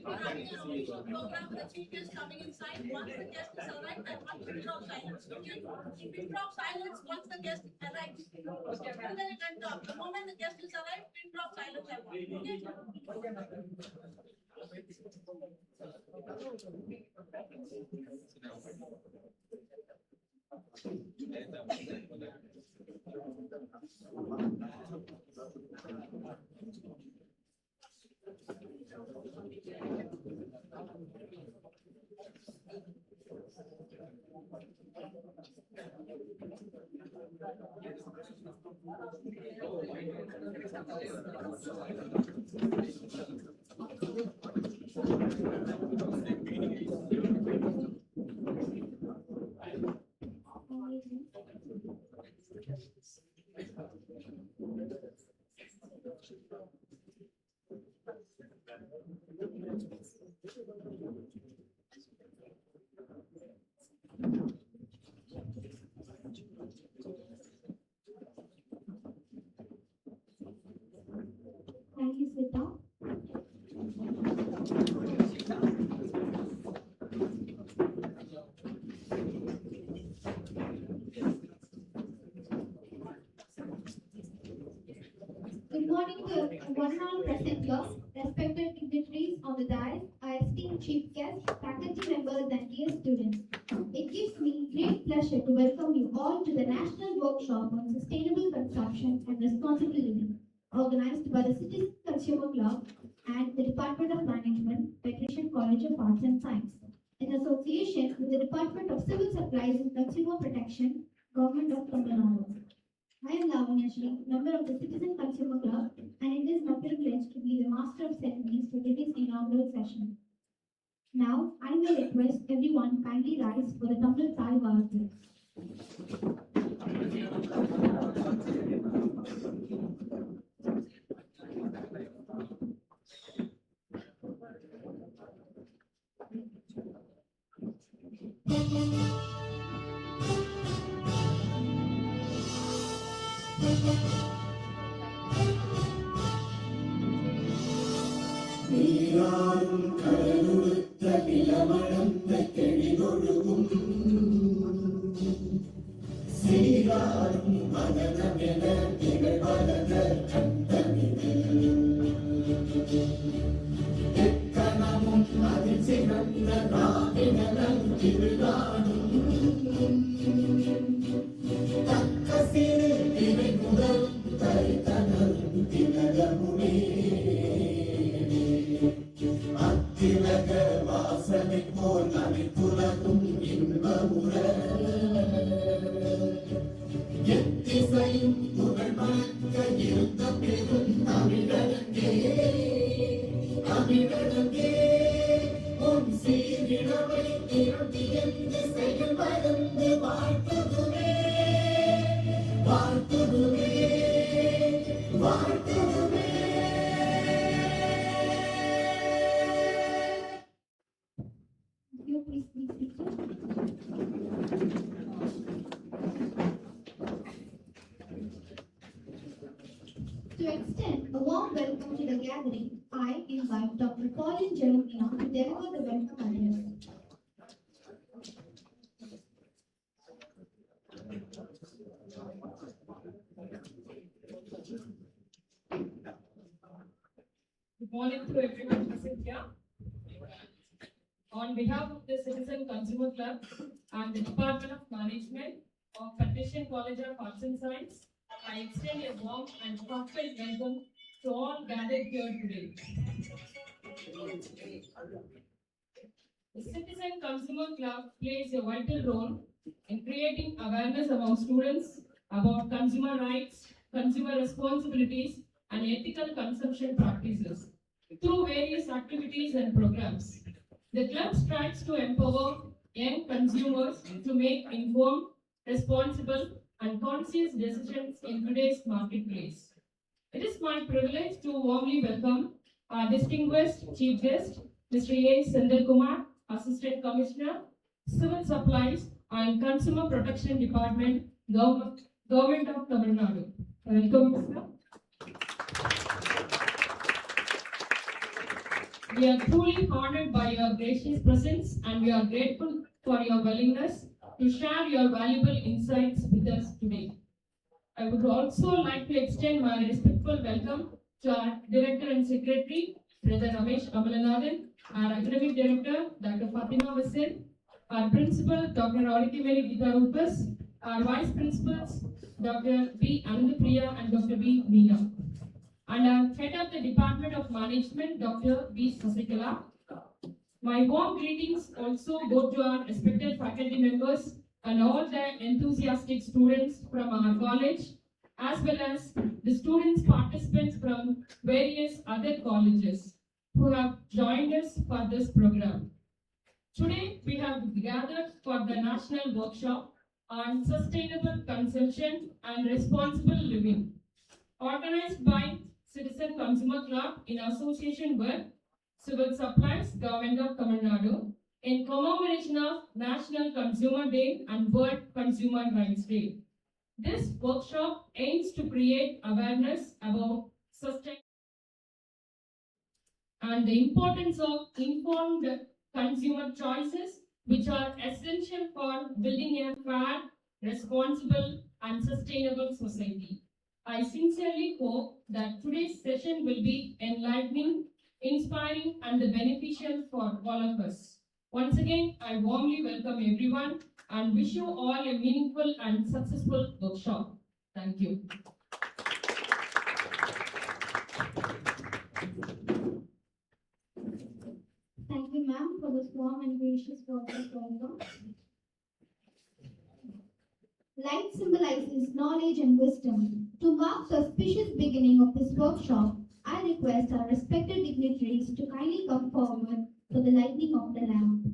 Program with the chief guest coming inside. Once the guest is arrived, I want to drop silence. Okay? Pin drop silence once the guest arrives. Okay? And then it can talk. The moment the guest is arrived, pin drop silence I want. Okay? Thank you, Sweta. Good morning to one and all present here, respected dignitaries on the dais, our esteemed chief guests, faculty members, and dear students. It gives me great pleasure to welcome you all to the National Workshop on Sustainable Consumption and Responsible Living, organized by the Citizen Consumer Club and the Department of Management, Patrician College of Arts and Science, in association with the Department of Civil Supplies and Consumer Protection, Government of Tamil Nadu. I am Lavanya Shri, member of the Citizen Consumer Club, and it is my privilege to be the master of ceremonies for today's inaugural session. Now, I may request everyone kindly rise for the Tamil Thai Bharati. நீராடும் கடலுடுத்த நிலமளந்த கெழிலொழுகும் சீராடும் மதனமென திகழ்வதன கண்டமிதில் எக்கணமும் அதில் சிறந்த நாவினலம் திருநாடும் தக்க சிறு திரை முதல் தரித்தனரும் திலகமுமே அத்திலக வாசனை போல் அனைத்துலகும் இன்பமுற எத்திசையும் புகழ் மணக்க இருந்த பெரும் தமிழகங்கே தமிழகங்கே உன் சீரிழவை திரும்பி என்று செயல் மறந்து வாழ்த்துதுமே வாழ்த்துதுமே வாழ்த்துதுமே. You please be seated. To extend a warm welcome to the gathering, I invite Dr. Pauline Jeremia to deliver the welcome address. Good morning to everyone present here. On behalf of the Citizen Consumer Club and the Department of Management of Patrician College of Arts and Science, I extend a warm and heartfelt welcome to all gathered here today. The Citizen Consumer Club plays a vital role in creating awareness among students about consumer rights, consumer responsibilities, and ethical consumption practices through various activities and programs. The club strives to empower young consumers to make informed, responsible, and conscious decisions in today's marketplace. It is my privilege to warmly welcome our distinguished chief guest, Mr. A. Sendel Kumar, Assistant Commissioner, Civil Supplies and Consumer Protection Department, Government of Tamil Nadu. Welcome, Mr. We are truly honored by your gracious presence and we are grateful for your willingness to share your valuable insights with us today. I would also like to extend my respectful welcome to our Director and Secretary, Brother Ramesh Kamalanathan, our Academic Director, Dr. Fatima Vasil, our Principal, Dr. Audikimeli Gita Rufus, our Vice Principals, Dr. B. Anandapriya and Dr. B. Meena, and our Head of the Department of Management, Dr. B. Sasikala. My warm greetings also go to our respected faculty members and all the enthusiastic students from our college, as well as the students participants from various other colleges who have joined us for this program. Today, we have gathered for the National Workshop on Sustainable Consumption and Responsible Living, organized by Citizen Consumer Club in association with Civil Supplies, Government of Tamil Nadu, in commemoration of National Consumer Day and World Consumer Rights Day. This workshop aims to create awareness about sustainability and the importance of informed consumer choices, which are essential for building a fair, responsible, and sustainable society. I sincerely hope that today's session will be enlightening, inspiring, and beneficial for all of us. Once again, I warmly welcome everyone and wish you all a meaningful and successful workshop. Thank you. Thank you, ma'am, for this warm and gracious welcome. Light symbolizes knowledge and wisdom. To mark the auspicious beginning of this workshop, I request our respected dignitaries to kindly come forward for the lighting of the lamp.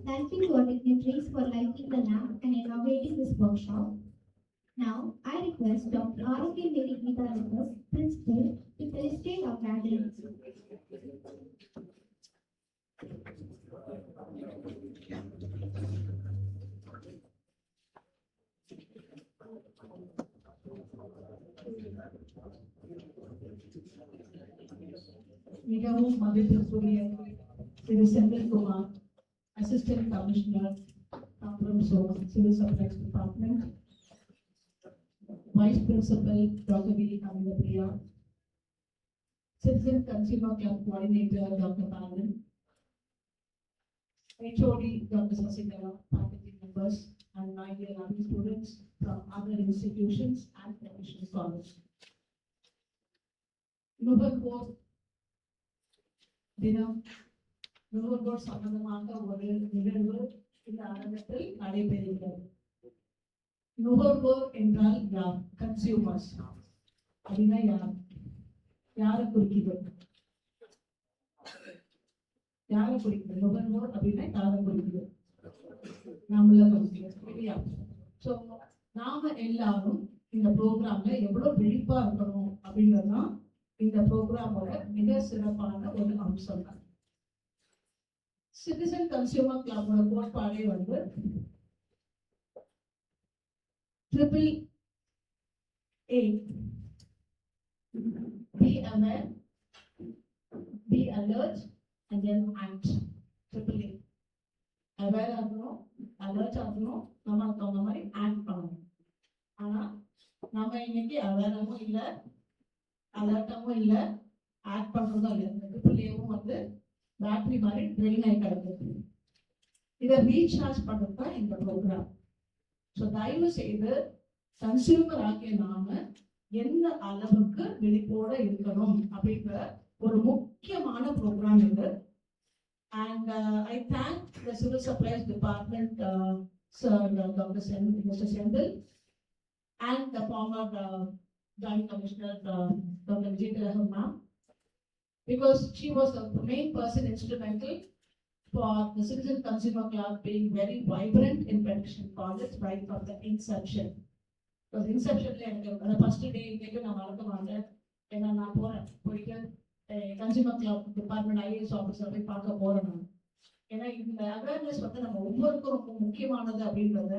Thank you to our dignitaries for lighting the lamp and inaugurating this workshop. Now, I request Dr. R.K. Mary Gita Rufus, Principal, to facilitate our gathering. மிகவும் மதிப்பிற்குரிய Thiru Senthilkumar, assistant commissioner from Civil Supplies Department, Vice Principal Dr. V. Aminapriya, Citizen Consumer Club Coordinator Dr. Balan, HOD Dr. Sasikara, faculty members, and my dear students from other institutions and professional college. நுகர்வோர் தினம், நுகர்வோர் சம்பந்தமாக ஒரு நிகழ்வு இந்த அரங்கத்தில் நடைபெறுகிறது. நுகர்வோர் என்றால் யார்? கன்சியூமர்ஸ் அப்படின்னா யார்? யாரை குறிக்கிறது? யாரை குறிக்கிறது? நுகர்வோர் அப்படின்னா யாரை குறிக்கிறது? நம்மள குறிக்கிறது இல்லையா? ஸோ நாம எல்லாரும் இந்த ப்ரோக்ராம்ல எவ்வளவு விழிப்பா இருக்கணும் அப்படின்றதுதான் இந்த ப்ரோக்ராமோட மிக சிறப்பான ஒரு அம்சம். சிட்டிசன் கன்சியூமர் கிளப்போட கோட்பாடே வந்து AAA, be aware, be alert, and then act. AAA, aware ஆகணும், alert ஆகணும், நம்ம தகுந்த மாதிரி ஆக்ட் பண்ணணும். ஆனா நம்ம இன்னைக்கு அவேராகவும் இல்லை, அலர்ட்டாகவும் இல்லை, ஆக்ட் பண்றதும் இல்லை. இந்த AAAவும் வந்து பேட்டரி மாதிரி ட்ரெயின் ஆகி கிடக்குது. இதை ரீசார்ஜ் பண்றது தான் இந்த ப்ரோக்ராம். ஸோ தயவு செய்து கன்சியூமர் ஆகிய நாம எந்த அளவுக்கு விழிப்போட இருக்கணும் அப்படின்ற ஒரு முக்கியமான ப்ரோக்ராம் இது. And I thank the civil supplies department doctor mister Senthil and the former joint commissioner doctor Vijayathilagam ma'am, because she was the main person instrumental for the Citizen Consumer Club being very vibrant in petition college right from the inception. Because inception the first day நான் மறக்க மாட்டேன். ஏன்னா நான் போயிட்டு consumer club department IAS officer போய் பார்க்க போறேன் நான். ஏன்னா இந்த அவேர்னஸ் வந்து நம்ம ஒவ்வொருக்கும் ரொம்ப முக்கியமானது அப்படின்றத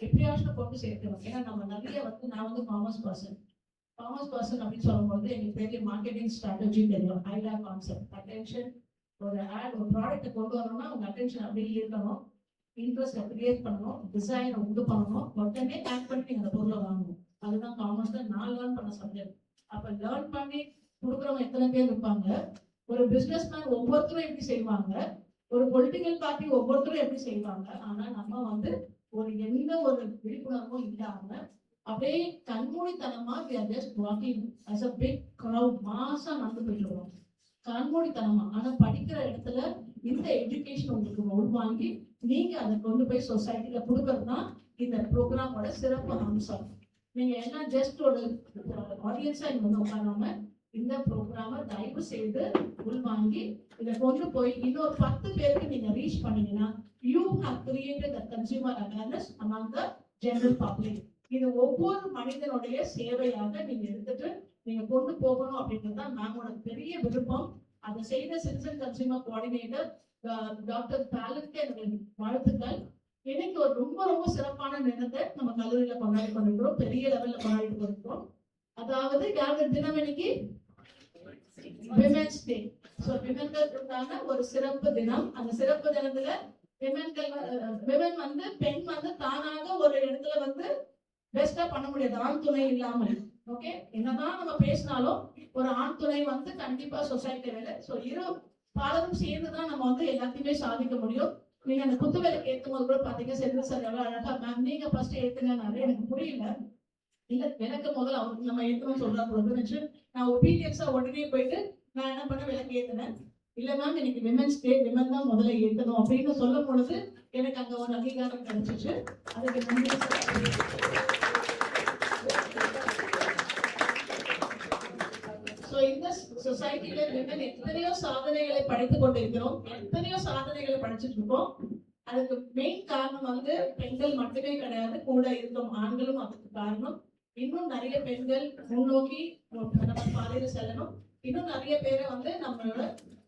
எப்படியாச்சும் கொண்டு சேர்க்கணும். ஏன்னா நம்ம நிறைய வந்து நான் வந்து காமர்ஸ் பர்சன் அப்படின்னு சொல்லும்போது எனக்கு பெரிய மார்க்கெட்டிங் ஸ்ட்ராட்டஜி தெரியும். ஐடா கான்செப்ட், அட்டென்ஷன், ஒரு ஆட், ஒரு ப்ராடக்ட்டை கொண்டு வரணும்னா அவங்க அட்டென்ஷன் அப்படியே இருக்கணும், இன்ட்ரெஸ்ட் கிரியேட் பண்ணணும், டிசைனை உண்டு பண்ணணும், உடனே ஆக்ட் பண்ணி அந்த பொருளை வாங்கணும். அதுதான் காமர்ஸ்ல நான் லேர்ன் பண்ண சப்ஜெக்ட். அப்ப லேர்ன் பண்ணி கொடுக்குறவங்க எத்தனை பேர் இருப்பாங்க? ஒரு பிசினஸ் மேன் ஒவ்வொருத்தரும் எப்படி செய்வாங்க, ஒரு பொலிட்டிக்கல் பார்ட்டி ஒவ்வொருத்தரும் எப்படி செய்வாங்க. ஆனா நம்ம வந்து ஒரு எந்த ஒரு விழிப்புணர்வும் இல்லாம அப்படியே கண்மூடித்தனமா we are just walking as a big crowd, மாசா நடந்து போயிட்டு இருக்கோம் கண்மூடித்தனமா. ஆனா படிக்கிற இடத்துல இந்த எஜுகேஷன் உங்களுக்கு உள்வாங்கி நீங்க அதை கொண்டு போய் சொசைட்டில கொடுக்கறது தான் இந்த ப்ரோக்ராமோட சிறப்பு அம்சம். நீங்க என்ன ஜஸ்ட் ஒரு ஆடியன்ஸா இங்க வந்து உட்காராம இந்த ப்ரோக்ராம தயவு செய்து உள்வாங்கி இதை கொண்டு போய் இன்னொரு 10 பேருக்கு நீங்க ரீச் பண்ணீங்கன்னா you have created the consumer awareness among the general public. இது ஒவ்வொரு மனிதனுடைய சேவையாக நீங்க எடுத்துட்டு நீங்க கொண்டு போகணும் அப்படின்றது தான் மேமோட பெரிய விருப்பம். அதை செய்த சிட்டிசன் கன்சியூமர் கோஆர்டினேட்டர் டாக்டர் பாலனுக்கு என்னுடைய வாழ்த்துக்கள். இன்னைக்கு ஒரு ரொம்ப ரொம்ப சிறப்பான தினத்தை நம்ம கல்லூரியில கொண்டாடி கொண்டிருக்கிறோம், பெரிய லெவல்ல கொண்டாடி கொண்டிருக்கிறோம். அதாவது யாருக்கு தினம் இன்னைக்கு? Women's day. ஸோ விமென்களுக்கான ஒரு சிறப்பு தினம். அந்த சிறப்பு தினத்துல விமென் வந்து பெண் வந்து தானாக ஒரு இடத்துல வந்து பெஸ்டா பண்ண முடியாது ஆண் துணை இல்லாமல். ஓகே, என்னதான் நம்ம பேசினாலும் ஒரு ஆண் துணை வந்து கண்டிப்பா சொசைட்டி வேலை. ஸோ இரு பாலரும் சேர்ந்துதான் நம்ம வந்து எல்லாத்தையுமே சாதிக்க முடியும். நீங்க அந்த குத்து வேலைக்கு ஏற்றும் போது கூட பாத்தீங்க செல்வன் சார் எவ்வளவு அழகா மேம் நீங்க ஃபர்ஸ்ட் ஏத்துங்கன்னாரு. எனக்கு புரியல, இல்ல எனக்கு முதல்ல அவருக்கு நம்ம ஏத்தணும் சொல்றாங்க. நான் ஒபீடியன்ஸா உடனே போயிட்டு நான் என்ன பண்ண விளக்கு ஏத்துனேன். இல்ல மேம் இன்னைக்கு விமென்ஸ் டே, விமன் தான் முதல்ல ஏத்தணும் அப்படின்னு சொல்லும் பொழுது எனக்கு அங்க ஒரு அங்கீகாரம் கிடைச்சிச்சு. அதுக்கு நன்றி. இந்த சொசைட்டில விமன் எத்தனையோ சாதனைகளை படைத்துக் கொண்டிருக்கிறோம், எத்தனையோ சாதனைகளை படிச்சுட்டு இருக்கோம். அதுக்கு மெயின் காரணம் வந்து பெண்கள் மட்டுமே கிடையாது, கூட இருக்கும் ஆண்களும் அதுக்கு காரணம். இன்னும் நிறைய பெண்கள் முன்னோக்கி நம்ம பாதையில செல்லணும். இன்னும் நிறைய பேரை வந்து நம்மளோட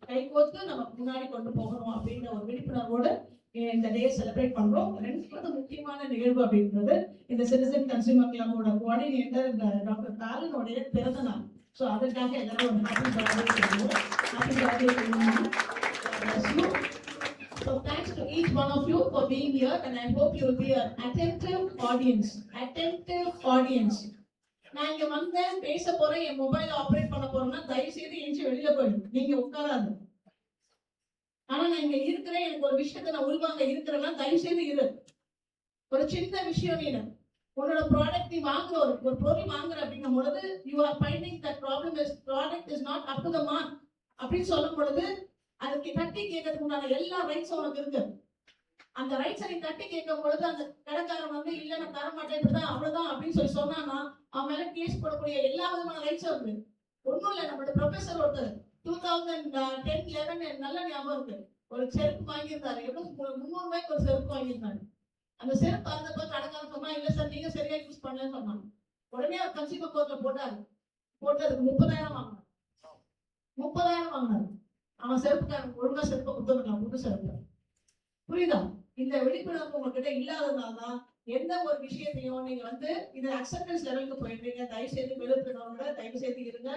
கைகோத்து நம்ம முன்னாடி கொண்டு போகணும் அப்படின்ற ஒரு விழிப்புணர்வோடு இந்த டே செலிப்ரேட் பண்றோம். ரெண்டாவது முக்கியமான நிகழ்வு அப்படின்றது இந்த சிட்டிசன் கன்சியூமர் கிளப்போட கோஆர்டினேட்டர் டாக்டர் பாலனுடைய பிறந்த நாள். So அதற்காக எல்லாரும் ஒரு happy birthday சொல்லுவோம். Happy birthday to you. God bless you. So thanks to each one of you for being here, and I hope you will be an attentive audience. Attentive audience. நான் இங்க வந்தேன், பேச போறேன், என் mobile operate பண்ண போறேன்னா தயவு செய்து எஞ்சி வெளியில போயிடும். நீங்க உட்காராது. ஆனா நான் இங்க இருக்கிறேன், எனக்கு ஒரு விஷயத்தை நான் உள்வாங்க இருக்கிறேன்னா தயவு செய்து இரு. ஒரு சின்ன விஷயம் நீ உன்னோட ப்ராடக்ட் நீ வாங்குற ஒரு பொருள் வாங்குற அப்படிங்கும் பொழுது you are finding that product is not up to the mark அப்படின்னு சொல்லும் பொழுது அதுக்கு தட்டி கேட்கறதுக்கு உண்டான எல்லா ரைட்ஸும் உனக்கு இருக்கு. அந்த ரைட்ஸை நீ தட்டி கேட்கும் பொழுது அந்த கடைக்காரன் வந்து இல்ல நான் தர மாட்டேன் இப்படிதான் அவ்வளவுதான் அப்படின்னு சொல்லி சொன்னான்னா அவன் மேல கேஸ் போடக்கூடிய எல்லா விதமான ரைட்ஸும் இருக்கு. ஒன்றும் இல்லை, நம்மளோட ப்ரொஃபசர் ஒருத்தர் 2010-11 நல்ல ஞாபகம் இருக்கு, ஒரு செருப்பு வாங்கியிருந்தாரு. எவ்வளவு 300 ரூபாய்க்கு ஒரு செருப்பு வாங்கியிருந்தாரு. அந்த செருப்பு பார்த்தப்ப கடைக்காரன் சொன்னா இல்ல சார் நீங்க சரியா யூஸ் பண்ணலன்னு சொன்னாங்க. உடனே அவர் கன்சியூமர் கோர்ட்ல போட்டு அதுக்கு 30,000 வாங்கினார். 30,000 வாங்கினாரு. அவன் செருப்புக்காரன் ஒழுங்கா செருப்பை கொடுத்துருக்கலாம், புது செருப்பு. புரியுதா? இந்த விழிப்புணர்வு உங்ககிட்ட இல்லாததுனாலதான் எந்த ஒரு விஷயத்தையும் நீங்க வந்து இது அக்செப்டன்ஸ் லெவலுக்கு போயிடுறீங்க. தயவு செய்து விழிப்புணர்வோட தயவு செய்து இருங்க.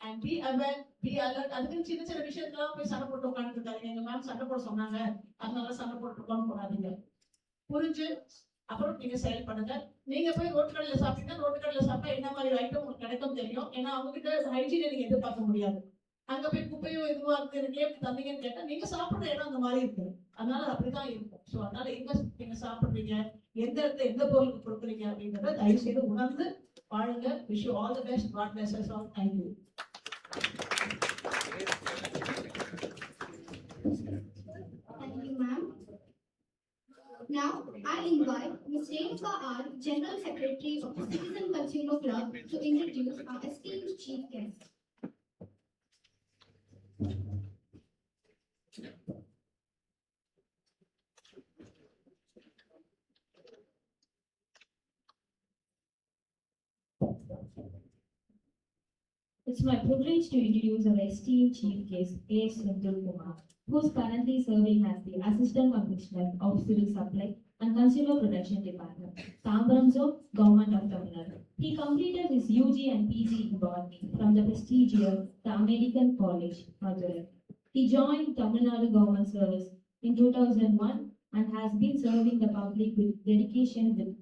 And be aware, be alert. அதுக்கு சின்ன சின்ன விஷயத்துலாம் போய் சண்டை போட்டு உட்காந்துட்டு இருக்காங்க. எங்க மேம் சண்டை போட சொன்னாங்க அதனால சண்டை போட்டுருக்கோம்னு போடாதீங்க. புரிஞ்சு அப்புறம் நீங்க செயல்படுங்க. நீங்க போய் ரோட்டு கடையில சாப்பிட்டீங்கன்னா ரோட்டு கடையில சாப்பிட்டா என்ன மாதிரி ஐட்டம் உங்களுக்கு கிடைக்கும் தெரியும். ஏன்னா அவங்க கிட்ட ஹைஜீனை நீங்க எதிர்பார்க்க முடியாது. அங்க போய் குப்பையும் இதுவா இருக்கு எனக்கு எப்படி தந்தீங்கன்னு கேட்டா நீங்க சாப்பிடுற இடம் அந்த மாதிரி இருக்கு, அதனால அப்படிதான் இருக்கும். ஸோ அதனால எங்க நீங்க சாப்பிடுறீங்க, எந்த இடத்துல எந்த பொருளுக்கு கொடுக்குறீங்க அப்படின்றத தயவு செய்து உணர்ந்து வாழுங்க. Wish you all the best. God bless us all. Thank you. Thank you, ma'am. Now, I invite Ms. Renuka R, General Secretary of the Citizen Consumer Club, to introduce our esteemed chief guest. It's my privilege to introduce our esteemed chief guest, A. Sundar Kumar, who is currently serving as the Assistant Commissioner of Civil Supply and Consumer Protection Department, Tambaram Zone, Government of Tamil Nadu. He completed his UG and PG in botany from the prestigious the American College, Madurai. He joined Tamil Nadu Government Service in 2001 and has been serving the public with dedication with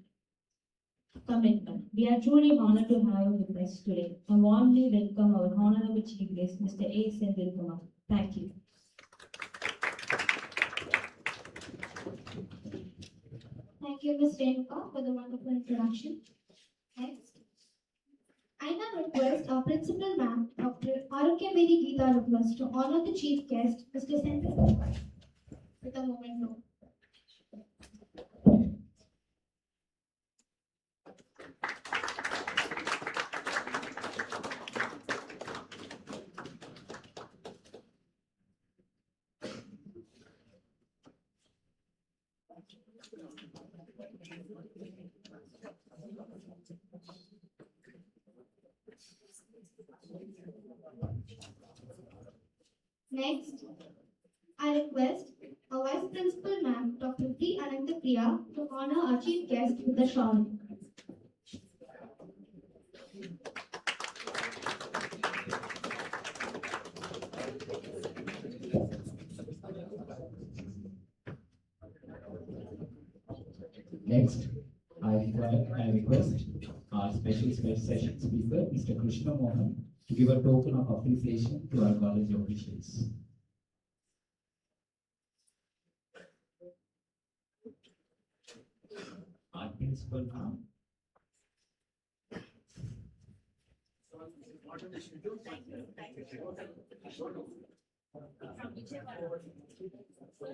commitment. We are truly honored to have him with us today. I warmly welcome our honorable chief guest, Mr. A. Sundar Kumar. Thank you. Thank you, Ms. Renuka, for the wonderful introduction. Next, I now request our principal ma'am, Dr. Arukyavedi Geeta Ruplas, to honor the chief guest, Mr. Sundar Kumar, with a moment now. Next, I request our Vice Principal Ma'am, Dr. P. Ananthapriya, to honor our chief guest with a shawl. Next, I request our special session speaker, Mr. Krishna Mohan, to give a token of appreciation to our college officials. Our principal now.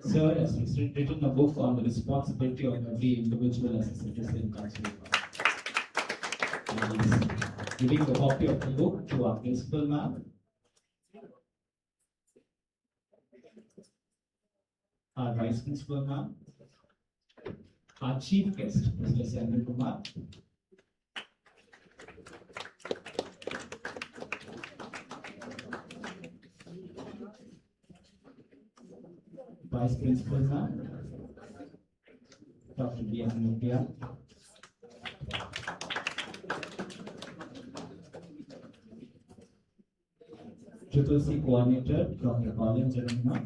Sir has written a book on the responsibility of every individual as a citizen consumer. And he's giving a copy of the book to our principal ma'am. Our vice principal ma'am. Our chief guest, Mr. Sundar Kumar. Vice Principal ma'am, Dr. B. Ananthapriya. Triple C coordinator, Dr. Colin Janina.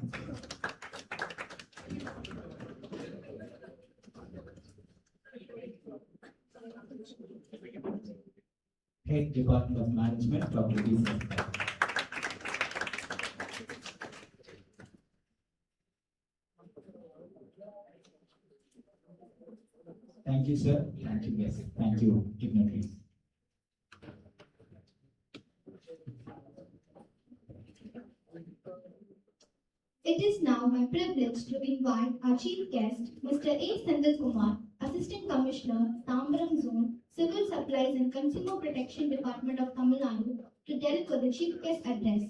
Head Department of Management, Dr. B. Sastha. Thank you, sir. Thank you, yes. Thank you, dignitaries. It is now my privilege to invite our chief guest, Mr. A. Senthil Kumar, Assistant Commissioner, Tambaram Zone, Civil Supplies and Consumer Protection Department of Tamil Nadu, to deliver the chief guest address.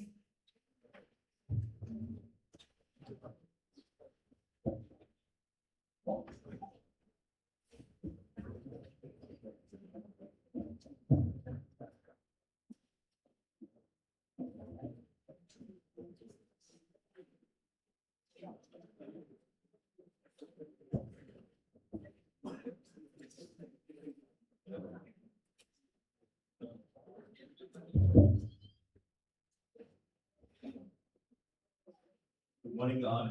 Good morning, all.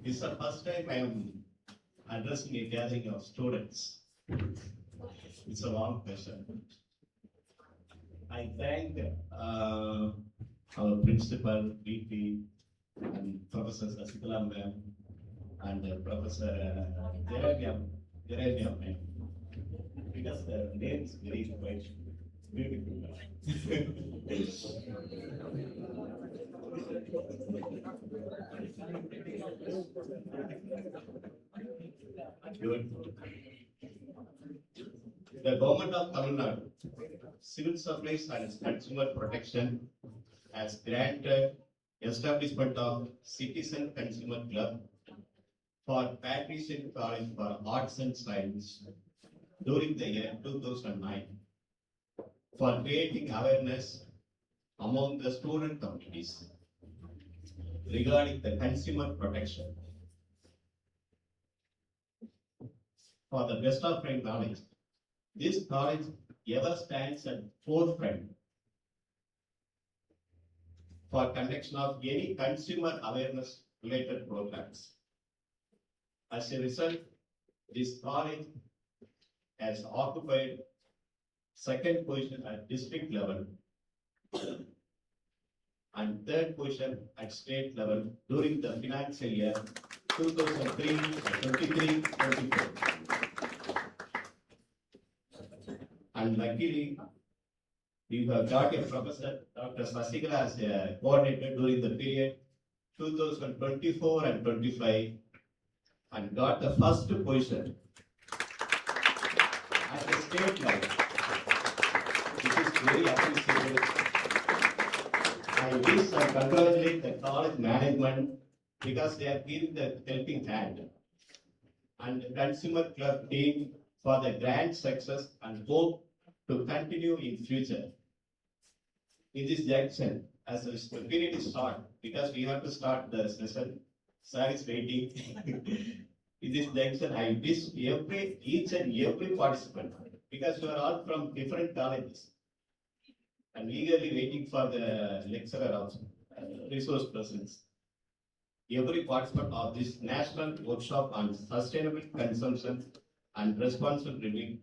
This is the first time I am addressing a gathering of students. It's a long question. I thank our principal, VP, and Professor Sasikala ma'am, and Professor Jeremia ma'am, because their names very quite beautiful. The government of Tamil Nadu, Civil Supplies and Consumer Protection has granted establishment of Citizen Consumer Club for Patrician College for Arts and Science during the year 2009 for creating awareness among the student communities regarding the consumer protection. For the best of my knowledge, this college ever stands at forefront for conduction of any consumer awareness related programs. As a result, this college has occupied second position at district level and third position at state level during the financial year 2023-24. And luckily, we have got a professor, Dr. Sasikala, as a coordinator during the period 2024 and 25, and got the first position at the state level. This is very appreciable. I wish and congratulate the college management because they have given the helping hand, and the consumer club team for the grand success and hope to continue in future. In this junction, as the period is short, because we have to start the session, sir is waiting. In this junction, I wish each and every participant, because you are all from different colleges, and eagerly waiting for the lecturer also, resource persons. Every participant of this national workshop on sustainable consumption and responsible living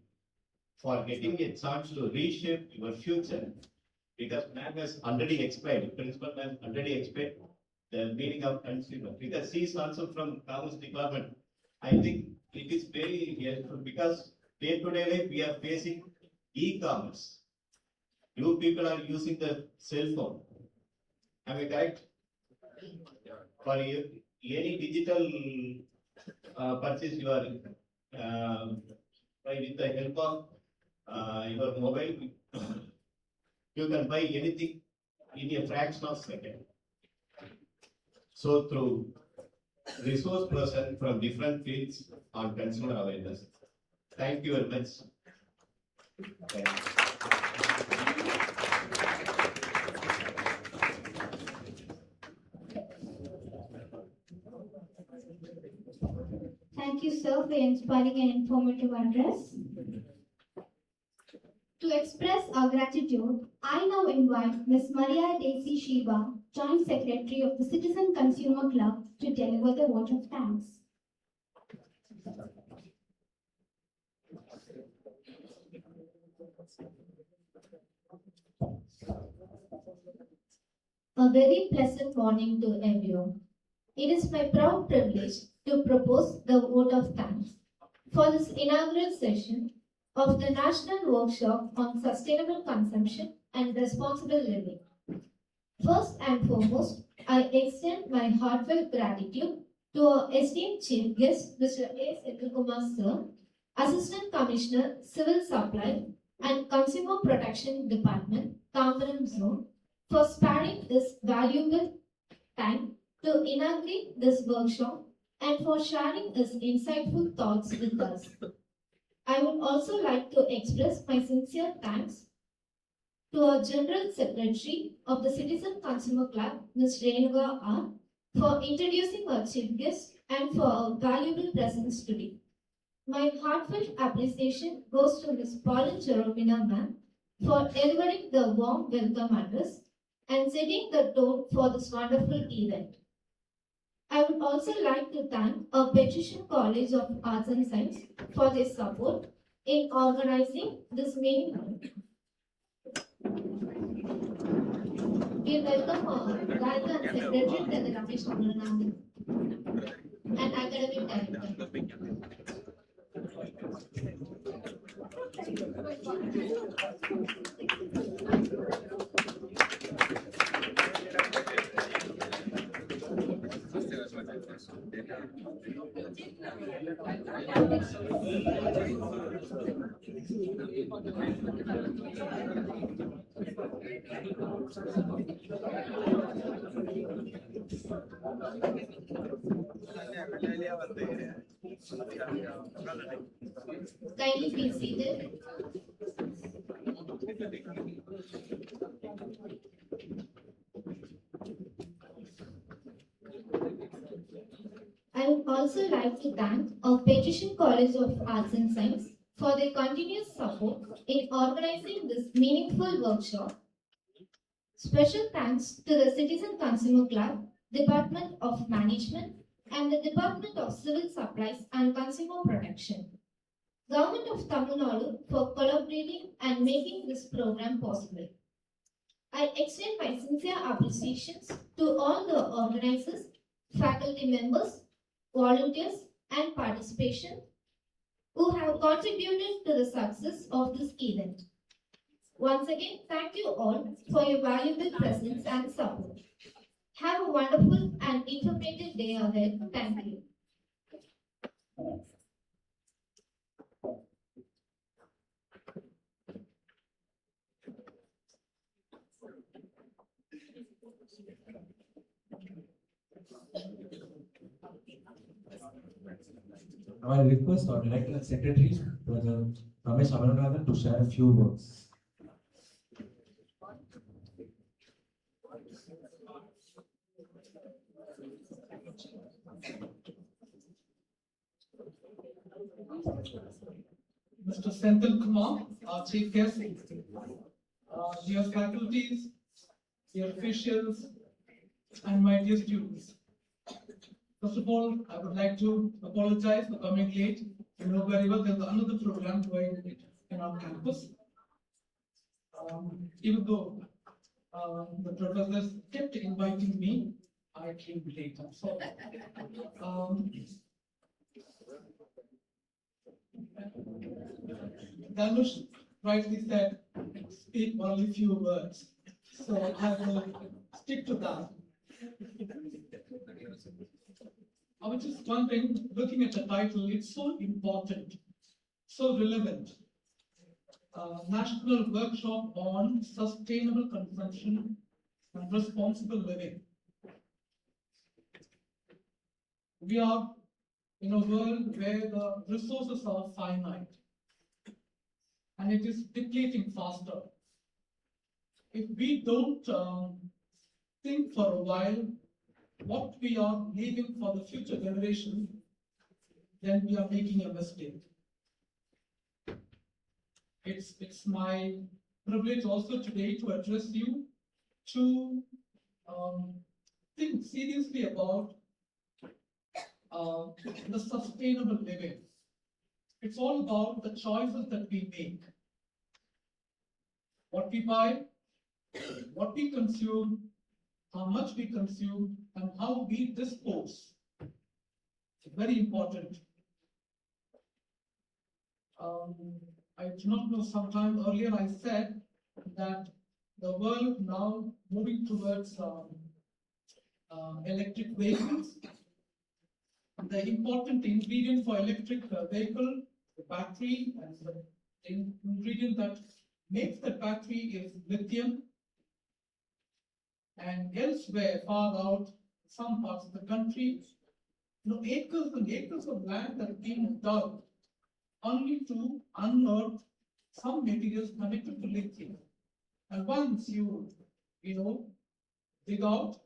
for getting a chance to reshape your future, because ma'am has already explained, principal ma'am already explained the meaning of consumer, because she is also from commerce department. I think it is very helpful because day to day life we are facing e-commerce. You people are using the cell phone. Am I correct? For any digital purchase you are with the help of your mobile, you can buy anything in a fraction of a second. So through resource person from different fields on consumer awareness. Thank you very much. Thank you. Thank you, sir, for your inspiring and informative address. To express our gratitude, I now invite Ms. Maria Desi Shiva, Joint Secretary of the Citizen Consumer Club, to deliver the vote of thanks. A very pleasant morning to everyone. It is my proud privilege to propose the vote of thanks for this inaugural session of the National Workshop on Sustainable Consumption and Responsible Living. First and foremost, I extend my heartfelt gratitude to our esteemed Chief Guest, Mr. A. Senthilkumar Sir, Assistant Commissioner, Civil Supply and Consumer Protection Department, Tambaram Zone, for sparing this valuable time to inaugurate this workshop and for sharing his insightful thoughts with us. I would also like to express my sincere thanks to our General Secretary of the Citizen Consumer Club, Ms. Renuka R., for introducing our chief guest and for our valuable presence today. My heartfelt appreciation goes to Ms. Pauline Cherubina ma'am for delivering the warm welcome address and setting the tone for this wonderful event. I would also like to thank our Petition College of Arts and Science for their support in organizing this meeting. We welcome our Director and Secretary to the Ramesh Amarnath and Academic Director. Kindly be seated. I would also like to thank our Petition College of Arts and Science for their continuous support in organizing this meaningful workshop. Special thanks to the Citizen Consumer Club, Department of Management, and the Department of Civil Supplies and Consumer Protection, Government of Tamil Nadu for collaborating and making this program possible. I extend my sincere appreciations to all the organizers, faculty members, volunteers, and participation who have contributed to the success of this event. Once again, thank you all for your valuable presence and support. Have a wonderful and informative day ahead. Thank you. Now I request our Director and Secretary, Brother Ramesh Amarnath, to share a few words. Mr. Senthilkumar, our chief guest, dear faculties, dear officials, and my dear students. First of all, I would like to apologize for coming late. You know very well there's another program going in our campus. Even though the professors kept inviting me, I came late. I'm sorry. Dhanush rightly said, speak only few words. So I will stick to that. I was just wondering, looking at the title, it's so important, so relevant. National Workshop on Sustainable Consumption and Responsible Living. We are in a world where the resources are finite and it is depleting faster. If we don't think for a while what we are leaving for the future generation, then we are making a mistake. it's my privilege also today to address you to think seriously about the sustainable living. It's all about the choices that we make. What we buy, what we consume, how much we consume, and how we dispose. It's very important. I do not know, sometime earlier I said that the world now moving towards electric vehicles. The important ingredient for electric vehicle, the battery, and the ingredient that makes the battery is lithium. And elsewhere, far out, some parts of the country, acres and acres of land are being dug only to unearth some materials connected to lithium. And once you dig out,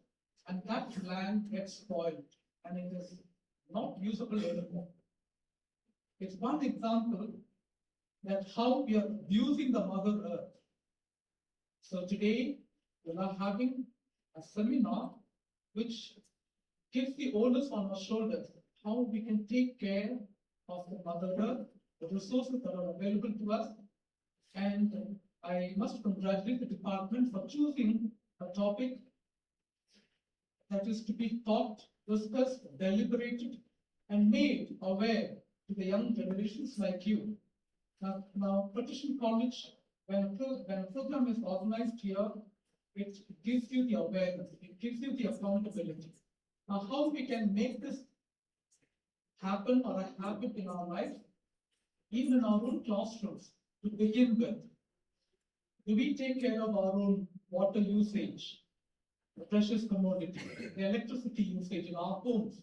and that land gets spoiled, and it is not usable anymore. It's one example that how we are abusing the Mother Earth. So today, we are having a seminar which gives the onus on our shoulders how we can take care of the Mother Earth, the resources that are available to us. And I must congratulate the department for choosing a topic that is to be taught, discussed, deliberated, and made aware to the young generations like you. Now Petition College, when a program is organized here, it gives you the awareness, it gives you the accountability. Now, how we can make this happen or a habit in our life, even in our own classrooms, to begin with. Do we take care of our own water usage, the precious commodity, the electricity usage in our homes,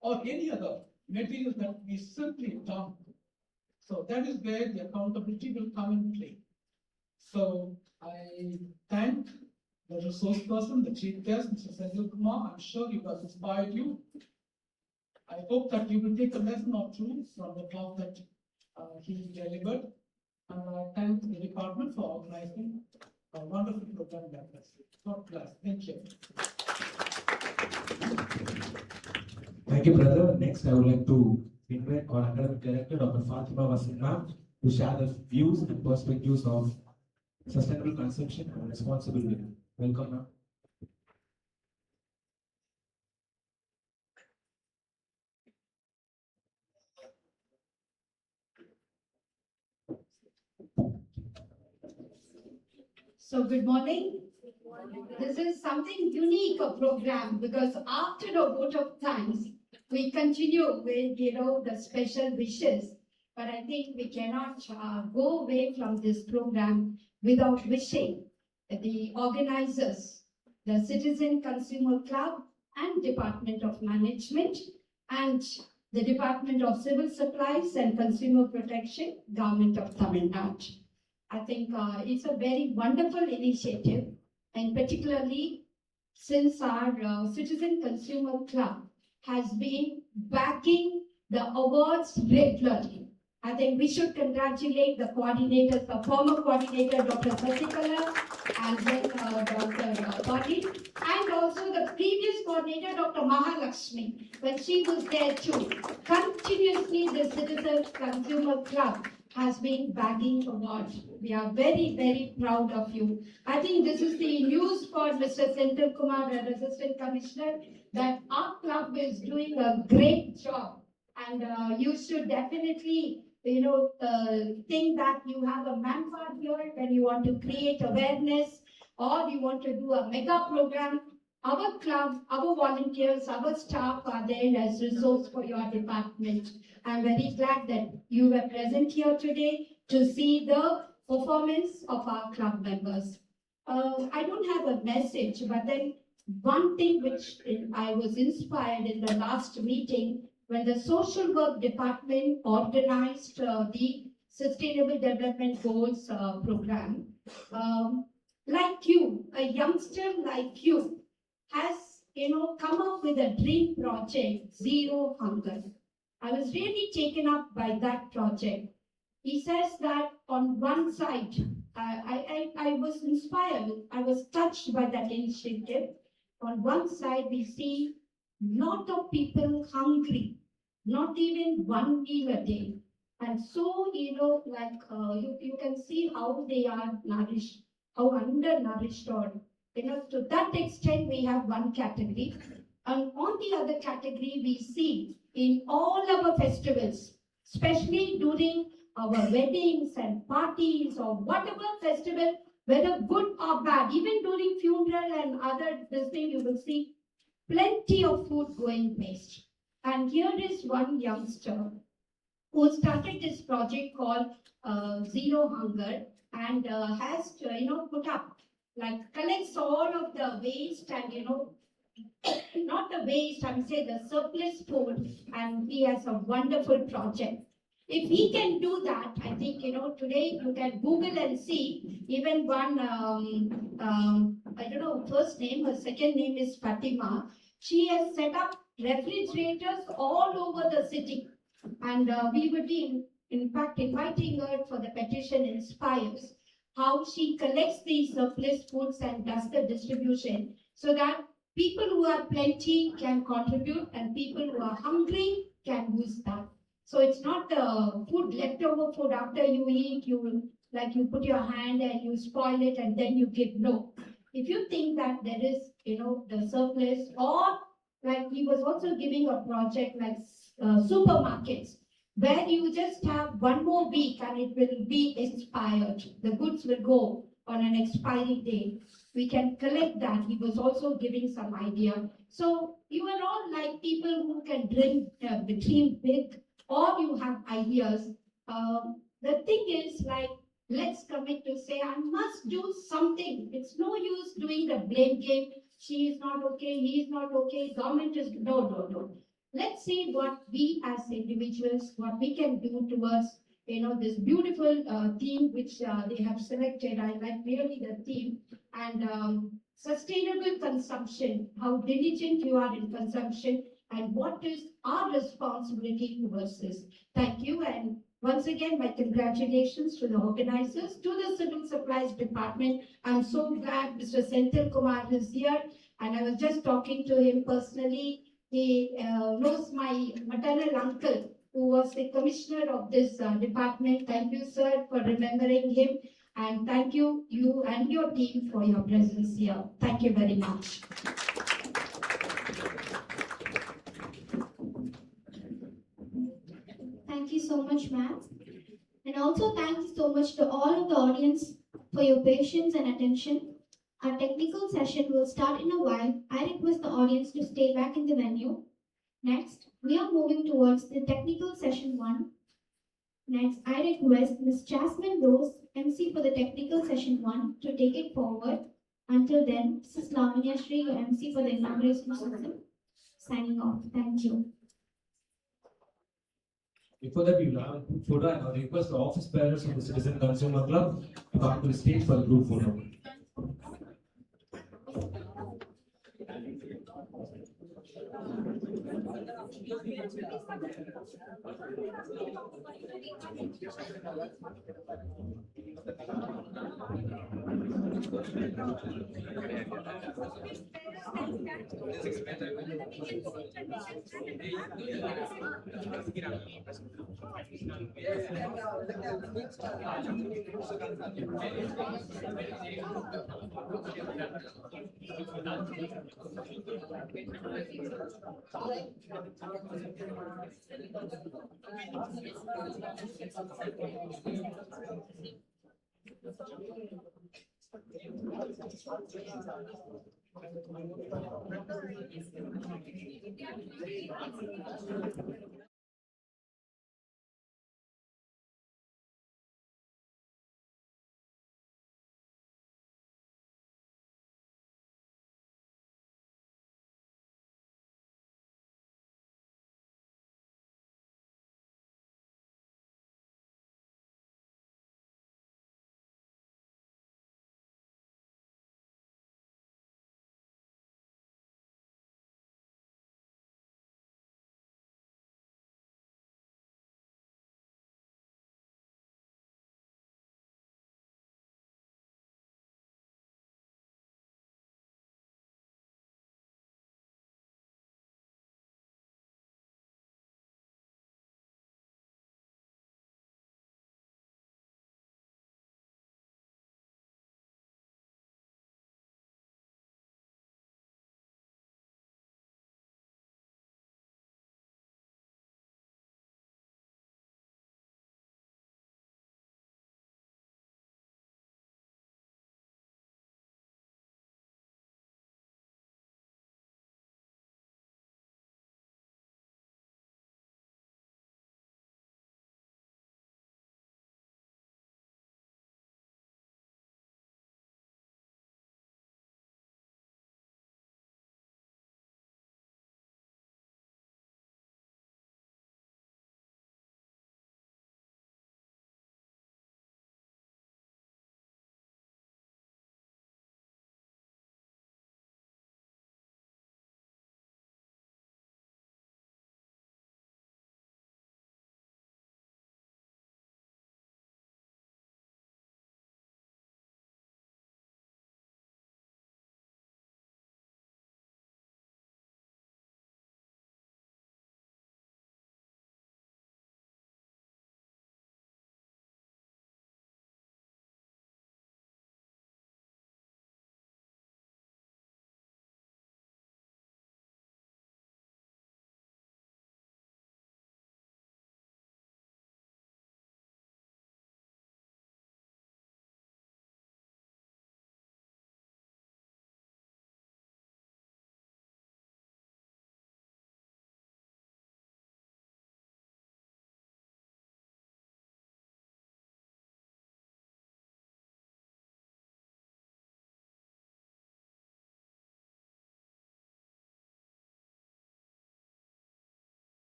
or any other materials that we simply dump? So that is where the accountability will come in play. So I thank the resource person, the chief guest, Mr. Senthil Kumar. I'm sure he has inspired you. I hope that you will take a lesson or two from the talk that he delivered. And I thank the department for organizing a wonderful program like this. God bless. Thank you. Thank you, brother. Next, I would like to invite our academic director, Dr. Fatima Wasim ma'am, to share the views and perspectives of sustainable consumption and responsible living. Welcome, ma'am. So good morning. This is something unique a program because after a vote of thanks, we continue with the special wishes. But I think we cannot go away from this program without wishing the organizers, the Citizen Consumer Club and Department of Management and the Department of Civil Supplies and Consumer Protection, Government of Tamil Nadu. I think it's a very wonderful initiative, and particularly since our Citizen Consumer Club has been backing the awards regularly. I think we should congratulate the coordinators, the former coordinator, Dr. Sasikala, and then Dr. Badi, and also the previous coordinator, Dr. Mahalakshmi, when she was there too. Continuously, the Citizen Consumer Club has been bagging awards. We are very, very proud of you. I think this is the news for Mr. Senthil Kumar, the Assistant Commissioner, that our club is doing a great job. And you should definitely, think that you have a manpower here when you want to create awareness or you want to do a mega program. Our club, our volunteers, our staff are there as resource for your department. I'm very glad that you were present here today to see the performance of our club members. I don't have a message, but then one thing which I was inspired in the last meeting when the social work department organized the Sustainable Development Goals program. Like you, a youngster like you has come up with a dream project, Zero Hunger. I was really taken up by that project. He says that on one side, I was inspired, I was touched by that initiative. On one side, we see lot of people hungry, not even one meal a day. And so, you can see how they are nourished, how undernourished or, to that extent, we have one category. And on the other category, we see in all our festivals, especially during our weddings and parties or whatever festival, whether good or bad, even during funeral and other this thing, you will see plenty of food going waste. And here is one youngster who started this project called Zero Hunger and has put up like collects all of the waste and not the waste, I would say the surplus food, and he has a wonderful project. If he can do that, I think, today you can Google and see even one, I don't know, first name, her second name is Fatima. She has set up refrigerators all over the city. And we would be, in fact, inviting her for the petition inspires how she collects these surplus foods and does the distribution so that people who are plenty can contribute and people who are hungry can use that. So it's not the food, leftover food after you eat, you put your hand and you spoil it and then you give. No. If you think that there is, the surplus, or like he was also giving a project like supermarkets where you just have one more week and it will be expired. The goods will go on an expiry date. We can collect that. He was also giving some idea. So you are all like people who can dream big, or you have ideas. The thing is like, let's commit to say, I must do something. It's no use doing the blame game. She is not okay, he is not okay, government is, no. Let's see what we as individuals, what we can do towards, this beautiful theme which they have selected. I like really the theme. And sustainable consumption, how diligent you are in consumption, and what is our responsibility towards this. Thank you. And once again, my congratulations to the organizers, to the Civil Supplies Department. I'm so glad Mr. Senthil Kumar is here. And I was just talking to him personally. He knows my maternal uncle, who was the commissioner of this department. Thank you, sir, for remembering him. And thank you, you and your team, for your presence here. Thank you very much. Thank you so much, ma'am. And also thank you so much to all of the audience for your patience and attention. Our technical session will start in a while. I request the audience to stay back in the venue. Next, we are moving towards the technical session 1. Next, I request Ms. Jasmine Rose, MC for the technical session 1, to take it forward. Until then, Mrs. Lavanya Shri, your MC for the inauguration session. Signing off. Thank you. Before that, we will have a group photo, and I request the office bearers of the Citizen Consumer Club to come to the stage for the group photo.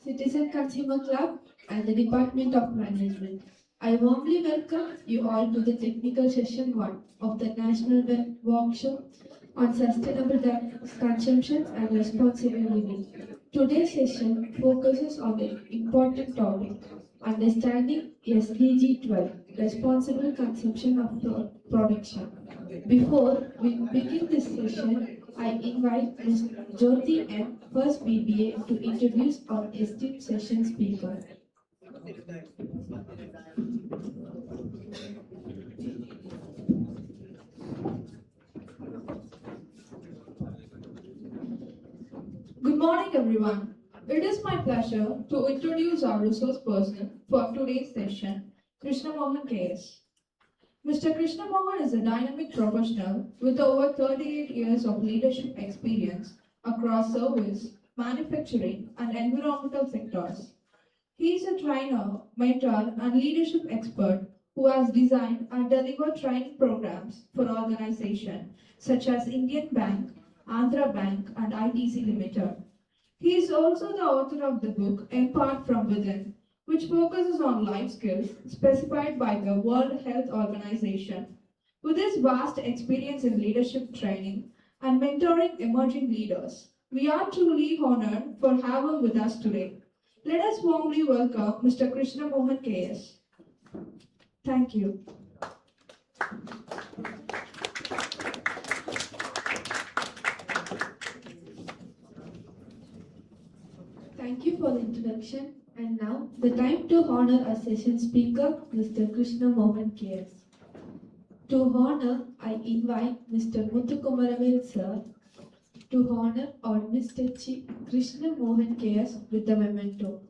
Citizen Consumer Club, and the Department of Management. I warmly welcome you all to the technical session 1 of the National Workshop on Sustainable Consumption and Responsible Living. Today's session focuses on the important topic, understanding SDG 12, Responsible Consumption of Production. Before we begin this session, I invite Ms. Jyoti M, First BBA, to introduce our esteemed session speaker. Good morning, everyone. It is my pleasure to introduce our resource person for today's session, Krishna Mohan KS. Mr. Krishna Mohan is a dynamic professional with over 38 years of leadership experience across service, manufacturing, and environmental sectors. He is a trainer, mentor, and leadership expert who has designed and delivered training programs for organizations such as Indian Bank, Andhra Bank, and ITC Limited. He is also the author of the book Empowered from Within, which focuses on life skills specified by the World Health Organization. With his vast experience in leadership training and mentoring emerging leaders, we are truly honored for having him with us today. Let us warmly welcome Mr. Krishna Mohan KS. Thank you. Thank you for the introduction. And now, the time to honor our session speaker, Mr. Krishna Mohan KS. To honor, I invite Mr. Muthukumaravel sir to honor our Mr. Krishna Mohan KS with the memento.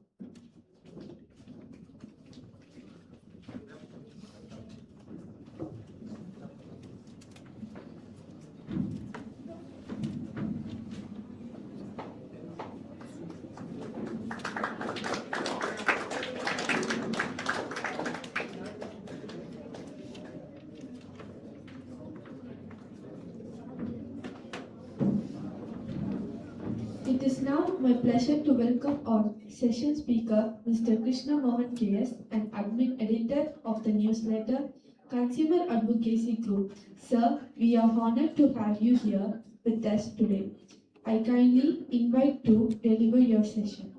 It is now my pleasure to welcome our session speaker, Mr. Krishna Mohan KS, an admin editor of the newsletter Consumer Advocacy Group. Sir, we are honored to have you here with us today. I kindly invite to deliver your session.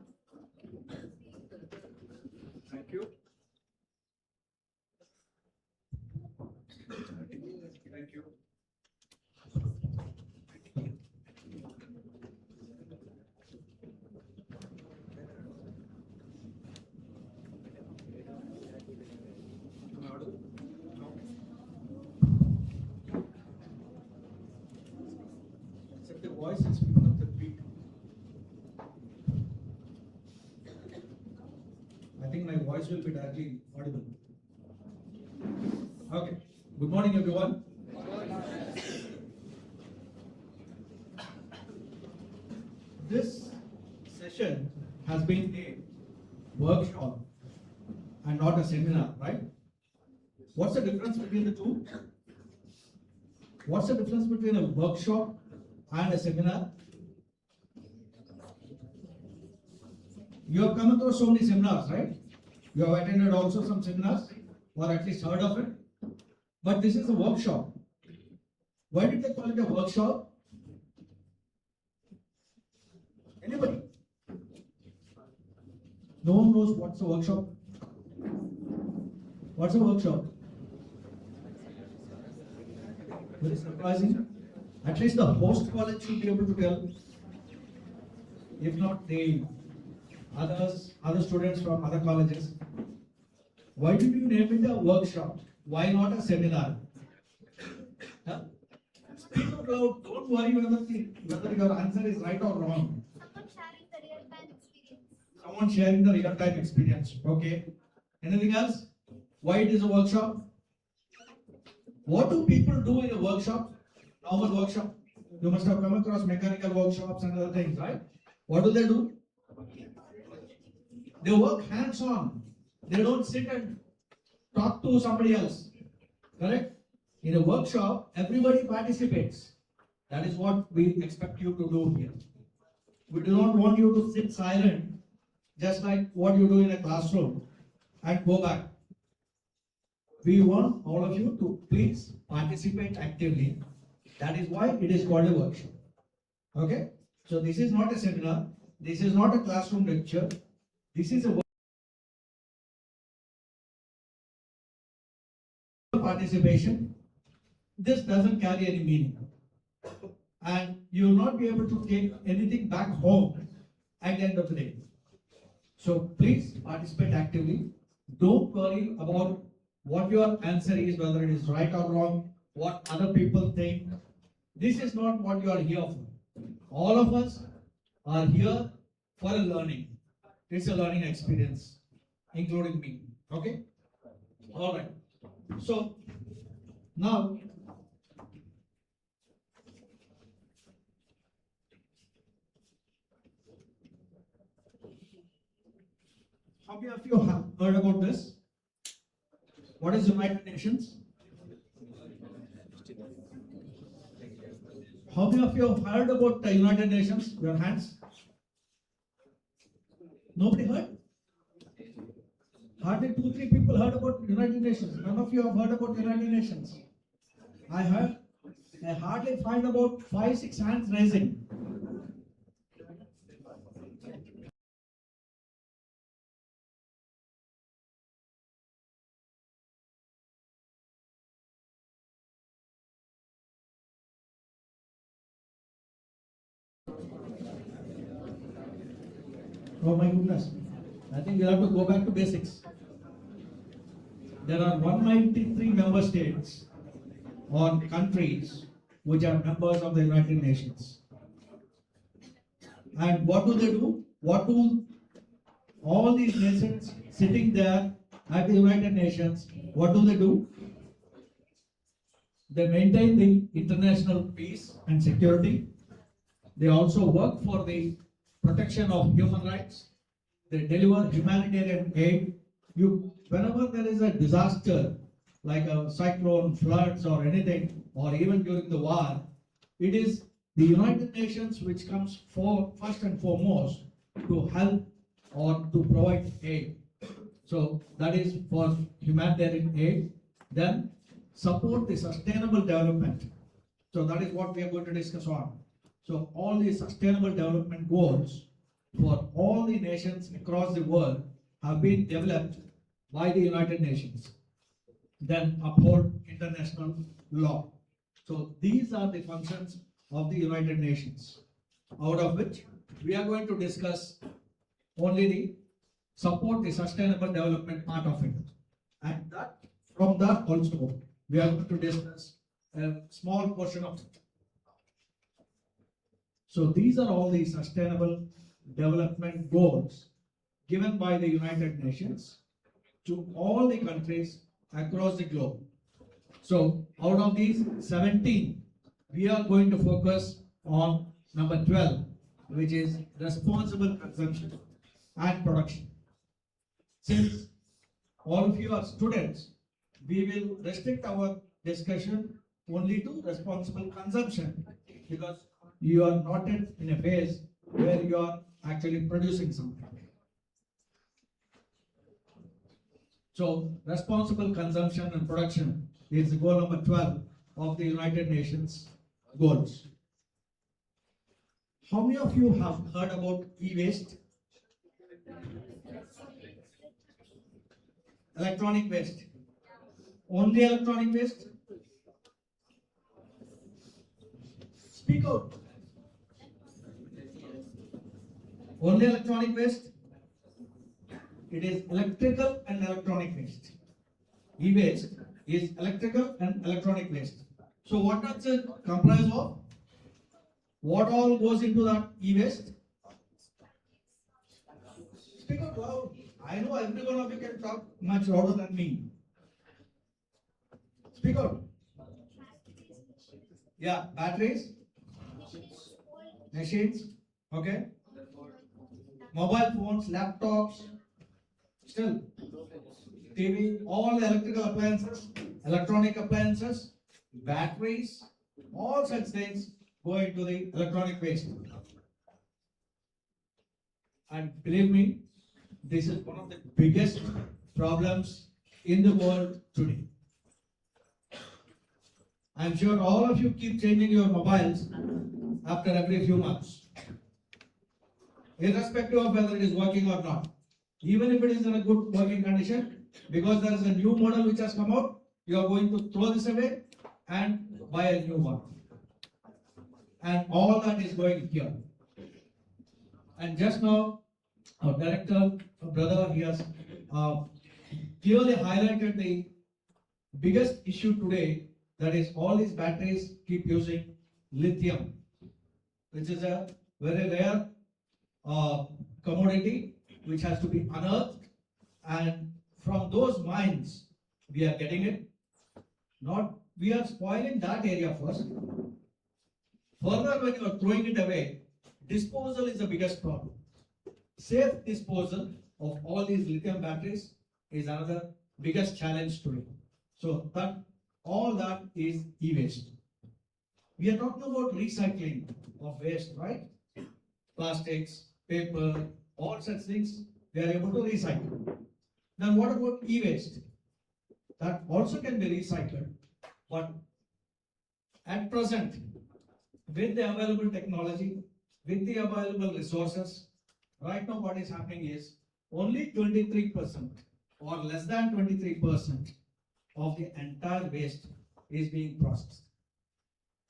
Thank you. Thank you. Except the voice is picking up the beat. I think my voice will be directly audible. Okay. Good morning, everyone. This session has been a workshop and not a seminar, right? What's the difference between the two? What's the difference between a workshop and a seminar? You have come across so many seminars, right? You have attended also some seminars, or at least heard of it. But this is a workshop. Why did they call it a workshop? Anybody? No one knows what's a workshop. What's a workshop? Very surprising. At least the host college should be able to tell. If not, the other students from other colleges. Why did you name it a workshop? Why not a seminar? Huh? Speak out loud. Don't worry whether your answer is right or wrong. Someone sharing the real-time experience. Okay. Anything else? Why it is a workshop? What do people do in a workshop? Normal workshop. You must have come across mechanical workshops and other things, right? What do? They work hands-on. They don't sit and talk to somebody else. Correct? In a workshop, everybody participates. That is what we expect you to do here. We do not want you to sit silent just like what you do in a classroom, and go back. We want all of you to please participate actively. That is why it is called a workshop. Okay? So this is not a seminar. This is not a classroom lecture. This is a participation. This doesn't carry any meaning. And you will not be able to take anything back home at the end of the day. So please participate actively. Don't worry about what your answer is, whether it is right or wrong, what other people think. This is not what you are here for. All of us are here for a learning. It's a learning experience, including me. Okay? All right. So now, how many of you have heard about this? What is United Nations? How many of you have heard about the United Nations? Your hands. Nobody heard? Hardly 2-3 people heard about United Nations. None of you have heard about United Nations. I hardly find about 5-6 hands raising. Oh my goodness. I think we have to go back to basics. There are 193 member states or countries which are members of the United Nations. And what do? What do all these nations sitting there at the United Nations, what do? They maintain the international peace and security. They also work for the protection of human rights. They deliver humanitarian aid. Whenever there is a disaster, like a cyclone, floods or anything, or even during the war, it is the United Nations which comes first and foremost to help or to provide aid. So that is for humanitarian aid. Then support the sustainable development. So that is what we are going to discuss on. So all the sustainable development goals for all the nations across the world have been developed by the United Nations. Then uphold international law. So these are the functions of the United Nations, out of which we are going to discuss only the support the sustainable development part of it. And that from that also we are going to discuss a small portion of it. So these are all the sustainable development goals given by the United Nations to all the countries across the globe. So out of these 17, we are going to focus on number 12, which is responsible consumption and production. Since all of you are students, we will restrict our discussion only to responsible consumption, because you are not in a phase where you are actually producing something. So responsible consumption and production is the goal number 12 of the United Nations goals. How many of you have heard about e-waste? Electronic waste. Only electronic waste? Speak out. Only electronic waste? It is electrical and electronic waste. E-waste is electrical and electronic waste. So what does it comprise of? What all goes into that e-waste? Speak out loud. I know every one of you can talk much louder than me. Speak out. Yeah, batteries, machines, okay, mobile phones, laptops, still TV, all the electrical appliances, electronic appliances, batteries, all such things go into the electronic waste. And believe me, this is one of the biggest problems in the world today. I'm sure all of you keep changing your mobiles after every few months, irrespective of whether it is working or not. Even if it is in a good working condition, because there is a new model which has come out, you are going to throw this away and buy a new one. And all that is going here. And just now, our director, our brother, he has clearly highlighted the biggest issue today, that is all these batteries keep using lithium, which is a very rare commodity which has to be unearthed, and from those mines we are getting it. Not we are spoiling that area first. Further, when you are throwing it away, disposal is the biggest problem. Safe disposal of all these lithium batteries is another biggest challenge today. So that all that is e-waste. We are talking about recycling of waste, right? Plastics, paper, all such things, they are able to recycle. Then what about e-waste? That also can be recycled, but at present, with the available technology, with the available resources, right now what is happening is only 23% or less than 23% of the entire waste is being processed.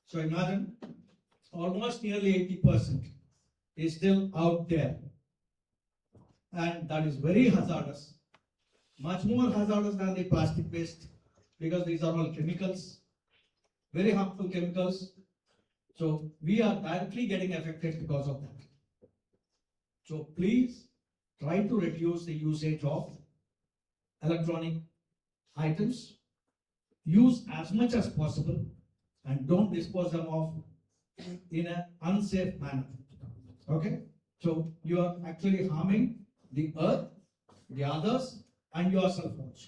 So imagine almost nearly 80% is still out there, and that is very hazardous, much more hazardous than the plastic waste, because these are all chemicals, very harmful chemicals. So we are directly getting affected because of that. So please try to reduce the usage of electronic items, use as much as possible, and don't dispose them of in an unsafe manner. Okay? So you are actually harming the earth, the others, and yourself also.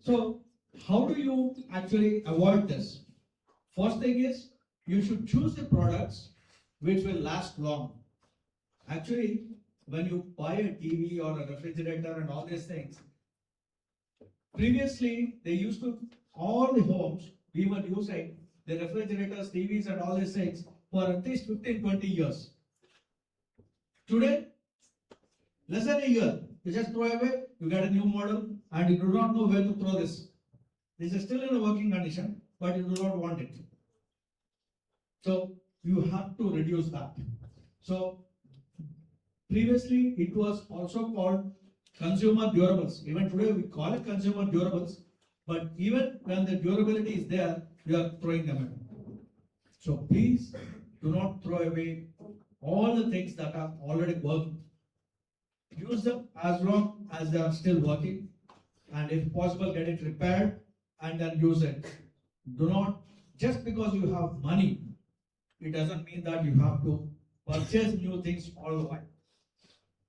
So how do you actually avoid this? First thing is, you should choose the products which will last long. Actually, when you buy a TV or a refrigerator and all these things, previously they used to, all the homes, we were using the refrigerators, TVs and all these things for at least 15-20 years. Today, less than a year, you just throw away, you get a new model, and you do not know where to throw this. This is still in a working condition, but you do not want it. So you have to reduce that. So previously it was also called consumer durables. Even today we call it consumer durables, but even when the durability is there, you are throwing them away. So please do not throw away all the things that are already working. Use them as long as they are still working, and if possible, get it repaired and then use it. Do not, just because you have money, it doesn't mean that you have to purchase new things all the while.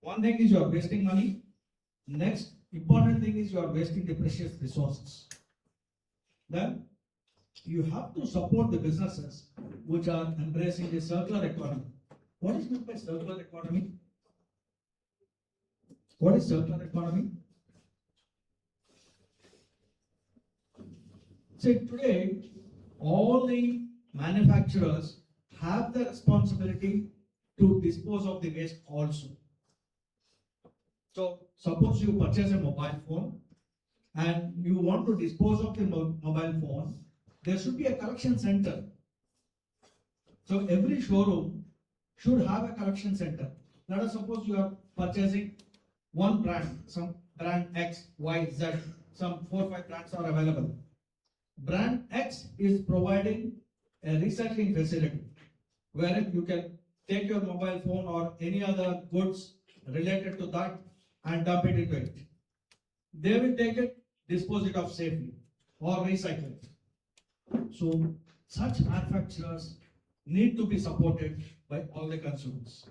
One thing is you are wasting money. Next important thing is you are wasting the precious resources. Then you have to support the businesses which are embracing the circular economy. What is meant by circular economy? What is circular economy? See, today, all the manufacturers have the responsibility to dispose of the waste also. So, suppose you purchase a mobile phone and you want to dispose of the mobile phone, there should be a collection center. So, every showroom should have a collection center. Let us suppose you are purchasing one brand, some brand X, Y, Z, some 4 or 5 brands are available. Brand X is providing a recycling facility wherein you can take your mobile phone or any other goods related to that and dump it into it. They will take it, dispose it off safely or recycle it. So such manufacturers need to be supported by all the consumers.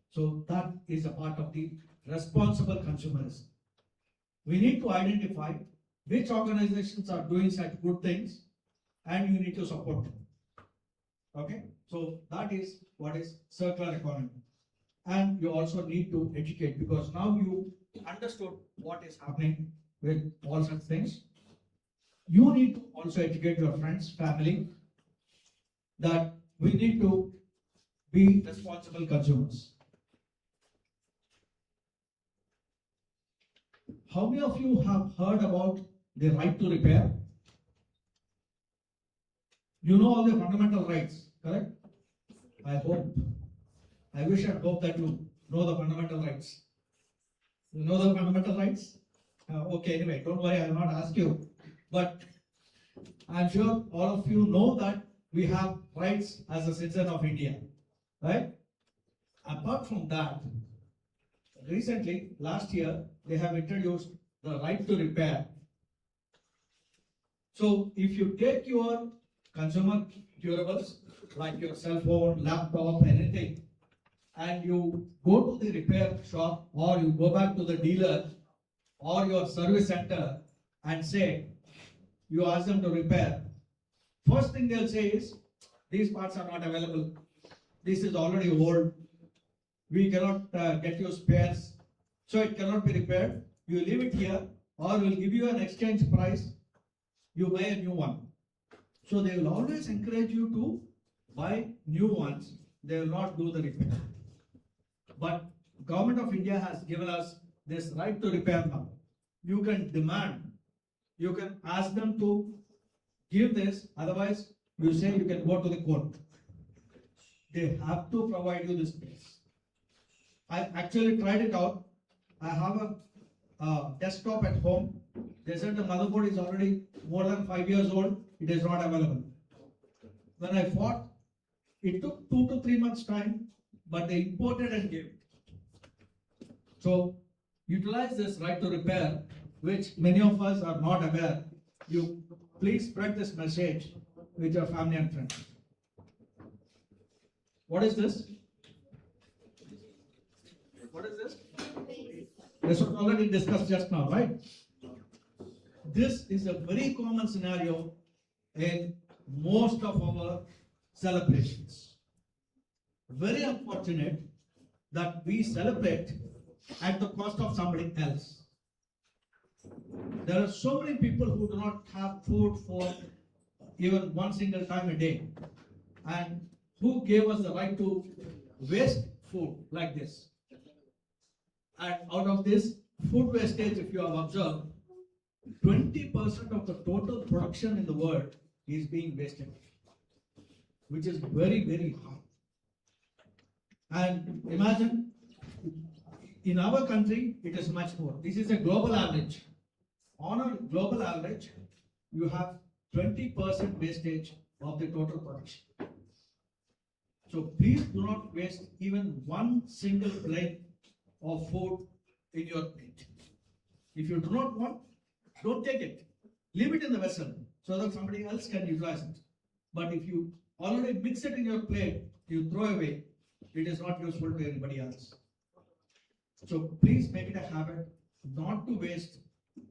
So that is a part of the responsible consumerism. We need to identify which organizations are doing such good things and you need to support them. Okay? So that is what is circular economy. And you also need to educate, because now you understood what is happening with all such things. You need to also educate your friends, family, that we need to be responsible consumers. How many of you have heard about the right to repair? You know all the fundamental rights, correct? I hope. I wish and hope that you know the fundamental rights. You know the fundamental rights? Okay, anyway, don't worry, I will not ask you. But I'm sure all of you know that we have rights as a citizen of India, right? Apart from that, recently, last year, they have introduced the right to repair. So if you take your consumer durables, like your cell phone, laptop, anything, and you go to the repair shop, or you go back to the dealer or your service center and say, you ask them to repair, first thing they'll say is, these parts are not available, this is already old, we cannot get you spares, so it cannot be repaired, you leave it here, or we'll give you an exchange price, you buy a new one. So they will always encourage you to buy new ones, they will not do the repair. But Government of India has given us this right to repair now. You can demand, you can ask them to give this, otherwise you say you can go to the court. They have to provide you this space. I actually tried it out. I have a desktop at home. They said the motherboard is already more than 5 years old. It is not available. When I fought, it took 2 to 3 months time, but they imported and gave it. So utilize this right to repair, which many of us are not aware. You please spread this message with your family and friends. What is this? What is this? This was already discussed just now, right? This is a very common scenario in most of our celebrations. Very unfortunate that we celebrate at the cost of somebody else. There are so many people who do not have food for even one single time a day. And who gave us the right to waste food like this? And out of this food wastage, if you have observed, 20% of the total production in the world is being wasted, which is very, very high. And imagine, in our country, it is much more. This is a global average. On a global average, you have 20% wastage of the total production. So please do not waste even one single grain of food in your plate. If you do not want, don't take it. Leave it in the vessel so that somebody else can utilize it. But if you already mix it in your plate, you throw away, it is not useful to anybody else. So please make it a habit not to waste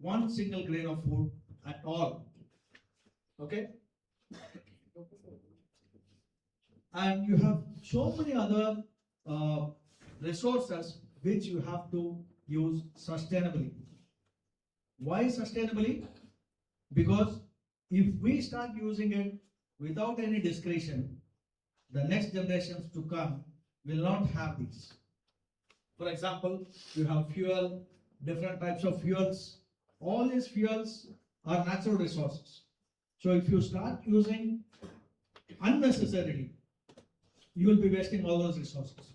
one single grain of food at all. Okay? And you have so many other resources which you have to use sustainably. Why sustainably? Because if we start using it without any discretion, the next generations to come will not have these. For example, you have fuel, different types of fuels. All these fuels are natural resources. So if you start using unnecessarily, you will be wasting all those resources.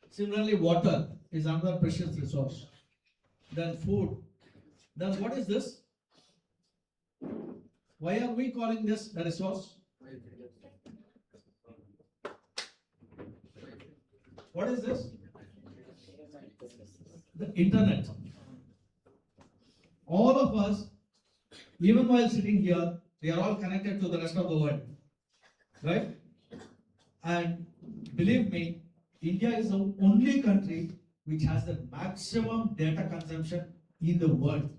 Similarly, water is another precious resource. Then food. Then what is this? Why are we calling this a resource? What is this? The internet. All of us, even while sitting here, we are all connected to the rest of the world, right? And believe me, India is the only country which has the maximum data consumption in the world.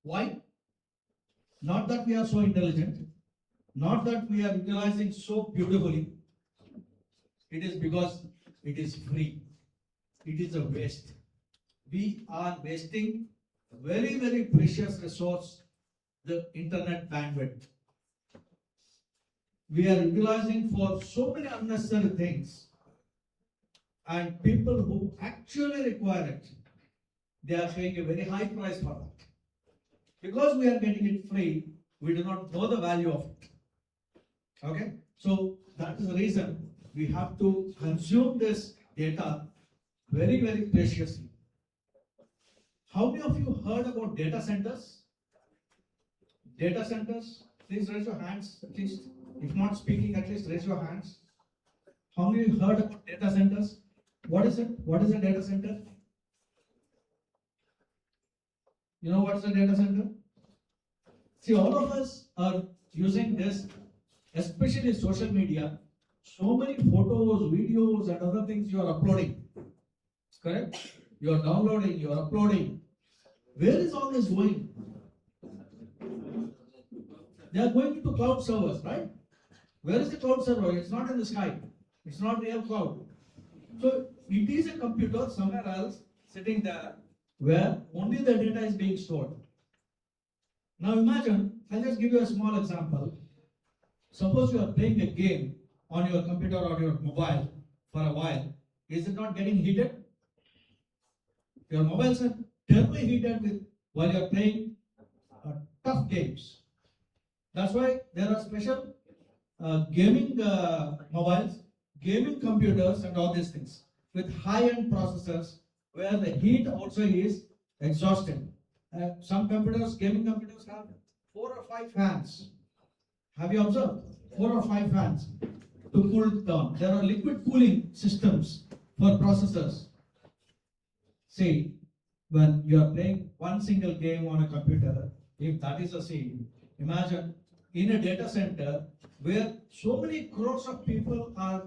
Why? Not that we are so intelligent, Not that we are utilizing so beautifully, it is because it is free. It is a waste. We are wasting very, very precious resource, the internet bandwidth. We are utilizing for so many unnecessary things, and people who actually require it, they are paying a very high price for that. Because we are getting it free, we do not know the value of it. Okay, so that is the reason we have to consume this data very, very preciously. How many of you heard about data centers? Data centers, please raise your hands at least. If not speaking, at least raise your hands. How many of you heard about data centers? What is it? What is a data center? You know what's a data center? See, all of us are using this, especially social media. So many photos, videos, and other things you are uploading. Correct? You are downloading, you are uploading. Where is all this going? They are going into cloud servers, right? Where is the cloud server? It's not in the sky. It's not real cloud. So it is a computer somewhere else sitting there where only the data is being stored. Now imagine, I'll just give you a small example. Suppose you are playing a game on your computer or your mobile for a while. Is it not getting heated? Your mobiles are terribly heated while you are playing tough games. That's why there are special gaming mobiles, gaming computers, and all these things with high-end processors where the heat also is exhausting. Some computers, gaming computers, have 4 or 5 fans. Have you observed? 4 or 5 fans to cool it down. There are liquid cooling systems for processors. See, when you are playing one single game on a computer, if that is a scene, imagine in a data center where so many crores of people are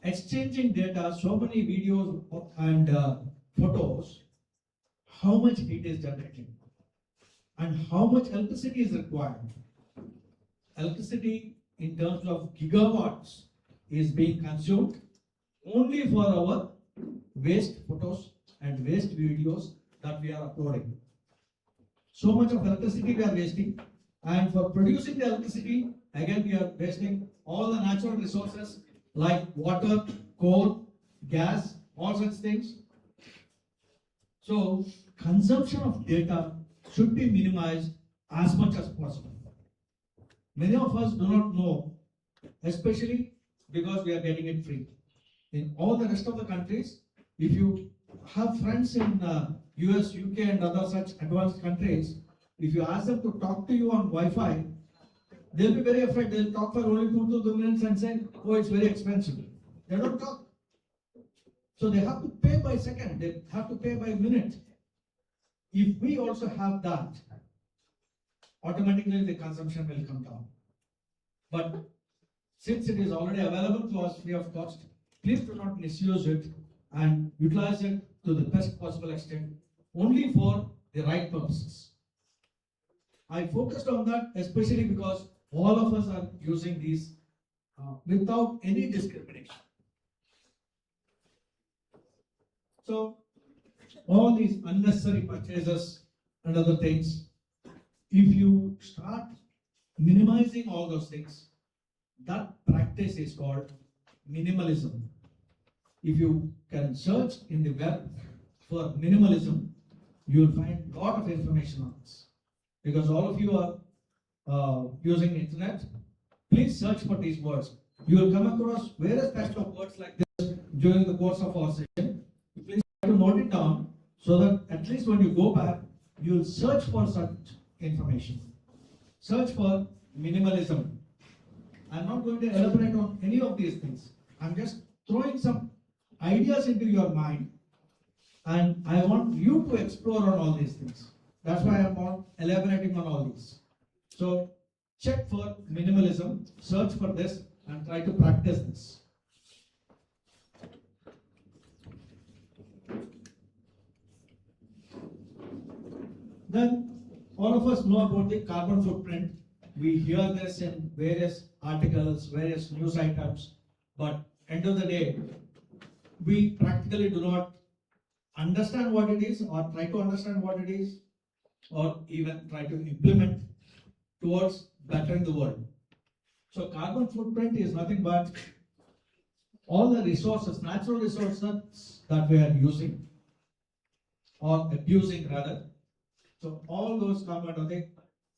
exchanging data, so many videos and photos, how much heat is generated and how much electricity is required. Electricity in terms of gigawatts is being consumed only for our waste photos and waste videos that we are uploading. So much of electricity we are wasting, and for producing the electricity, again we are wasting all the natural resources like water, coal, gas, all such things. So consumption of data should be minimized as much as possible. Many of us do not know, especially because we are getting it free. In all the rest of the countries, if you have friends in US, UK and other such advanced countries, if you ask them to talk to you on Wi-Fi, they'll be very afraid. They'll talk for only 2 to 3 minutes and say, oh, it's very expensive. They don't talk. So they have to pay by second. They have to pay by minute. If we also have that, automatically the consumption will come down. But since it is already available to us free of cost, please do not misuse it and utilize it to the best possible extent, only for the right purposes. I focused on that especially because all of us are using these without any discrimination. So all these unnecessary purchases and other things, if you start minimizing all those things, that practice is called minimalism. If you can search in the web for minimalism, you will find a lot of information on this. Because all of you are using internet, please search for these words. You will come across various types of words like this during the course of our session. Please try to note it down so that at least when you go back, you will search for such information. Search for minimalism. I'm not going to elaborate on any of these things. I'm just throwing some ideas into your mind, and I want you to explore on all these things. That's why I'm not elaborating on all these. So check for minimalism, search for this, and try to practice this. Then all of us know about the carbon footprint. We hear this in various articles, various news items, but end of the day, we practically do not understand what it is or try to understand what it is or even try to implement towards bettering the world. So carbon footprint is nothing but all the resources, natural resources that we are using or abusing rather. So all those come under the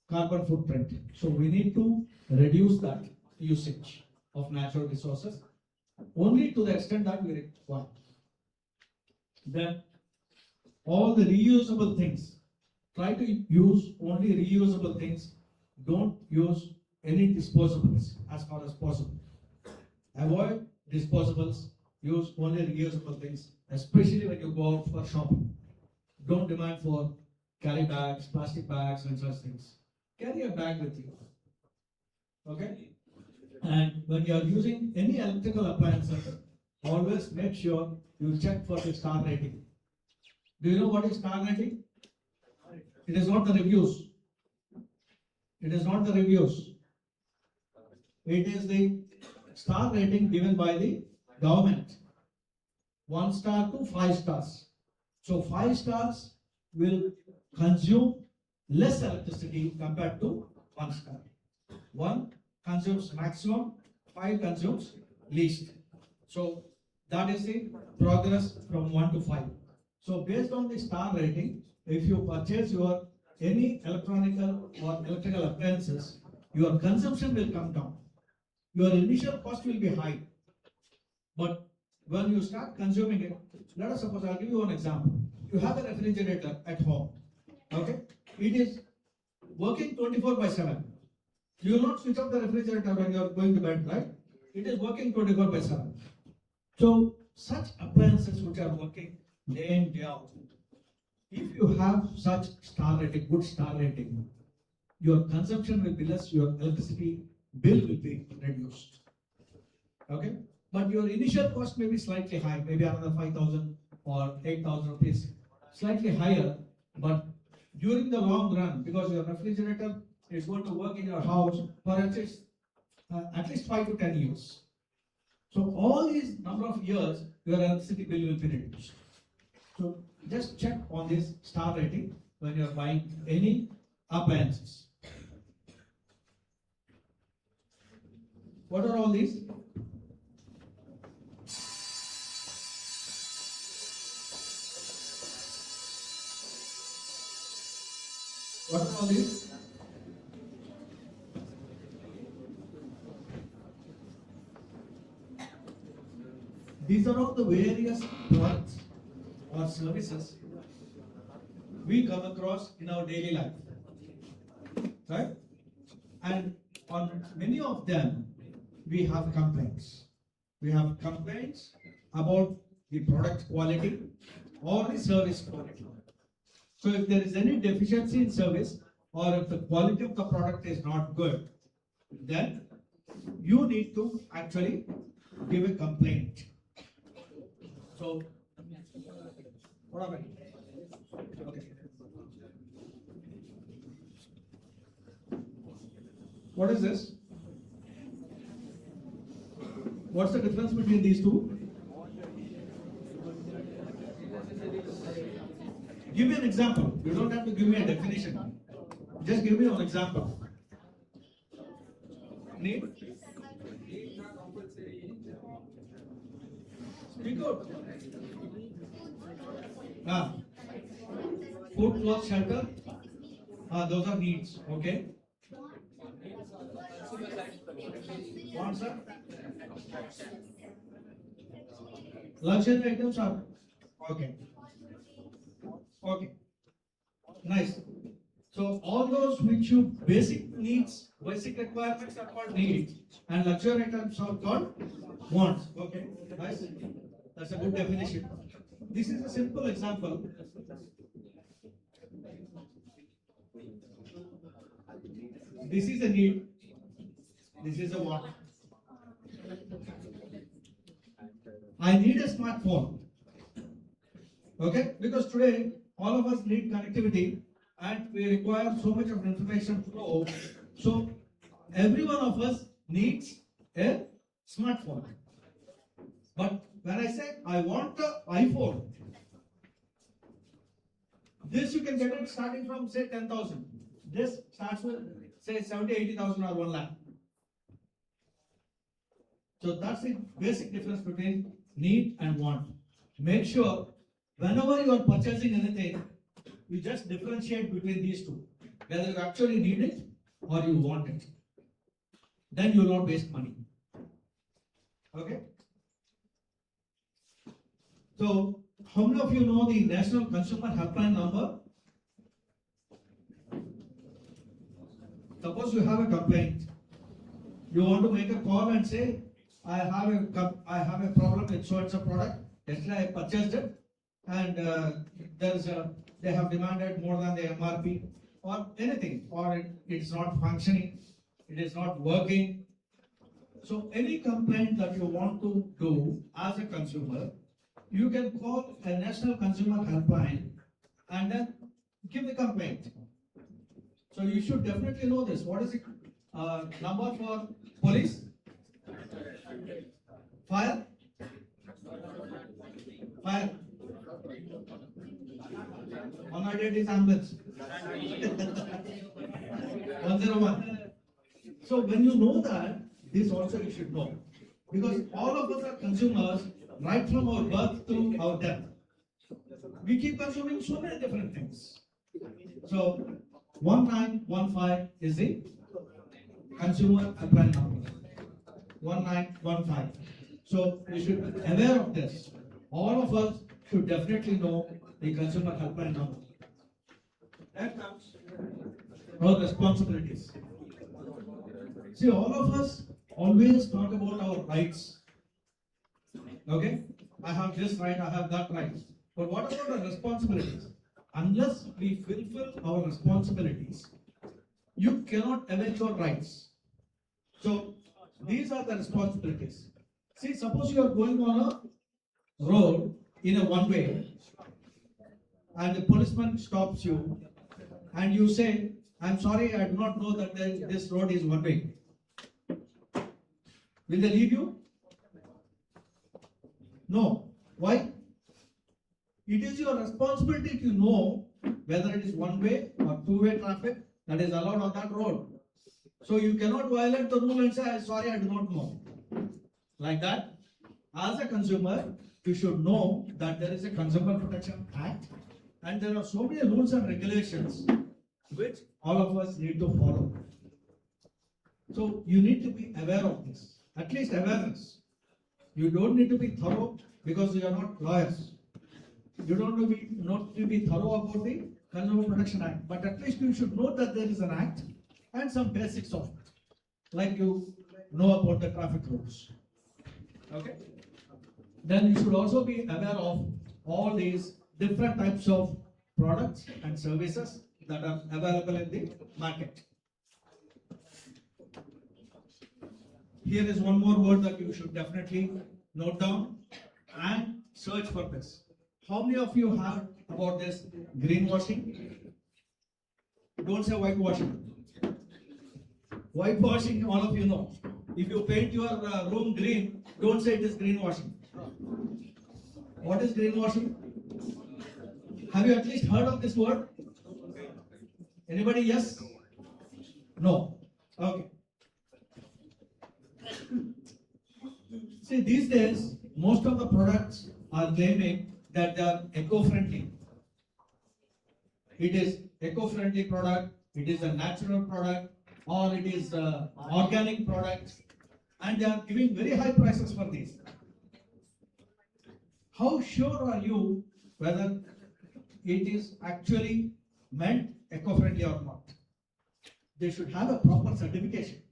carbon footprint. So we need to reduce that usage of natural resources only to the extent that we require. Then all the reusable things, try to use only reusable things. Don't use any disposables as far as possible. Avoid disposables, use only reusable things, especially when you go out for shopping. Don't demand for carry bags, plastic bags and such things. Carry a bag with you. Okay? And when you are using any electrical appliances, always make sure you check for the star rating. Do you know what is star rating? It is not the reviews. It is not the reviews. It is the star rating given by the government. 1 star to 5 stars. So 5 stars will consume less electricity compared to 1 star. 1 consumes maximum, 5 consumes least. So that is the progress from 1 to 5. So based on the star rating, if you purchase your any electronical or electrical appliances, your consumption will come down. Your initial cost will be high. But when you start consuming it, let us suppose, I'll give you one example. You have a refrigerator at home. Okay? It is working 24/7. You will not switch off the refrigerator when you are going to bed, right? It is working 24/7. So such appliances which are working day in, day out, if you have such star rating, good star rating, your consumption will be less, your electricity bill will be reduced. Okay? But your initial cost may be slightly high, maybe another 5,000 or 8,000 rupees, slightly higher, but during the long run, because your refrigerator is going to work in your house for at least 5 to 10 years. So all these number of years, your electricity bill will be reduced. So just check on this star rating when you are buying any appliances. What are all these? What are all these? These are all the various products or services we come across in our daily life, right? And on many of them, we have complaints. We have complaints about the product quality or the service quality. So if there is any deficiency in service or if the quality of the product is not good, then you need to actually give a complaint. So, what happened? Okay. What is this? What's the difference between these two? Give me an example. You don't have to give me a definition. Just give me an example. Need? Speak out. Food, cloth, shelter. Those are needs. Okay. Wants, sir? Luxury items are okay. Okay. Nice. So all those which you basic needs, basic requirements are called needs, and luxury items are called wants. Okay. Nice. That's a good definition. This is a simple example. This is a need. This is a want. I need a smartphone. Okay? Because today all of us need connectivity and we require so much of information flow. So every one of us needs a smartphone. But when I say I want the iPhone, this you can get it starting from say 10,000. This starts with say 70, 80,000 or 1 lakh. So that's the basic difference between need and want. Make sure whenever you are purchasing anything, you just differentiate between these two. Whether you actually need it or you want it. Then you will not waste money. Okay? So, how many of you know the National Consumer Helpline number? Suppose you have a complaint. You want to make a call and say, I have a problem with so and so product. Yesterday I purchased it, and they have demanded more than the MRP, or anything, or it's not functioning, it is not working. So any complaint that you want to do as a consumer, you can call a National Consumer Helpline and then give the complaint. So you should definitely know this. What is the number for police? Fire? Fire. On our date is ambulance. 101. So when you know that, this also you should know. Because all of us are consumers right from our birth to our death. We keep consuming so many different things. So 1915 is the consumer helpline number. 1915. So you should be aware of this. All of us should definitely know the consumer helpline number. That comes our responsibilities. See, all of us always talk about our rights. Okay? I have this right, I have that right. But what about our responsibilities? Unless we fulfill our responsibilities, you cannot avail your rights. So, these are the responsibilities. See, suppose you are going on a road in a one way, and the policeman stops you, and you say, I'm sorry, I do not know that this road is one way. Will they leave you? No. Why? It is your responsibility to know whether it is one way or two-way traffic that is allowed on that road. So you cannot violate the rule and say, sorry, I do not know. Like that, as a consumer, you should know that there is a Consumer Protection Act and there are so many rules and regulations which all of us need to follow. So you need to be aware of this, at least awareness. You don't need to be thorough because you are not lawyers. You don't need to be thorough about the Consumer Protection Act, but at least you should know that there is an act and some basics of it, like you know about the traffic rules. Okay? Then you should also be aware of all these different types of products and services that are available in the market. Here is one more word that you should definitely note down and search for this. How many of you have about this greenwashing? Don't say whitewashing. Whitewashing, all of you know. If you paint your room green, don't say it is greenwashing. What is greenwashing? Have you at least heard of this word? Anybody? Yes? No? Okay. See, these days, most of the products are claiming that they are eco-friendly. It is eco-friendly product, it is a natural product, or it is organic product, and they are giving very high prices for these. How sure are you whether it is actually meant eco-friendly or not? They should have a proper certification.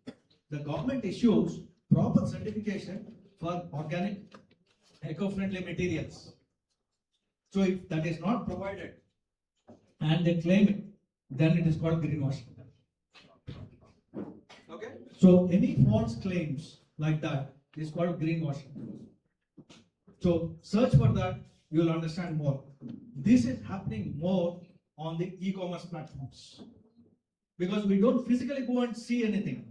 The government issues proper certification for organic eco-friendly materials. So if that is not provided and they claim it, then it is called greenwashing. Okay? So any false claims like that is called greenwashing. So search for that, you will understand more. This is happening more on the e-commerce platforms because we don't physically go and see anything.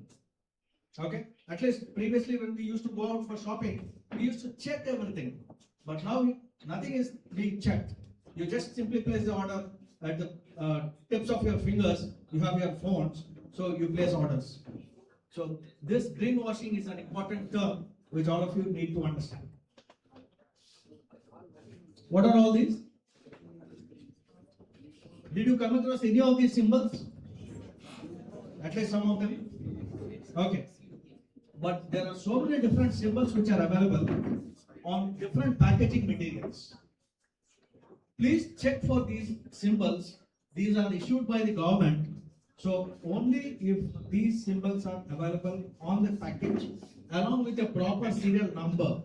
Okay, at least previously when we used to go out for shopping, we used to check everything. But now nothing is being checked. You just simply place the order at the tips of your fingers. You have your phones, so you place orders. So this greenwashing is an important term which all of you need to understand. What are all these? Did you come across any of these symbols? At least some of them? Okay. But there are so many different symbols which are available on different packaging materials. Please check for these symbols. These are issued by the government. So only if these symbols are available on the package along with a proper serial number,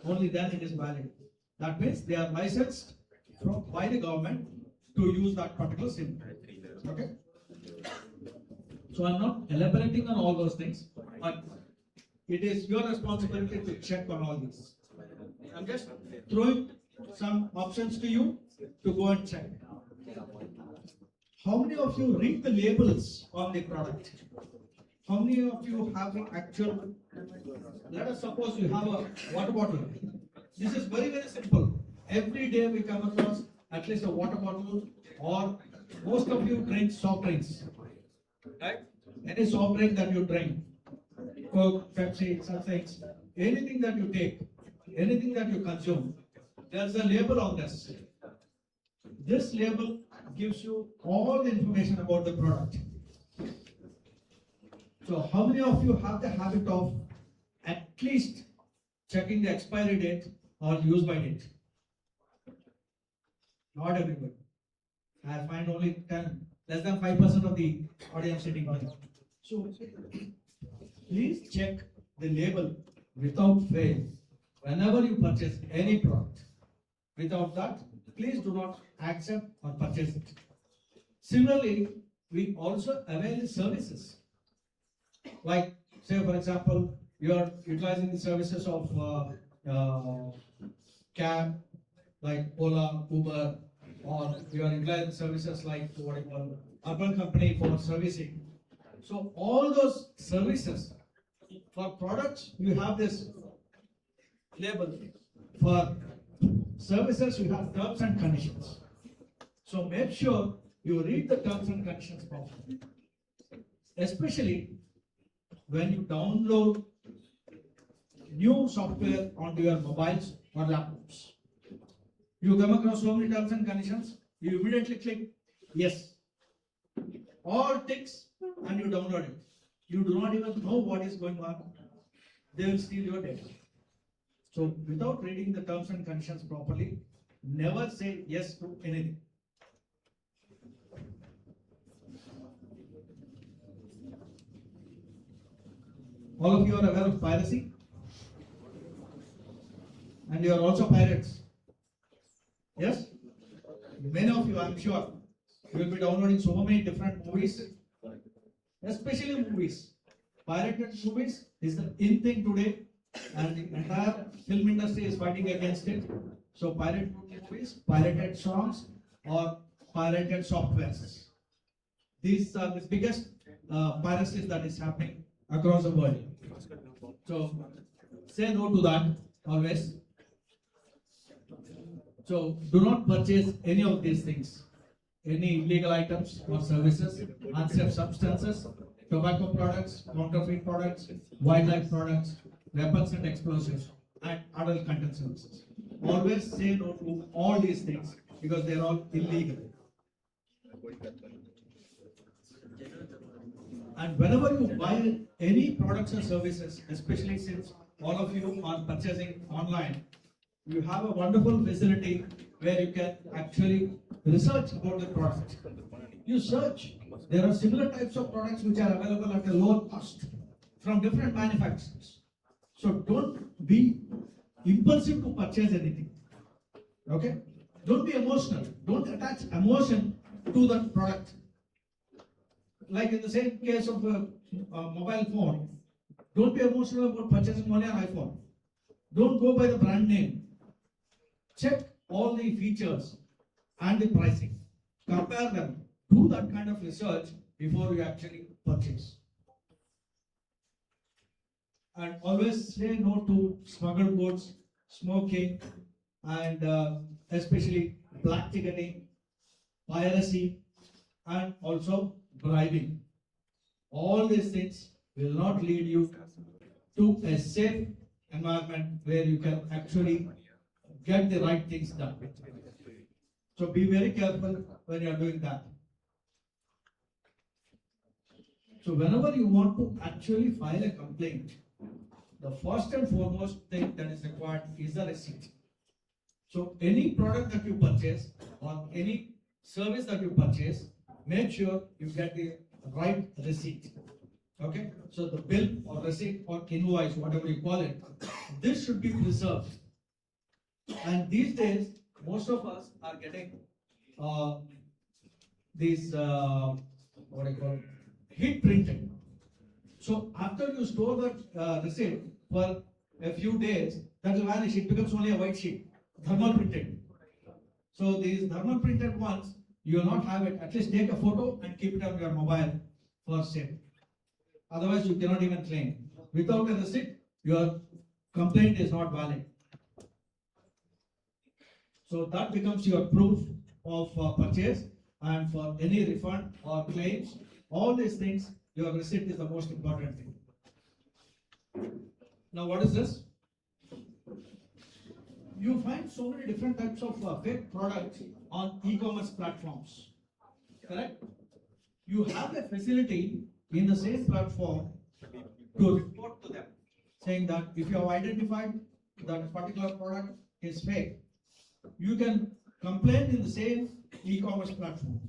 only then it is valid. That means they are licensed by the government to use that particular symbol. Okay? So I'm not elaborating on all those things, but it is your responsibility to check on all these. I'm just throwing some options to you to go and check. How many of you read the labels on the product? How many of you have the actual, let us suppose you have a water bottle. This is very, very simple. Every day we come across at least a water bottle, or most of you drink soft drinks, right? Any soft drink that you drink, Coke, Pepsi, such things, anything that you take, anything that you consume, there's a label on this. This label gives you all the information about the product. So how many of you have the habit of at least checking the expiry date or use by date? Not everybody. I find only less than 5% of the audience sitting here. So please check the label without fail whenever you purchase any product. Without that, please do not accept or purchase it. Similarly, we also avail services. Like, say for example, you are utilizing the services of cab, like Ola, Uber, or you are utilizing services like what you call Urban Company for servicing. So all those services, for products, you have this label. For services, you have terms and conditions. So make sure you read the terms and conditions properly. Especially when you download new software onto your mobiles or laptops. You come across so many terms and conditions, you immediately click yes. All ticks and you download it. You do not even know what is going on. They will steal your data. So without reading the terms and conditions properly, never say yes to anything. All of you are aware of piracy, and you are also pirates. Yes? Many of you, I'm sure, you will be downloading so many different movies, especially movies. Pirated movies is the in thing today, and the entire film industry is fighting against it. So pirated movies, pirated songs, or pirated softwares. These are the biggest piracies that is happening across the world. So say no to that always. So do not purchase any of these things, any illegal items or services, unsafe substances, tobacco products, counterfeit products, wildlife products, weapons and explosives, and adult content services. Always say no to all these things because they are all illegal. And whenever you buy any products or services, especially since all of you are purchasing online, you have a wonderful facility where you can actually research about the product. You search. There are similar types of products which are available at a lower cost from different manufacturers. So don't be impulsive to purchase anything. Okay? Don't be emotional. Don't attach emotion to the product. Like in the same case of a mobile phone, don't be emotional about purchasing only an iPhone. Don't go by the brand name. Check all the features and the pricing. Compare them. Do that kind of research before you actually purchase. And always say no to smuggled goods, smoking, and especially black ticketing, piracy, and also bribing. All these things will not lead you to a safe environment where you can actually get the right things done. So be very careful when you are doing that. So whenever you want to actually file a complaint, the first and foremost thing that is required is a receipt. So any product that you purchase or any service that you purchase, make sure you get the right receipt. Okay, so the bill or receipt or invoice, whatever you call it, this should be preserved. And these days, most of us are getting these what I call heat printed. So after you store that receipt for a few days, that will vanish. It becomes only a white sheet, thermal printed. So these thermal printed ones, you will not have it. At least take a photo and keep it on your mobile for safe. Otherwise, you cannot even claim. Without a receipt, your complaint is not valid. So that becomes your proof of purchase, and for any refund or claims, all these things, your receipt is the most important thing. Now, what is this? You find so many different types of fake products on e-commerce platforms, correct? You have a facility in the same platform to report to them, saying that if you have identified that a particular product is fake, you can complain in the same e-commerce platform.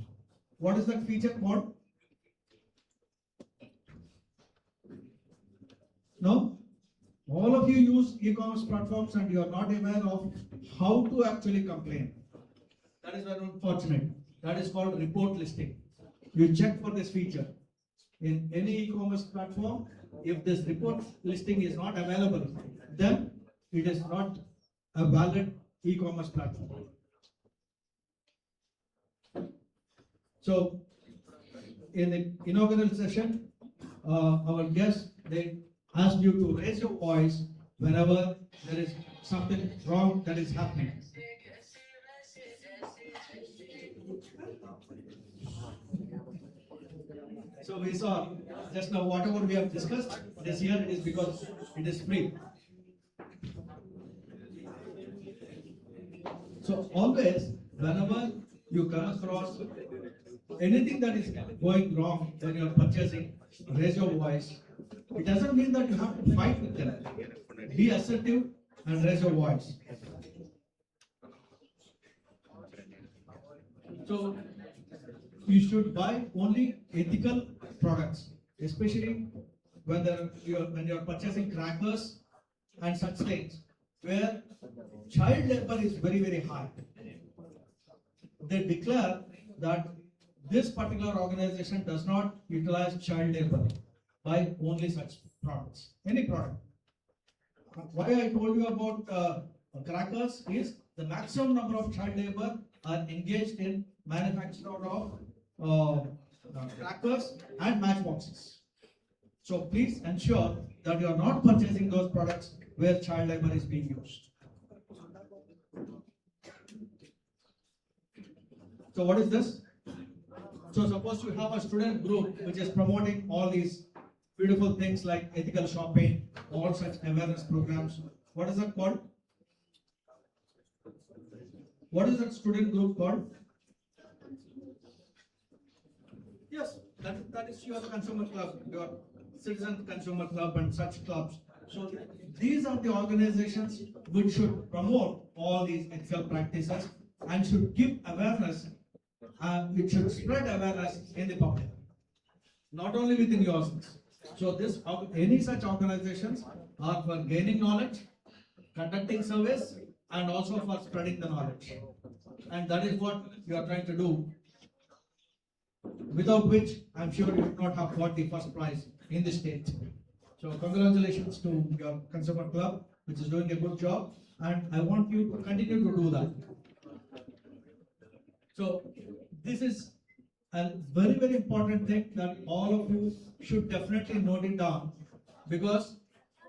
What is that feature called? No? All of you use e-commerce platforms and you are not aware of how to actually complain. That is very unfortunate. That is called report listing. You check for this feature. In any e-commerce platform, if this report listing is not available, then it is not a valid e-commerce platform. So, in the inaugural session, our guests, they asked you to raise your voice whenever there is something wrong that is happening. So we saw just now whatever we have discussed this year, it is because it is free. So always, whenever you come across anything that is going wrong when you are purchasing, raise your voice. It doesn't mean that you have to fight with them. Be assertive and raise your voice. So you should buy only ethical products, especially when you are purchasing crackers and such things, where child labor is very, very high. They declare that this particular organization does not utilize child labor by only such products, any product. Why I told you about crackers is the maximum number of child labor are engaged in manufacture of crackers and matchboxes. So please ensure that you are not purchasing those products where child labor is being used. So what is this? So suppose you have a student group which is promoting all these beautiful things like ethical shopping, all such awareness programs. What is that called? What is that student group called? Yes, that is your consumer club, your citizen consumer club and such clubs. So these are the organizations which should promote all these ethical practices and should give awareness, which should spread awareness in the public, not only within yourselves. So any such organizations are for gaining knowledge, conducting service, and also for spreading the knowledge. And that is what you are trying to do, without which I'm sure you would not have got the first prize in the state. So congratulations to your consumer club, which is doing a good job, and I want you to continue to do that. So this is a very, very important thing that all of you should definitely note it down, because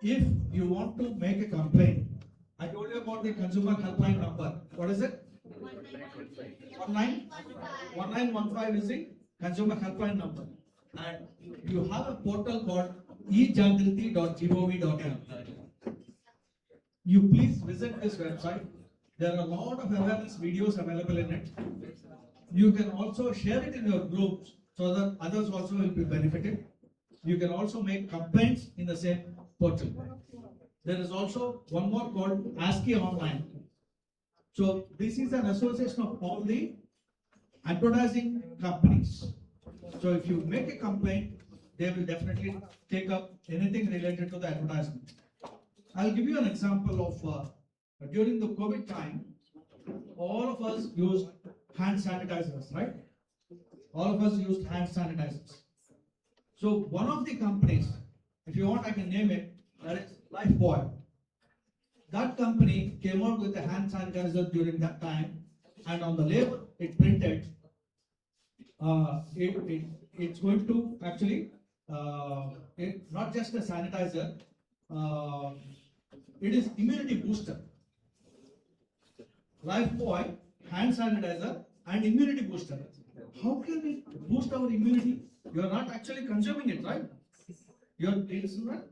if you want to make a complaint, I told you about the consumer helpline number. What is it? 1915 is the consumer helpline number. And you have a portal called ejagriti.gov.in. You please visit this website. There are a lot of awareness videos available in it. You can also share it in your groups so that others also will be benefited. You can also make complaints in the same portal. There is also one more called ASCII Online. So this is an association of all the advertising companies. So if you make a complaint, they will definitely take up anything related to the advertisement. I'll give you an example of during the COVID time, all of us used hand sanitizers, right? All of us used hand sanitizers. So one of the companies, if you want I can name it, that is Lifebuoy. That company came out with a hand sanitizer during that time, and on the label it printed, it's going to actually, not just a sanitizer, it is immunity booster. Lifebuoy, hand sanitizer and immunity booster. How can we boost our immunity? You are not actually consuming it, right? It is not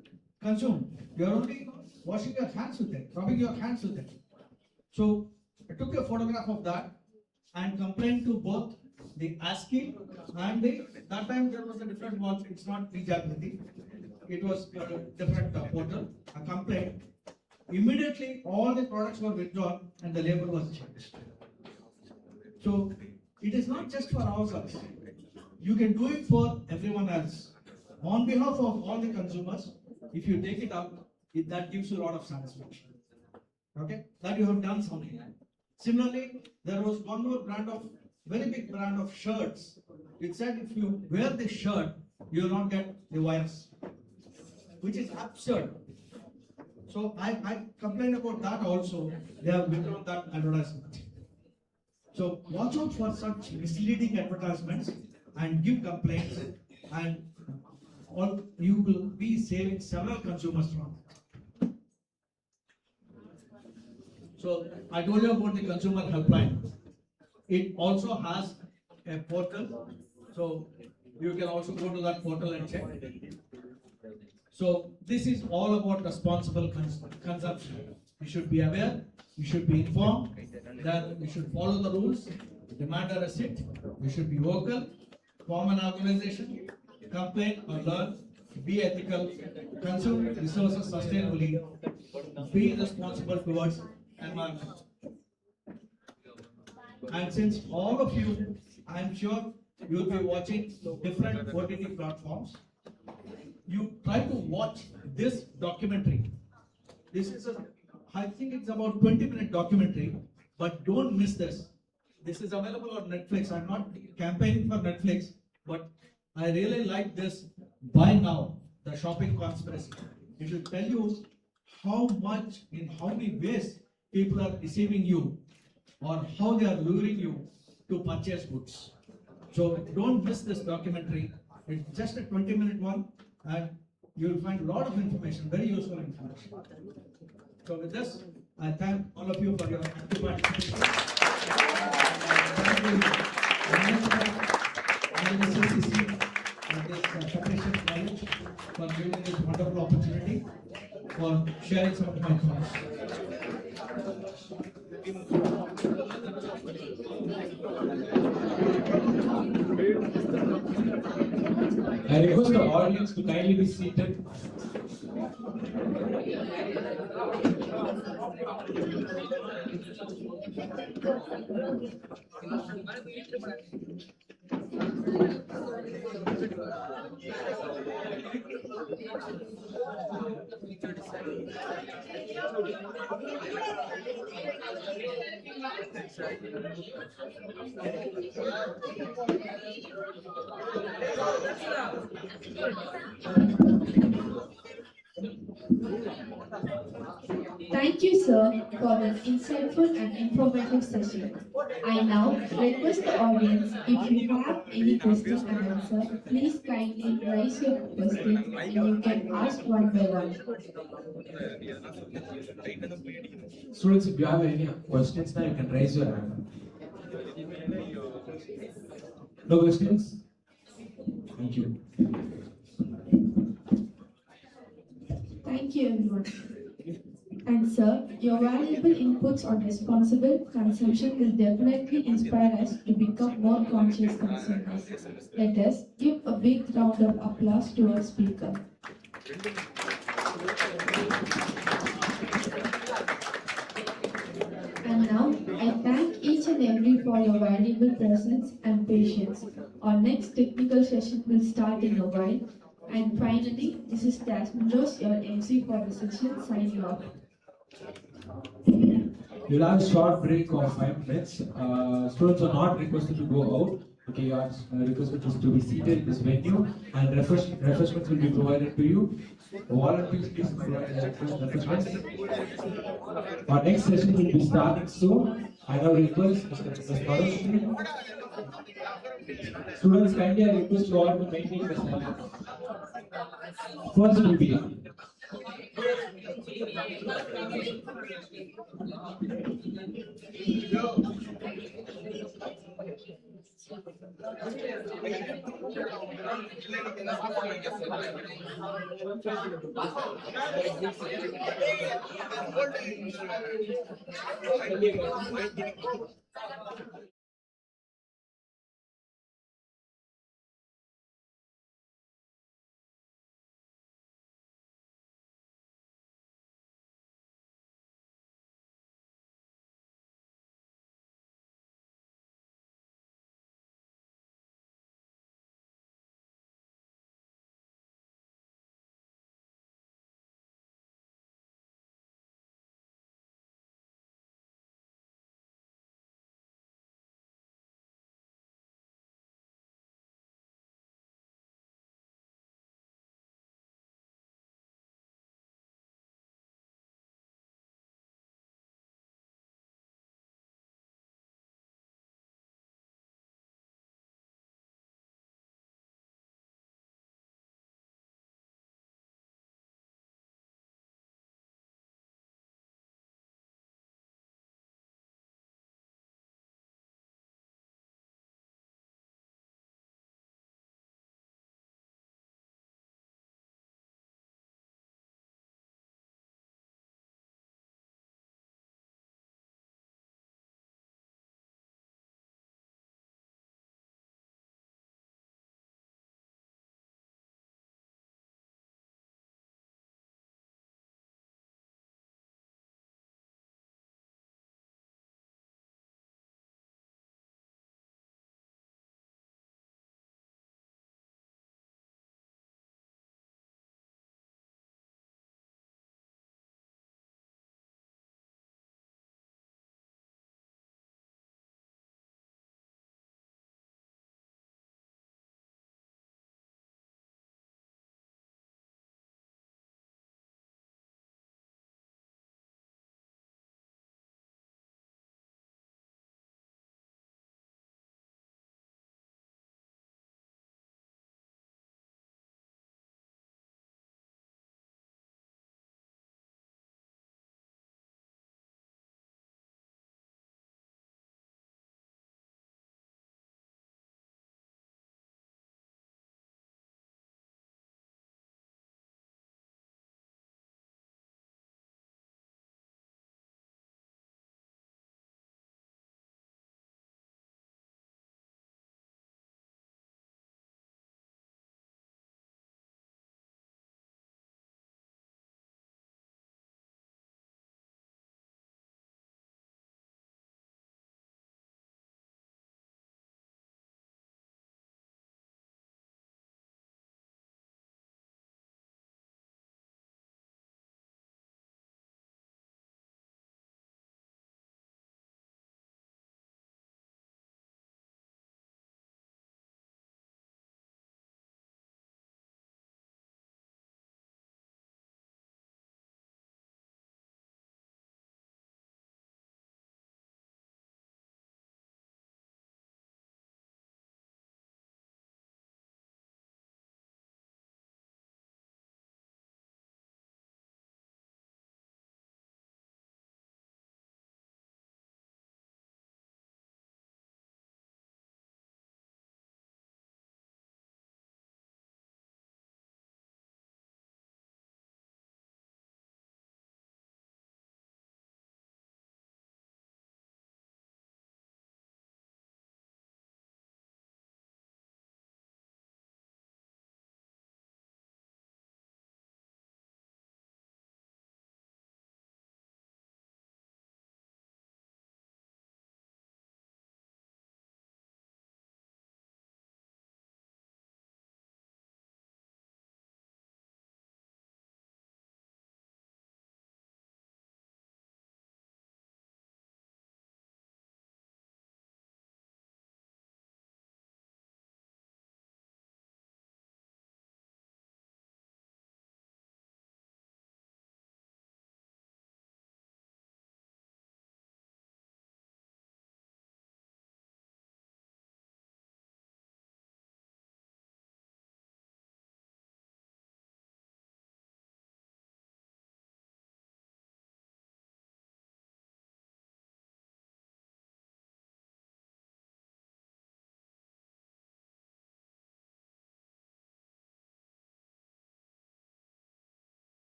consumed. You are only washing your hands with it, rubbing your hands with it. So I took a photograph of that and complained to both the ASCII and that time there was a different one. It's not eJagriti. It was a different portal. A complaint. Immediately all the products were withdrawn and the label was changed. So it is not just for ourselves. You can do it for everyone else. On behalf of all the consumers, if you take it up, that gives you a lot of satisfaction. Okay, that you have done something. Similarly, there was one more brand of, very big brand of shirts. It said if you wear this shirt, you will not get the virus, which is absurd. So I complained about that also. They have withdrawn that advertisement. So watch out for such misleading advertisements and give complaints, and you will be saving several consumers from it. So I told you about the consumer helpline. It also has a portal, so you can also go to that portal and check. So this is all about responsible consumption. You should be aware, you should be informed, that you should follow the rules, demand a receipt, you should be vocal, form an organization, complain or learn, be ethical, consume resources sustainably, be responsible towards environment. And since all of you, I am sure you will be watching different OTT platforms, you try to watch this documentary. This is I think it's about 20-minute documentary, but don't miss this. This is available on Netflix. I'm not campaigning for Netflix, but I really like this. Buy Now, the shopping conspiracy. It will tell you how much, in how many ways people are deceiving you or how they are luring you to purchase goods. So don't miss this documentary. It's just a 20-minute one, and you will find a lot of information, very useful information. So with this, I thank all of you for your active participation. Thank you, and the CCC and this Separation College for giving this wonderful opportunity for sharing some of my thoughts. I request the audience to kindly be seated. Thank you, sir, for this insightful and informative session. I now request the audience, if you have any question and answer, please kindly raise your question and you can ask one by one. Students, if you have any questions now, you can raise your hand. No questions? Thank you. Thank you, everyone. And sir, your valuable inputs on responsible consumption will definitely inspire us to become more conscious consumers. Let us give a big round of applause to our speaker. And now, I thank each and every for your valuable presence and patience. Our next technical session will start in a while. And finally, this is Jasmine Rose, your MC for the session, signing off. You'll have a short break of 5 minutes. Students are not requested to go out. Okay, you are requested to be seated in this venue, and refreshments will be provided to you. Volunteers, please provide refreshments. Our next session will be starting soon. I now request Mr. Naroshri. Students, kindly I request you all to maintain the silence. First will be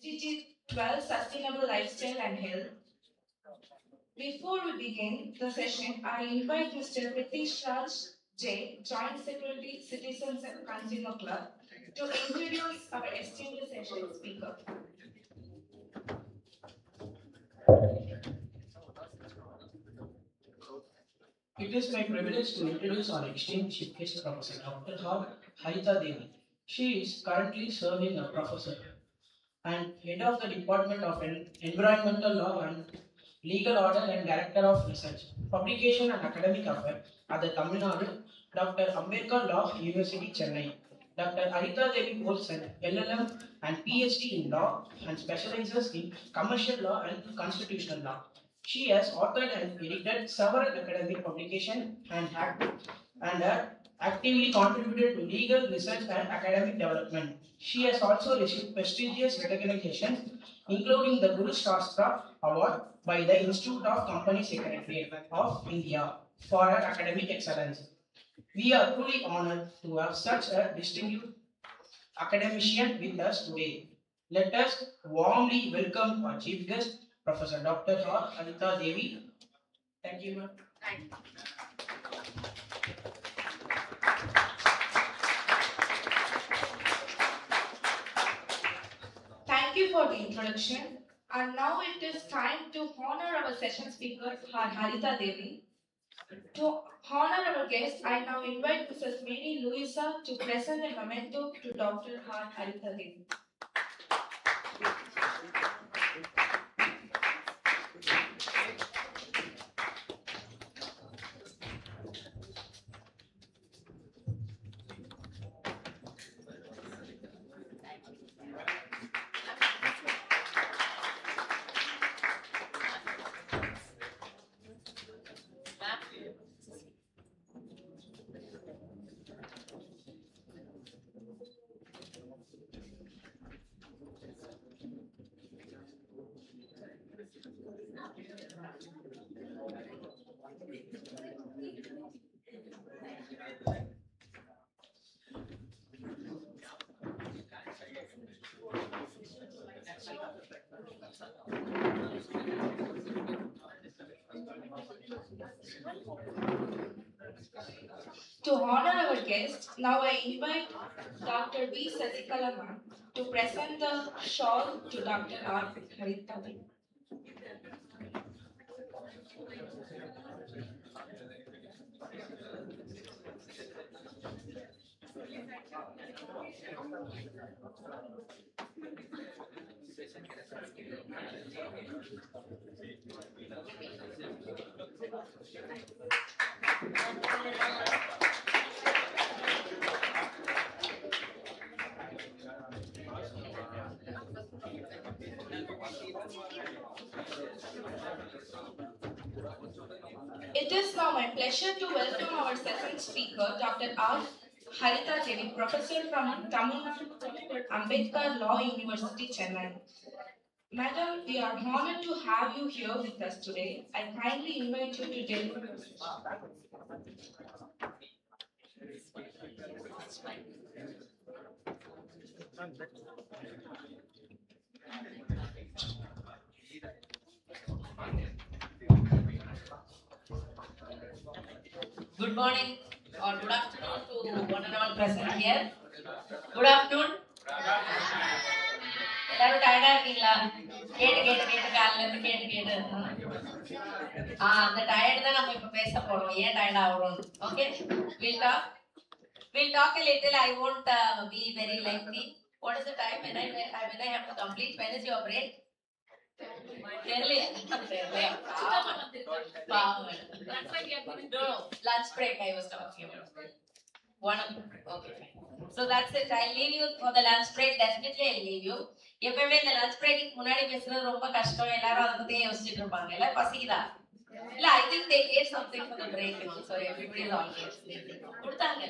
GT12 Sustainable Lifestyle and Health. Before we begin the session, I invite Mr. Pritish Raj J, Joint Secretary, Citizens and Consumer Club, to introduce our esteemed session speaker. It is my privilege to introduce our esteemed chief guest, Professor Dr. Haritha Devi. She is currently serving a professor and head of the Department of Environmental Law and Legal Order and Director of Research, Publication and Academic Affairs at the Tamil Nadu Dr. Ambedkar Law University, Chennai. Dr. Haritha Devi holds an LLM and PhD in law and specializes in commercial law and constitutional law. She has authored and edited several academic publications and actively contributed to legal research and academic development. She has also received prestigious recognitions, including the Guru Shastra Award by the Institute of Company Secretariat of India for her academic excellence. We are truly honored to have such a distinguished academician with us today. Let us warmly welcome our chief guest, Professor Dr. Haritha Devi. Thank you, ma'am. Thank you for the introduction. And now it is time to honor our session speaker, Haritha Devi. To honor our guest, I now invite Mrs. Mary Louisa to present a memento to Dr. Haritha Devi. To honor our guest, now I invite Dr. B. Sasikala ma'am to present the shawl to Dr. R. Haritha Devi. It is now my pleasure to welcome our second speaker, Dr. R. Haritha Devi, Professor from Tamil Nadu Dr. Ambedkar Law University, Chennai. Madam, we are honored to have you here with us today. I kindly invite you to deliver your Good morning or good afternoon to one and all present here. Good afternoon. எல்லாரும் டயர்டா இருக்கீங்களா? கேட்டு காலையில இருந்து கேட்டு அந்த tired தான் நம்ம இப்ப பேச போறோம். ஏன் டயர்ட் ஆகுறோம்? Okay, we'll talk a little. I won't be very lengthy. What is the time when I have to complete? When is your break? Early. No, lunch break I was talking about. 1 o'clock. Okay, fine. So that's it. I'll leave you for the lunch break. Definitely I'll leave you. எப்பவுமே இந்த lunch brake முன்னாடி பேசுறது ரொம்ப கஷ்டம். எல்லாரும் அதை பத்தி யோசிச்சுட்டு இருப்பாங்க. இல்ல பசிக்குதா? இல்ல, I think they gave something for the break, you know. So everybody is always கொடுத்தாங்க.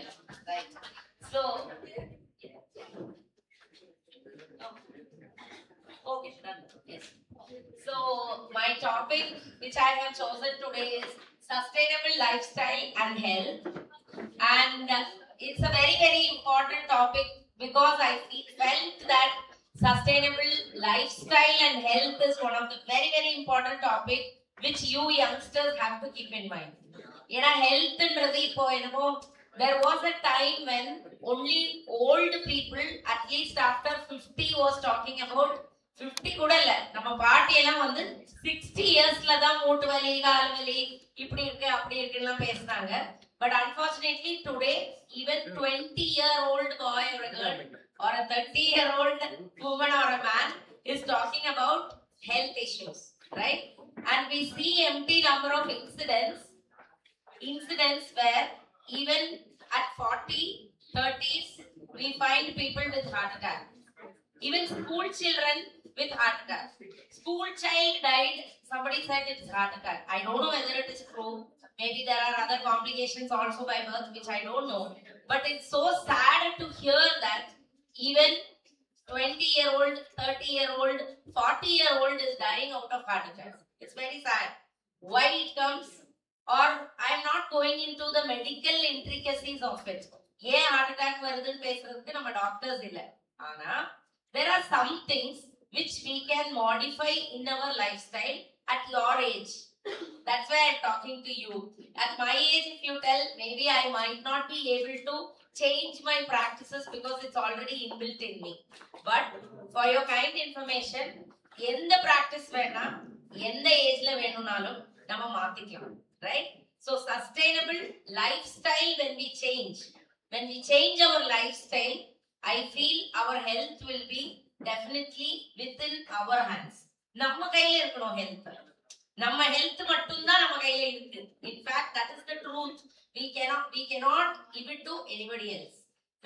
Right. So okay, done. Yes. So my topic which I have chosen today is sustainable lifestyle and health, and it's a very, very important topic because I felt that sustainable lifestyle and health is one of the very, very important topic which you youngsters have to keep in mind. Health there was a time when only old people, at least after 50, was talking about 50 கூட இல்ல நம்ம பாட்டி எல்லாம் வந்து 60 இயர்ஸ்ல தான் மூட்டு வலி கால் வலி இப்படி இருக்கு அப்படி இருக்குன்னு பேசுறாங்க. But unfortunately today even 20-year-old boy or a girl or a 30-year-old woman or a man is talking about health issues, right? And we see empty number of incidents where even at 40, 30s we find people with heart attack. Even school children with heart attack. School child died, somebody said it's heart attack. I don't know whether it is true. Maybe there are other complications also by birth which I don't know. But it's so sad to hear that even 20-year-old, 30-year-old, 40-year-old is dying out of heart attack. It's very sad. Why it comes? Or I am not going into the medical intricacies of it. Yeah, heart attack varudhu pesradhukku nama doctors illa. Ana there are some things which we can modify in our lifestyle at your age. That's why I'm talking to you. At my age, if you tell, maybe I might not be able to change my practices because it's already inbuilt in me. But for your kind information, endha practice vena, endha age la venunalum nama maathikalam, right? So sustainable lifestyle when we change our lifestyle, I feel our health will be definitely within our hands. Namma kaiyila irukano health. Namma health mattum dhaan namma kaiyila irukku. In fact, that is the truth. We cannot give it to anybody else.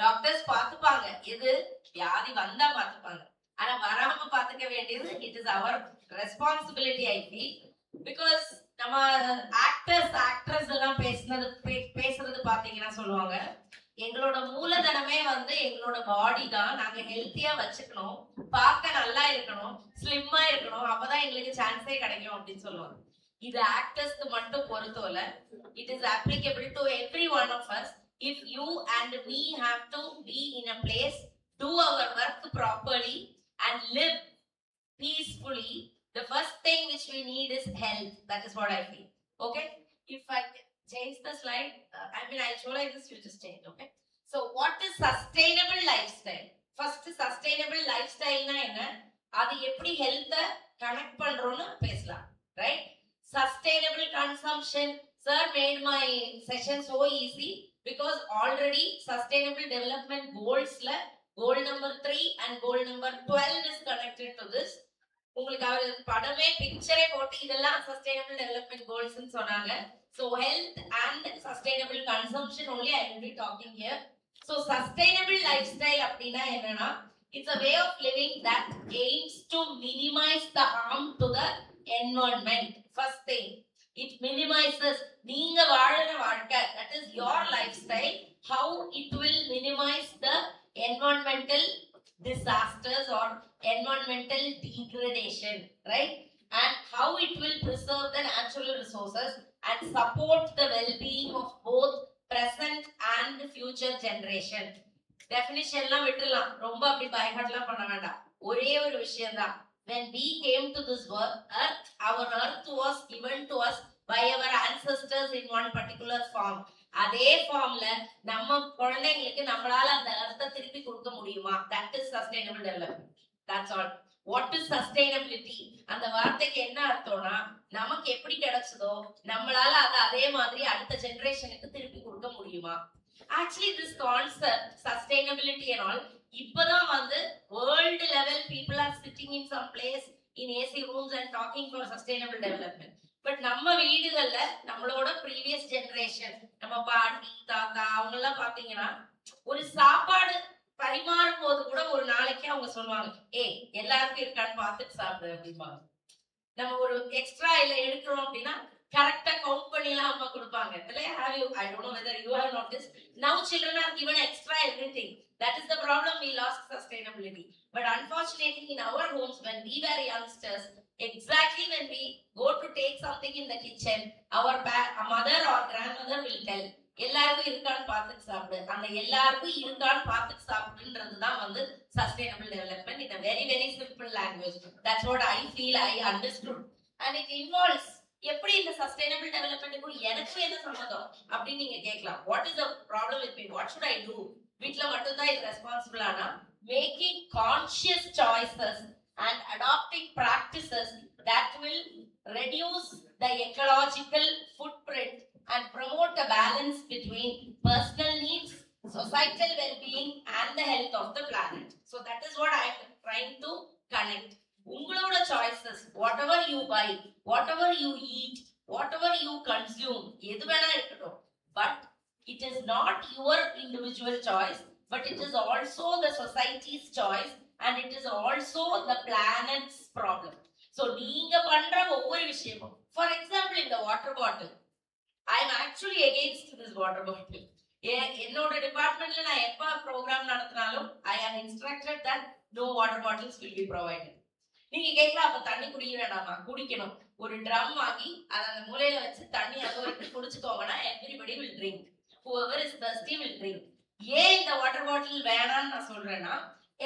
Doctors paathupaanga. Idu vyadi vanda paathupaanga. Ana varama paathukka vendiyadhu, it is our responsibility, I feel. Because nama actors எல்லாம் பேசுறது பாத்தீங்கன்னா சொல்லுவாங்க, எங்களோட மூலதனமே வந்து எங்களோட பாடி தான், நாங்க ஹெல்த்தியா வச்சுக்கணும், பார்க்க நல்லா இருக்கணும், ஸ்லிம்மா இருக்கணும், அப்பதான் எங்களுக்கு சான்ஸே கிடைக்கும் அப்படின்னு சொல்லுவாங்க. இது ஆக்டர்ஸ்க்கு மட்டும் பொறுத்தவர, it is applicable to every one of us. If you and me have to be in a place, do our work properly and live peacefully, the first thing which we need is health. That is what I feel. Okay? If I change the slide, I'll show like this, you just change, okay? So what is sustainable lifestyle? First, sustainable lifestyle na enna? Adu eppadi health connect pandronu pesalam, right? Sustainable consumption. Sir made my session so easy because already sustainable development goals la goal number 3 and goal number 12 is connected to this. உங்களுக்கு அவர் படமே பிக்சரே போட்டு இதெல்லாம் sustainable development goals னு சொன்னாங்க. So health and sustainable consumption only I will be talking here. So sustainable lifestyle அப்படினா என்னன்னா, it's a way of living that aims to minimize the harm to the environment. First thing, it minimizes நீங்க வாழற வாழ்க்கை, that is your lifestyle, how it will minimize the environmental disasters or environmental degradation, right? And how it will preserve the natural resources and support the well-being of both present and future generation. Definition la vittala romba appadi bayhadla panna venda, ore oru vishayam da. When we came to this earth, our earth was given to us by our ancestors in one particular form. அதே ஃபார்ம்ல நம்ம குழந்தைகளுக்கு நம்மளால அந்த அர்த்தத்தை திருப்பி கொடுக்க முடியுமா? That is sustainable development. That's all. What is sustainability? அந்த வார்த்தைக்கு என்ன அர்த்தம்னா, நமக்கு எப்படி கிடைச்சதோ நம்மளால அதே மாதிரி அடுத்த ஜெனரேஷனுக்கு திருப்பி கொடுக்க முடியுமா? Actually this concept sustainability and all இப்பதான் வந்து world level people are sitting in some place in AC rooms and talking for sustainable development. But நம்ம வீடுகள்ல நம்மளோட ப்ரீவியஸ் ஜெனரேஷன், நம்ம பாட்டி தாத்தா அவங்க எல்லாம் பாத்தீங்கன்னா ஒரு சாப்பாடு பரிமாறும் போது கூட ஒரு நாளைக்கு அவங்க சொல்லுவாங்க, ஏய் எல்லாருக்கும் இருக்கான்னு பார்த்துட்டு சாப்பிடு அப்படிம்பாங்க. நம்ம ஒரு எக்ஸ்ட்ரா இல்ல எடுக்கிறோம் அப்படின்னா கரெக்டா கவுண்ட் பண்ணி எல்லாம் அம்மா கொடுப்பாங்க. I don't know whether you have noticed. Now children are given extra everything. That is the problem. We lost sustainability. But unfortunately in our homes when we were youngsters, exactly when we go to take something in the kitchen, our mother or grandmother will tell, எல்லாருக்கும் இருக்கான்னு பார்த்துட்டு சாப்பிடு. அந்த எல்லாருக்கும் இருக்கான்னு பார்த்துட்டு சாப்பிடுன்றது தான் வந்து sustainable development in a very very simple language. That's what I feel I understood. And it involves எப்படி இந்த சஸ்டைனபிள் டெவலப்மெண்ட்டுக்கும் எனக்கும் என்ன சம்பந்தம் அப்படின்னு நீங்க கேட்கலாம். What is the problem with me? What should I do? வீட்ல மட்டும் தான் இது ரெஸ்பான்சிபிள் ஆனா making conscious choices and adopting practices that will reduce the ecological footprint and promote a balance between personal needs, societal well-being and the health of the planet. So that is what I am trying to connect. உங்களோட choices, whatever you buy, whatever you eat, whatever you consume, எது வேணா இருக்கட்டும், but it is not your individual choice, but it is also the society's choice and it is also the planet's problem. So நீங்க பண்ற ஒவ்வொரு விஷயமும், for example in the water bottle, I am actually against this water bottle. என்னோட டிபார்ட்மெண்ட்ல நான் எப்ப program நடத்தினாலும் I am instructed that no water bottles will be provided. நீங்க கேட்கலாம், அப்ப தண்ணி குடிக்க வேண்டாமா? குடிக்கணும். ஒரு ட்ரம் வாங்கி அதை அந்த மூலையில வச்சு தண்ணி அங்க வரைக்கும் குடிச்சுக்கோங்கன்னா everybody will drink. Whoever is thirsty will drink. ஏன் இந்த வாட்டர் பாட்டில் வேணாம்னு நான் சொல்றேன்னா,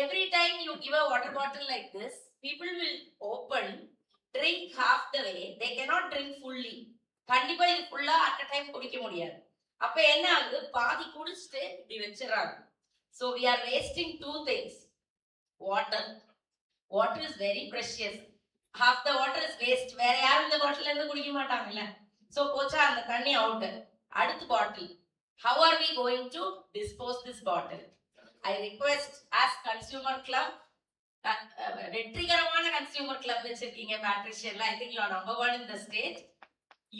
every time you give a water bottle like this, people will open, drink half the way. They cannot drink fully. கண்டிப்பா இது ஃபுல்லா at a time குடிக்க முடியாது. அப்ப என்ன ஆகுது? பாதி குடிச்சிட்டு இப்படி வச்சிடறாங்க. So we are wasting two things. Water is very precious. Half the water is waste. வேற யாரும் இந்த பாட்டில இருந்து குடிக்க மாட்டாங்கல்ல. So போச்சா அந்த தண்ணி அவுட். அடுத்த பாட்டில். How are we going to dispose this bottle? I request as consumer club, வெற்றிகரமான consumer club வச்சிருக்கீங்க Patricianல. I think you are number 1 in the state.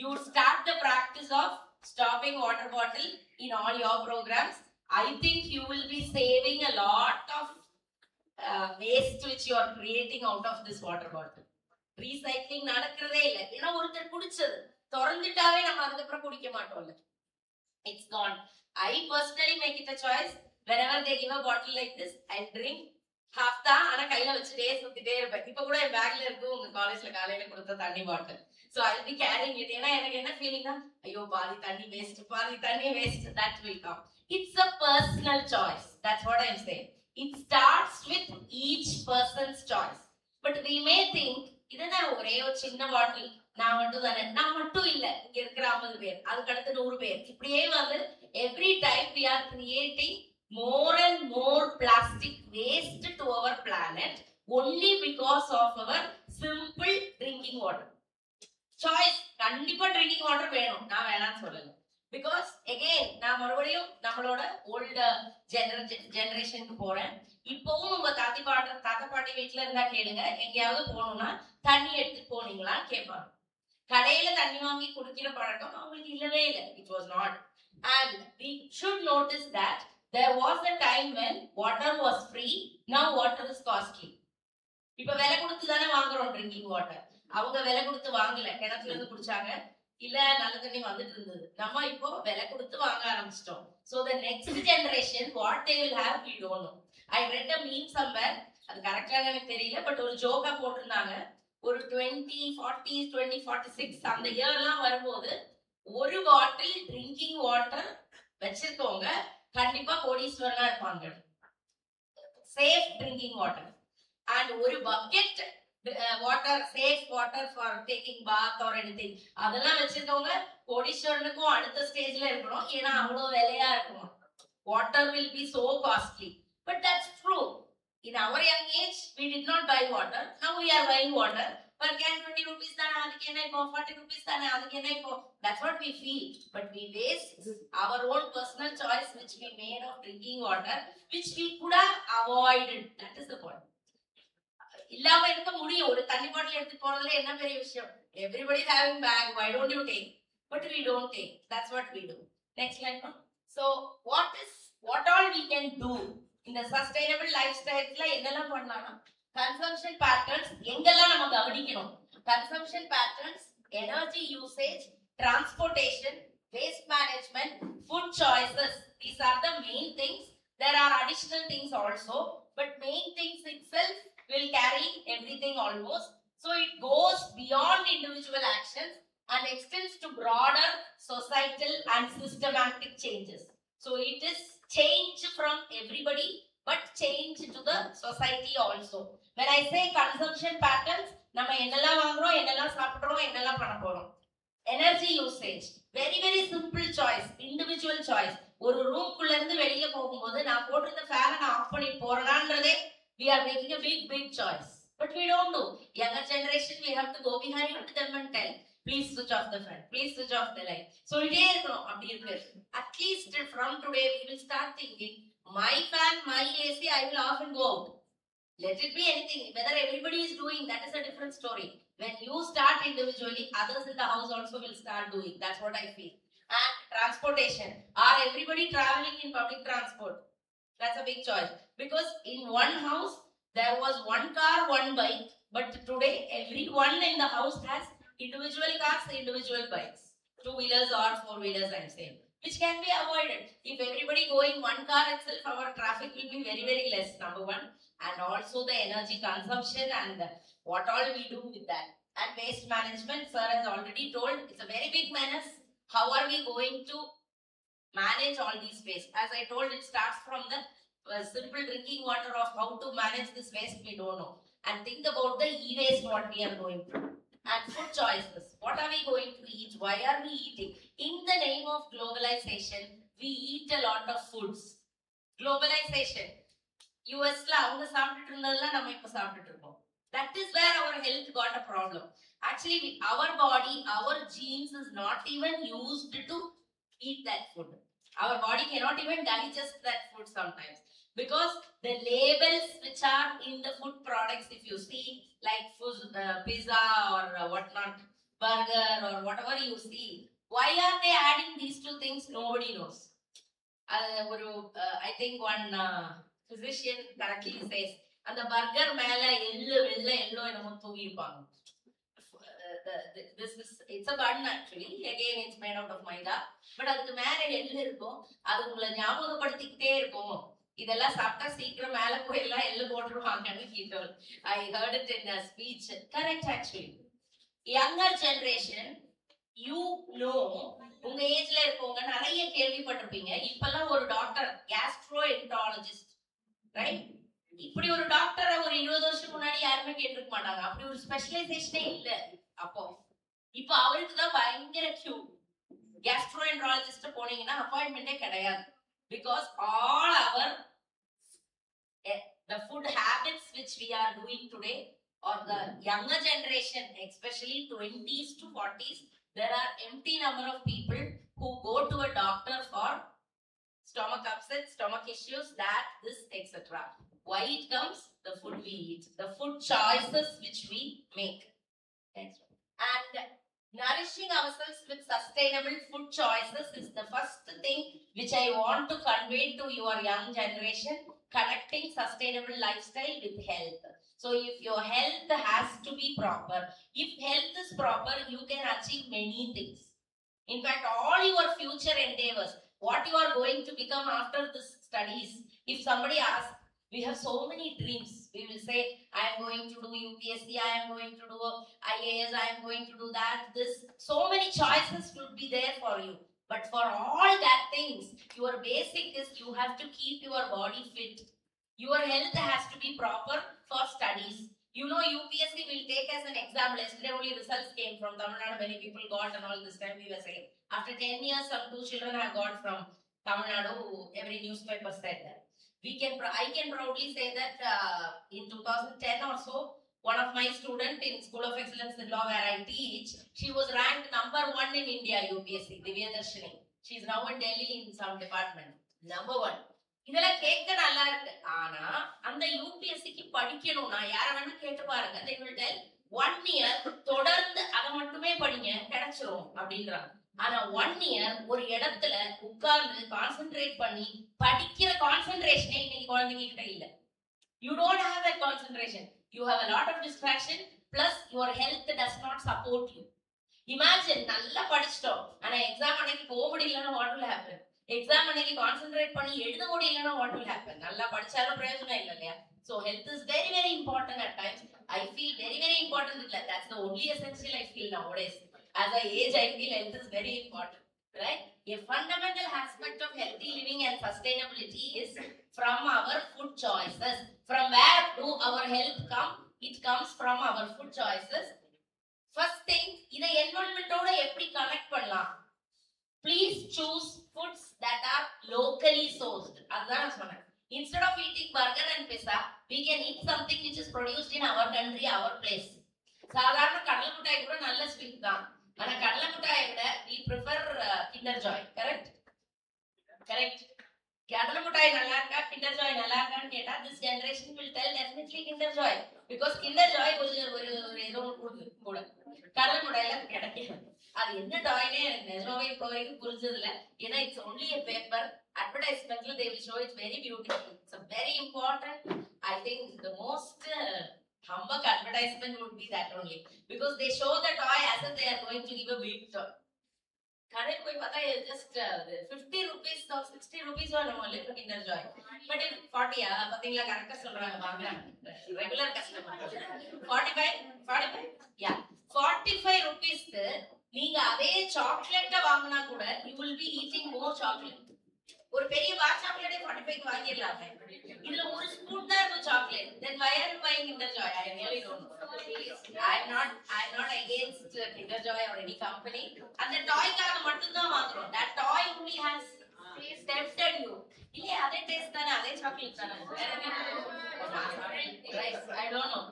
You start the practice of stopping water bottle in all your programs. I think you will be saving a lot of waste which you are creating out of this water bottle. Recycling நடக்கிறதே இல்ல. ஏன்னா ஒருத்தர் குடிச்சது திறந்துட்டாவே நம்ம அதுக்கப்புறம் குடிக்க மாட்டோம்ல. It's gone. I personally make it a choice. Whenever they give a bottle like this, I'll drink half தான். ஆனா கையில வச்சுட்டே சுத்திட்டே இருப்பேன். இப்ப கூட என் பேக்ல இருக்கு உங்க காலேஜ்ல காலையில கொடுத்த தண்ணி பாட்டில். So I'll be carrying it. ஏன்னா எனக்கு என்ன ஃபீலிங் தான், ஐயோ பாதி தண்ணி வேஸ்ட், பாதி தண்ணி waste. That will come. It's a personal choice. That's what I'm saying. It starts with each person's choice. But we may think, இதுனா ஒரே ஒரு சின்ன பாட்டில், நான் மட்டும் தானே, நான் மட்டும் இல்ல, இங்க இருக்கிற 50 பேர், அதுக்கு அடுத்து 100 பேர், இப்படியே வந்து every time we are creating more and more plastic waste to our planet only because of our simple drinking water choice. கண்டிப்பா drinking water வேணும், நான் வேணாம்னு சொல்லல. Because again நான் மறுபடியும் நம்மளோட old ஜெனரேஷனுக்கு போறேன். இப்பவும் உங்க தாத்தா பாட்டி வீட்டுல இருந்தா கேளுங்க, எங்கேயாவது போகணும்னா தண்ணி எடுத்துட்டு போனீங்களான்னு கேட்பாங்க. கடையில தண்ணி வாங்கி குடிக்கிற பழக்கம் அவங்களுக்கு இல்லவே இல்லை. It was not. And we should notice that there was a time when water was free. Now water is costly. இப்ப விலை கொடுத்து தானே வாங்குறோம் ட்ரிங்கிங் வாட்டர். அவங்க விலை கொடுத்து வாங்கல, கிணத்துல இருந்து குடிச்சாங்க, இல்ல நல்ல தண்ணி வந்துட்டு இருந்தது. நம்ம இப்போ விலை கொடுத்து வாங்க ஆரம்பிச்சிட்டோம். So the next generation what they will have we don't know. I read a meme somewhere, அது கரெக்டா எனக்கு தெரியல, பட் ஒரு ஜோக்கா போட்டிருந்தாங்க. ஒரு 2046 அந்த இயர்லாம் வரும்போது ஒரு பாட்டில் ட்ரிங்கிங் வாட்டர் வச்சிருக்கவங்க கண்டிப்பா கோடீஸ்வரனா இருப்பாங்க. சேஃப் ட்ரிங்கிங் வாட்டர் அண்ட் ஒரு bucket water, safe water for taking bath or anything, அதெல்லாம் வச்சிருக்கவங்க கோடீஸ்வரனுக்கும் அடுத்த ஸ்டேஜ்ல இருக்கணும். ஏன்னா அவ்வளவு விலையா இருக்கணும். Water will be so costly. But that's true. In our young age, we did not buy water. Now we are buying water. Per can 20 rupees thana, adukku enna ipo 40 rupees thana, adukku enna ipo. That's what we feel. But we waste our own personal choice which we made of drinking water, which we could have avoided. That is the point. இல்லாம இருக்க முடியும். ஒரு தண்ணி பாட்டில் எடுத்து போறதுல என்ன பெரிய விஷயம்? Everybody is having bag. Why don't you take? But we don't take. That's what we do. Next slide. So what all we can do in the sustainable lifestyle? என்னெல்லாம் பண்ணலாம்? Consumption patterns எங்கெல்லாம் நம்ம கவனிக்கணும்? Consumption patterns, energy usage, transportation, waste management, food choices. These are the main things. There are additional things also, but main things itself will carry everything almost. So it goes beyond individual actions. and extends to broader societal and systematic changes. So it is change from everybody, but change to the society also. When I say consumption patterns, நம்ம என்னெல்லாம் வாங்குறோம், என்னெல்லாம் சாப்பிடுறோம், என்னெல்லாம் பண்ண போறோம். Energy usage, very very simple choice, individual choice. ஒரு ரூம்க்குள்ள இருந்து வெளிய போகும்போது நான் போட்டிருந்த ஃபேனை நான் ஆஃப் பண்ணி போறேனான்றதே we are making a big choice. But we don't do. Younger generation, we have to go behind them and tell, please switch off the fan, please switch off the light. So at least from today we will start thinking, my fan, my AC, I will off and go out. Let it be anything. Whether everybody is doing, that is a different story. When you start individually, others in the house also will start doing. That's what I feel. And transportation. Are everybody traveling in public transport? That's a big choice. Because in one house, there was one car, one bike. But today, everyone in the house has individual cars, individual bikes. 2-wheelers or 4-wheelers, I'm saying. Which can be avoided. If everybody go in one car itself, our traffic will be very, very less, number one. And also the energy consumption and what all we do with that. And waste management, sir has already told, it's a very big menace. How are we going to manage all these waste? As I told, it starts from the simple drinking water of how to manage this waste, we don't know. And think about the e-waste what we are going through. And food choices. What are we going to eat? Why are we eating? In the name of globalization, we eat a lot of foods. Globalization. US-la avanga சாப்பிட்டுட்டு இருந்ததெல்லாம் நம்ம இப்ப சாப்பிட்டுட்டு இருக்கோம். That is where our health got a problem. Actually, our body, our genes is not even used to eat that food. Our body cannot even digest that food sometimes. Because the labels which are in the food products, if you see, like pizza or whatnot, burger or whatever you see, why are they adding these two things? Nobody knows. I think one physician correctly says, and the burger mela yellow என்னமோ தூவி இருப்பாங்க. It's a bun actually. Again, it's made out of maida. But அதுக்கு மேல எள்ளு இருக்கும். அது உங்களை ஞாபகப்படுத்திக்கிட்டே இருக்கும். இதெல்லாம் சாப்பிட்டா சீக்கிரம் மேல போயெல்லாம் எள்ளு போட்டுருவாங்கன்னு கேட்டோம். I heard it in a speech. Correct actually. Younger generation, you know, உங்க ஏஜ்ல இருக்கவங்க நிறைய கேள்விப்பட்டிருப்பீங்க. இப்பெல்லாம் ஒரு டாக்டர், gastroenterologist, right? இப்படி ஒரு டாக்டரை ஒரு 20 வருஷம் முன்னாடி யாருமே கேட்டிருக்க மாட்டாங்க. அப்படி ஒரு ஸ்பெஷலைசேஷனே இல்ல அப்போ. இப்ப அவருக்கு தான் பயங்கர கியூ. gastroenterologist போனீங்கன்னா அப்பாயின்மெண்டே கிடையாது. Because all our the food habits which we are doing today, or the younger generation, especially 20s to 40s, there are empty number of people who go to a doctor for stomach upset, stomach issues, that, this, etc. Why it comes? The food we eat, the food choices which we make. Next one. And nourishing ourselves with sustainable food choices is the first thing which I want to convey to your young generation, connecting sustainable lifestyle with health. So if your health has to be proper, if health is proper, you can achieve many things. In fact, all your future endeavors, what you are going to become after this studies, if somebody asks, we have so many dreams. We will say, I am going to do UPSC, I am going to do IAS, I am going to do that, this. So many choices will be there for you. But for all that things, your basic is you have to keep your body fit. Your health has to be proper for studies. You know, UPSC will take as an example. Yesterday only results came from Tamil Nadu. Many people got, and all this time we were saying. After 10 years, some 2 children have got from Tamil Nadu. Every newspaper said that. I can proudly say that in 2010 or so, one of my students in School of Excellence in Law where I teach, she was ranked number 1 in India UPSC, Divya Darshini. She is now in Delhi in some department. Number 1. இதெல்லாம் கேட்க நல்லா இருக்கு. ஆனா அந்த யூபிஎஸ்சிக்கு படிக்கணும்னா யார வேணா கேட்டு பாருங்க. They will tell 1 year தொடர்ந்து அதை மட்டுமே படிங்க கிடைச்சிரும் அப்படின்றாங்க. ஆனா 1 year ஒரு இடத்துல உட்கார்ந்து கான்சென்ட்ரேட் பண்ணி படிக்கிற கான்சென்ட்ரேஷனே இன்னைக்கு குழந்தைங்க கிட்ட இல்ல. You don't have that concentration. You have a lot of distraction, plus your health does not support you. Imagine நல்லா படிச்சிட்டோம் ஆனா எக்ஸாம் அன்னைக்கு போக முடியலன்னா what will happen? எக்ஸாம் அன்னைக்கு கான்சென்ட்ரேட் பண்ணி எழுத முடியலன்னா what will happen? நல்லா படிச்சாலும் பிரயோஜனம் இல்ல இல்லையா? So health is very very important at times. I feel very very important. That's the only essential I feel nowadays. As I age, I feel health is very important, right? A fundamental aspect of healthy living and sustainability is from our food choices. From where do our health come? It comes from our food choices. First thing, இதை environment-ஓட எப்படி connect பண்ணலாம்? Please choose foods that are locally sourced. அதுதான் நான் சொன்னேன். Instead of eating burger and pizza, we can eat something which is produced in our country, our place. சாதாரண கடலை மிட்டாய் கூட நல்ல ஸ்வீட் தான். ஆனா கடலை மிட்டாயை விட we prefer Kinder Joy. Correct? Correct. கடலை மிட்டாய் நல்லா இருக்கா, Kinder Joy நல்லா இருக்கான்னு கேட்டா this generation will tell definitely Kinder Joy. Because Kinder Joy ஒரு ஏதோ ஒன்று கூட கடலை மிட்டாயில கிடைக்கும். அது என்ன டாய்னே எனக்கு நிஜமாவே இப்போ வரைக்கும் புரிஞ்சது இல்லை. ஏன்னா it's only a paper. Advertisementல they will show it very beautiful. It's a very important. I think the most humbug advertisement would be that only, because they show the toy as if they are going to give a big toy. கடைக்கு போய் பார்த்தா just 50 rupees or 60 rupees நம்ம litre Kinder Joy. But if 40 பாத்தீங்களா கரெக்டா சொல்றாங்க வாங்குறாங்க regular customer 45 yeah 45 rupees நீங்க அதே சாக்லேட்ட வாங்குனா கூட you will be eating more chocolate. ஒரு பெரிய பார் சாக்லேட்டே 45 க்கு வாங்கிடலாமே. இதுல ஒரு ஸ்பூன் தான் இருக்கும் chocolate. Then why are you buying Kinder Joy? I really don't know. I'm not against Kinder Joy or any company. அந்த டாய்க்காக மட்டும் தான் வாங்குறோம். That toy only has tempted you. இல்ல அதே டேஸ்ட் தானே, அதே சாக்லேட் தானே. I don't know.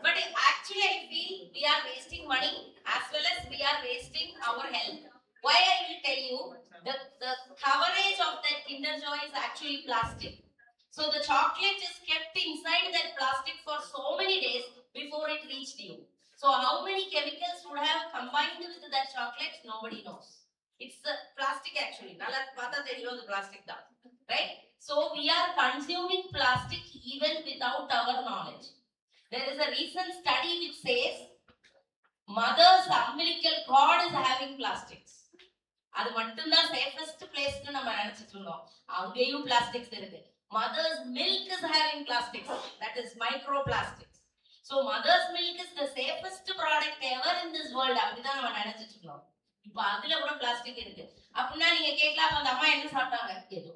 But actually I feel we are wasting money as well as we are wasting our health. Why I will tell you, the coverage of that Kinder Joy is actually plastic. So the chocolate is kept inside that plastic for so many days before it reached you. So how many chemicals would have combined with that chocolate? Nobody knows. It's the plastic actually. Nalla pata theriyum the plastic da. Right? So we are consuming plastic even without our knowledge. There is a recent study which says mother's umbilical cord is having plastics. அது மட்டும்தான் safest பிளேஸ்னு நம்ம நினைச்சிட்டு இருந்தோம். அங்கேயும் plastics இருக்கு. Mother's milk is having plastics. That is microplastics. So mother's milk is the safest product ever in this world. அப்படிதான் நம்ம நினைச்சிட்டு இருந்தோம். இப்போ அதுல கூட பிளாஸ்டிக் இருக்கு. அப்படின்னா நீங்க கேட்கலாம் அந்த அம்மா என்ன சாப்பிட்டாங்க? ஏதோ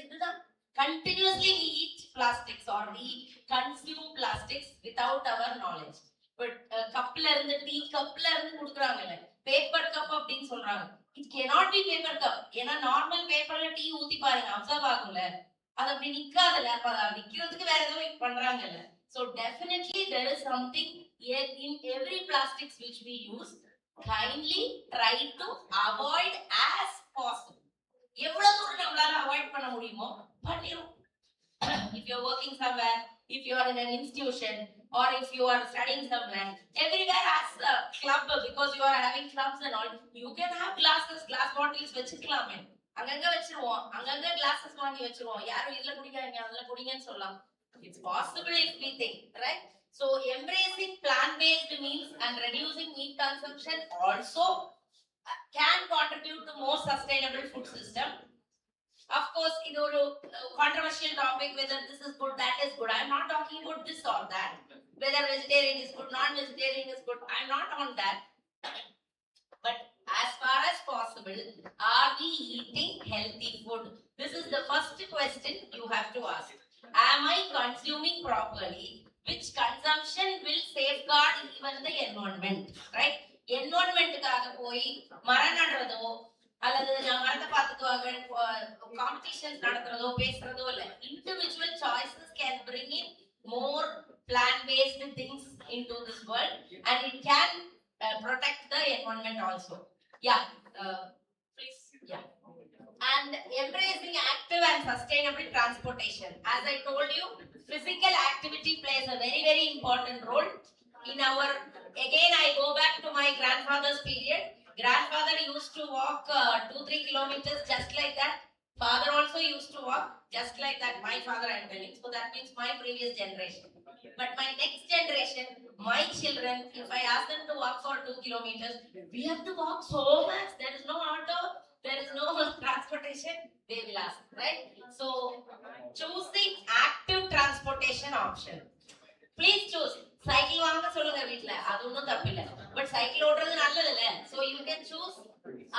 இதுதான். Continuously we eat plastics or we consume plastics without our knowledge. But கப்ல இருந்து டீ கப்ல இருந்து குடுக்குறாங்கல்ல, பேப்பர் கப் அப்படின்னு சொல்றாங்க. It cannot be paper cup. ஏன்னா நார்மல் பேப்பர்ல டீ ஊத்தி பாருங்க, அப்சர்வ் ஆகும்ல, அது அப்படி நிக்காதுல்ல, அப்ப அது நிக்கிறதுக்கு வேற ஏதோ பண்றாங்கல்ல. So definitely there is something in every plastics which we use. Kindly try to avoid as possible. எவ்வளவு தூரம் நம்மளால அவாய்ட் பண்ண முடியுமோ பண்ணிரும். If you are working somewhere, if you are in an institution, or if you are studying somewhere, everywhere as a club, because you are having clubs and all, you can have glasses, glass bottles வச்சிருக்கலாமே. அங்கங்க வச்சிருவோம், அங்கங்க glasses வாங்கி வச்சிருவோம். யாரும் இதுல குடிக்காதீங்க அதுல குடிங்கன்னு சொல்லலாம். It's possible if we think, right? So embracing plant-based meals and reducing meat consumption also can contribute to more sustainable food system. Of course, இது ஒரு controversial topic, whether this is good, that is good. I'm not talking about this or that. Whether vegetarian is good, non-vegetarian is good. I'm not on that. But as far as possible, are we eating healthy food? This is the first question you have to ask. Am I consuming properly? Which consumption will safeguard even the environment? Right? Environment-க்காக போய் மரம் நடுறதோ அல்லது மரத்தை பார்த்துக்குவாங்க competitions நடத்துறதோ பேசுறதோ இல்ல. Individual choices can bring in more plant-based things into this world, and it can protect the environment also. Yeah, please. Yeah. And embracing active and sustainable transportation. As I told you, physical activity plays a very, very important role in our. Again, I go back to my grandfather's period. Grandfather used to walk 2-3 kilometers just like that. Father also used to walk just like that. My father, I am telling. So that means my previous generation. But my next generation, my children, if I ask them to walk for 2 kilometers, we have to walk so much. There is no auto, there is no transportation. They will ask, right? So choosing active transportation option. Please choose. Cycle வாங்க சொல்லுங்க வீட்ல, அது ஒண்ணும் தப்பில்லை. But cycle ஓட்டுறது நல்லதில்ல. So you can choose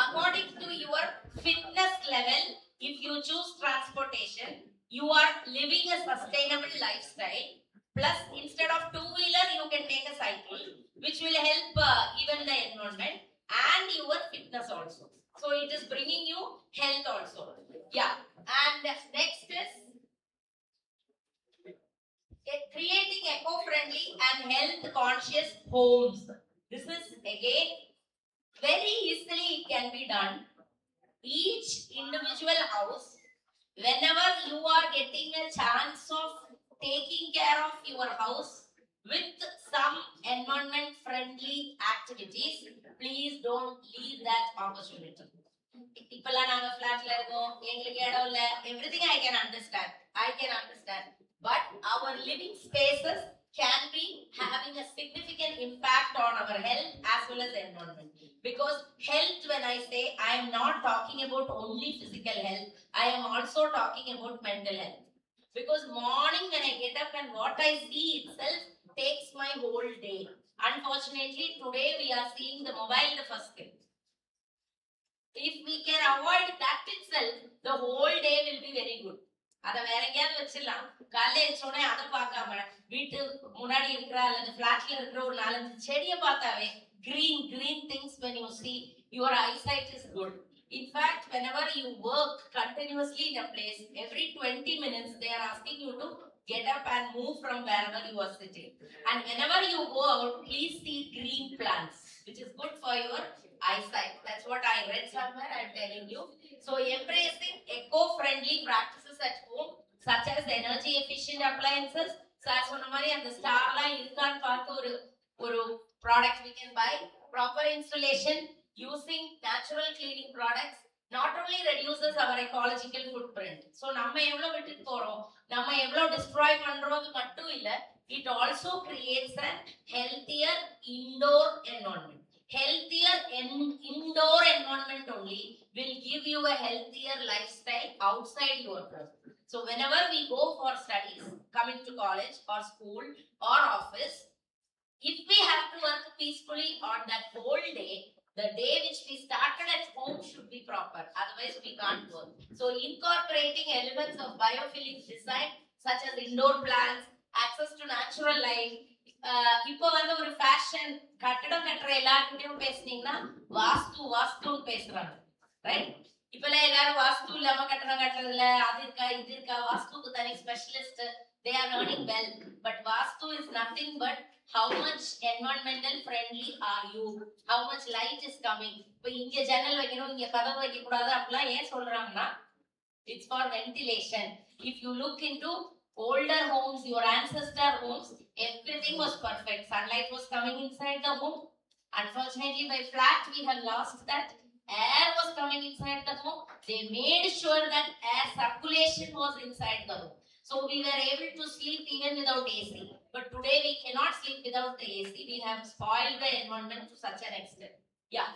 according to your fitness level. If you choose transportation, you are living a sustainable lifestyle. Plus, instead of two-wheeler, you can take a cycle, which will help even the environment and your fitness also. So it is bringing you health also. Yeah. And next is creating eco-friendly and health-conscious homes. This is again very easily it can be done. Each individual house, whenever you are getting a chance of taking care of your house with some environment-friendly activities, please don't leave that opportunity. இப்பெல்லாம் நாங்க flatல இருக்கோம், எங்களுக்கு இடம் இல்ல, everything I can understand. But our living spaces can be having a significant impact on our health as well as environment. Because health, when I say, I am not talking about only physical health, I am also talking about mental health. Because morning when I get up and what I see itself takes my whole day. Unfortunately, today we are seeing the mobile the first thing. If we can avoid that itself, the whole day will be very good. அத வேற எங்கயாவது வச்சிடலாம். காலையில எழுந்தோடனே அதை பார்க்காம வீட்டு முன்னாடி இருக்கிற அல்லது பிளாட்ல இருக்கிற ஒரு 4-5 செடியை பார்த்தாவே green things, when you see, your eyesight is good. In fact, whenever you work continuously in a place, every 20 minutes they are asking you to get up and move from wherever you are sitting. And whenever you go out, please see green plants, which is good for your eyesight. That's what I read somewhere, I'm telling you. So embracing eco-friendly practices at home, such as energy efficient appliances, such as the Starlight or product we can buy, proper installation, using natural cleaning products, not only reduces our ecological footprint. So நம்ம எவ்வளவு விட்டுட்டு போறோம், நம்ம எவ்வளவு destroy பண்றோம்னு மட்டும் இல்ல, it also creates a healthier indoor environment. Healthier indoor environment only will give you a healthier lifestyle outside your home. So whenever we go for studies, coming to college or school or office, if we have to work peacefully on that whole day, the day which we started at home should be proper. Otherwise, we can't work. So incorporating elements of biophilic design, such as indoor plants, access to natural light. இப்போ வந்து ஒரு fashion கட்டடம் கட்டுற எல்லார்கிட்டயும் பேசுனீங்கன்னா வாஸ்துன்னு பேசுறாங்க, right? இப்பெல்லாம் எல்லாரும் வாஸ்து இல்லாம கட்டடம் கட்டுறதுல அது இருக்கா இது இருக்கா, வாஸ்துக்கு தனி specialist, they are earning well. But vastu is nothing but how much environmental friendly are you, how much light is coming. இப்போ இங்க ஜன்னல் வைக்கணும், இங்க கதவு வைக்க கூடாது அப்படிலாம் ஏன் சொல்றாங்கன்னா, it's for ventilation. If you look into older homes, your ancestor homes, everything was perfect. Sunlight was coming inside the home. Unfortunately, by flat we have lost that. Air was coming inside the home. They made sure that air circulation was inside the home. So we were able to sleep even without AC. But today we cannot sleep without the AC. We have spoiled the environment to such an extent. Yeah.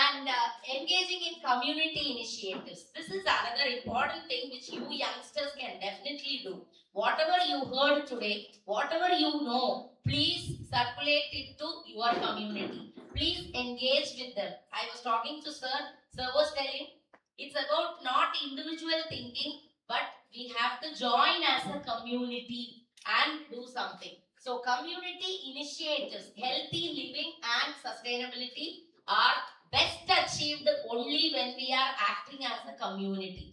And engaging in community initiatives. This is another important thing which you youngsters can definitely do. Whatever you heard today, whatever you know, please circulate it to your community. Please engage with them. I was talking to Sir. Sir was telling, it's about not individual thinking, but we have to join as a community and do something. So community initiatives, healthy living and sustainability are best achieved only when we are acting as a community.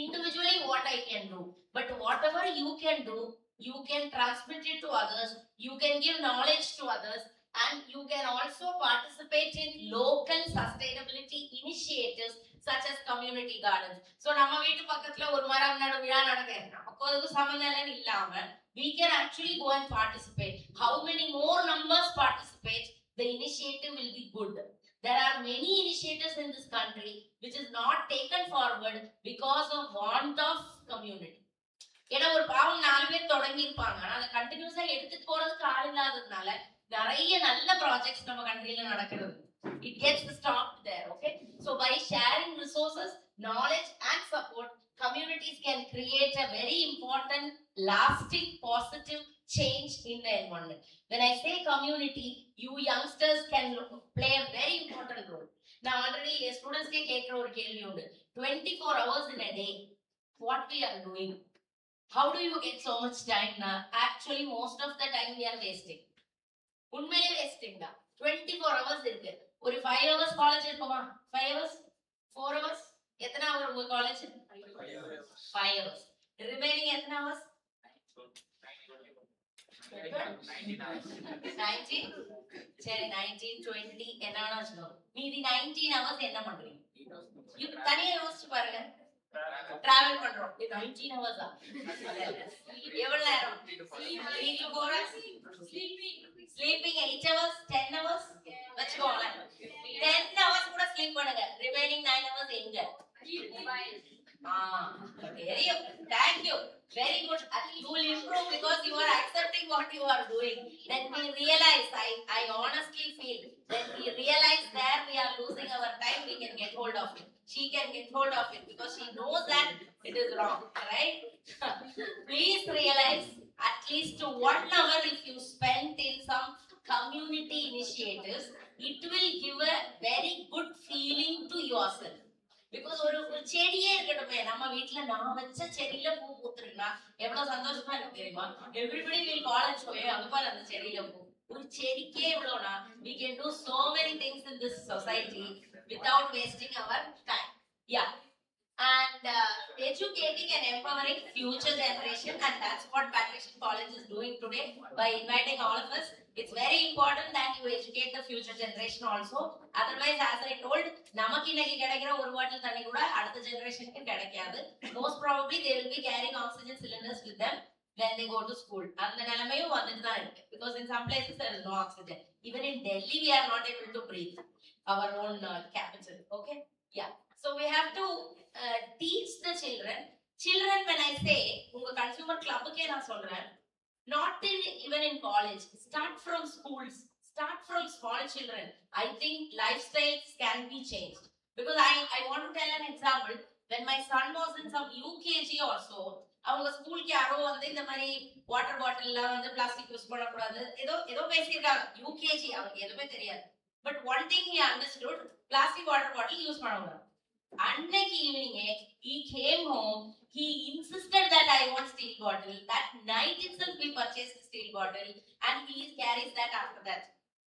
Individually, what I can do, but whatever you can do, you can transmit it to others, you can give knowledge to others, and you can also participate in local sustainability initiatives such as community gardens. So, நம்ம வீட்டு பக்கத்துல ஒரு மரம் நடு விழா நடக்குது, நமக்கு அதுக்கு சம்பந்தம் இல்லாம we can actually go and participate. How many more numbers participate, the initiative will be good. There are many initiatives in this country which is not taken forward because of want of community. ஏன்னா ஒரு பாவம் 4 பேர் தொடங்கி இருப்பாங்க, அதை கண்டினியூஸா எடுத்துட்டு போறதுக்கு ஆள் இல்லாததுனால நிறைய நல்ல ப்ராஜெக்ட்ஸ் நம்ம கண்ட்ரில நடக்கிறது. It gets stopped there, okay? So by sharing resources, knowledge and support, communities can create a very important, lasting, positive change in the environment. When I say community, you youngsters can play a very important role. Now already students take 24 hours in a day. What we are doing? How do you get so much time now? Actually, most of the time we are wasting. உண்மையிலே wasting தான். 24 hours இருக்கு. ஒரு 5 hours college இருக்குமா? 5 hours? 4 hours? எத்தனை hour உங்க college? 5 hours. Remaining எத்தனை hours? 19? சரி 19, 20 என்ன வேணா வச்சுக்கோங்க. மீதி 19 hours என்ன பண்றீங்க? தனியா யோசிச்சு பாருங்க. Travel பண்றோம். இது 19 hours தான். எவ்வளவு நேரம்? 3 to 4 hours? Sleeping 8 hours, 10 hours? வச்சுக்கோங்களேன். 10 hours கூட sleep பண்ணுங்க. Remaining 9 hours எங்க? Very good. Thank you. Very good. You will improve because you are accepting what you are doing. Then we realize, I honestly feel, when we realize that we are losing our time, we can get hold of it. She can get hold of it because she knows that it is wrong, right? Please realize at least 1 hour if you spend in some community initiatives, it will give a very good feeling to yourself. Because ஒரு செடியே இருக்கட்டுமே, நம்ம வீட்டுல நான் வச்ச செடியில பூ பூத்துருக்குன்னா எவ்வளவு சந்தோஷமா இருக்கு தெரியுமா? Everybody will call and show, அங்க பாரு அந்த செடியில பூ. ஒரு செடிக்கே இவ்வளவுனா, we can do so many things in this society without wasting our time. Yeah. And educating and empowering future generation, and that's what Patrician College is doing today by inviting all of us. It's very important that you educate the future generation also. Otherwise, as I told, namakku inaki kedaikira oru bottle thanni kuda adutha generation ku kedaikadu. Most probably they will be carrying oxygen cylinders with them when they go to school. And nelamayum vandittu dhaan irukku because in some places there is no oxygen. Even in Delhi we are not able to breathe our own capital. Okay? Yeah. So we have to teach the children. Children, when I say unga consumer club ke na solren, not even in college, start from schools, start from small children. I think lifestyles can be changed because I want to tell an example. When my son was in some UKG or so, அவங்க ஸ்கூலுக்கு யாரோ வந்து இந்த மாதிரி water பாட்டில்ல வந்து plastic use பண்ணக்கூடாது ஏதோ பேசியிருக்காங்க. யூகேஜி அவருக்கு எதுவுமே தெரியாது. But one thing he understood, plastic water bottle use பண்ணக்கூடாது. அன்னைக்கு ஈவினிங்கே he came home, he insisted that I want steel bottle. That night itself we purchased steel bottle and he carries that after that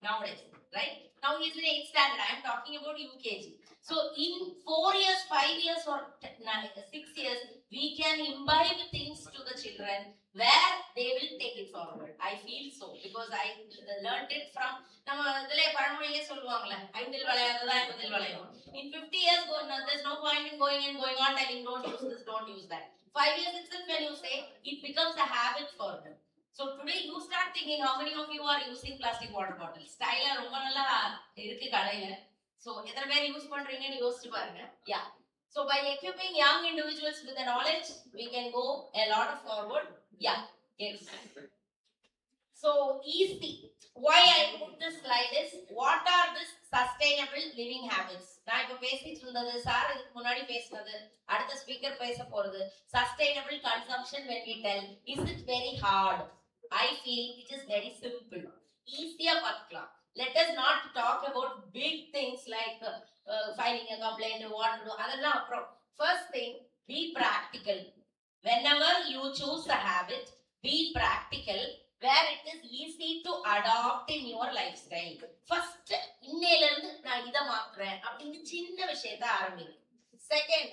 nowadays, right? Now he is in 8th standard. I am talking about UKG. So in 4 years, 5 years or 6 years, we can imbibe things to the children where they will take it forward. I feel so because I learned it from நம்ம இதலே பழமொழியிலே சொல்லுவாங்கல, ஐந்தில் வளையாததா ஐம்பதில் வளையும். In 50 years there's no point in going on telling don't use this, don't use that. 5 years itself when you say, it becomes a habit for them. So today you start thinking how many of you are using plastic water bottles. Style ரொம்ப நல்லா இருக்கு கடையில. So எத்தனை பேர் use பண்றீங்கன்னு யோசிச்சு பாருங்க. Yeah. So by equipping young individuals with the knowledge, we can go a lot of forward. Yeah. Yes. So easy. Why I put this slide is, what are these sustainable living habits? நான் இப்ப பேசிட்டு இருந்தது, sir இதுக்கு முன்னாடி பேசினது, அடுத்த speaker பேச போறது, sustainable consumption. When we tell, is it very hard? I feel it is very simple. Easier பார்க்கலாம். Let us not talk about big things like filing a complaint, what to do. அதெல்லாம் அப்புறம். First thing, be practical. Whenever you choose a habit, be practical where it is easy to adopt in your lifestyle. First, இன்னையில இருந்து நான் இத மாத்துறேன் அப்படினு சின்ன விஷயத்தை ஆரம்பிங்க. Second,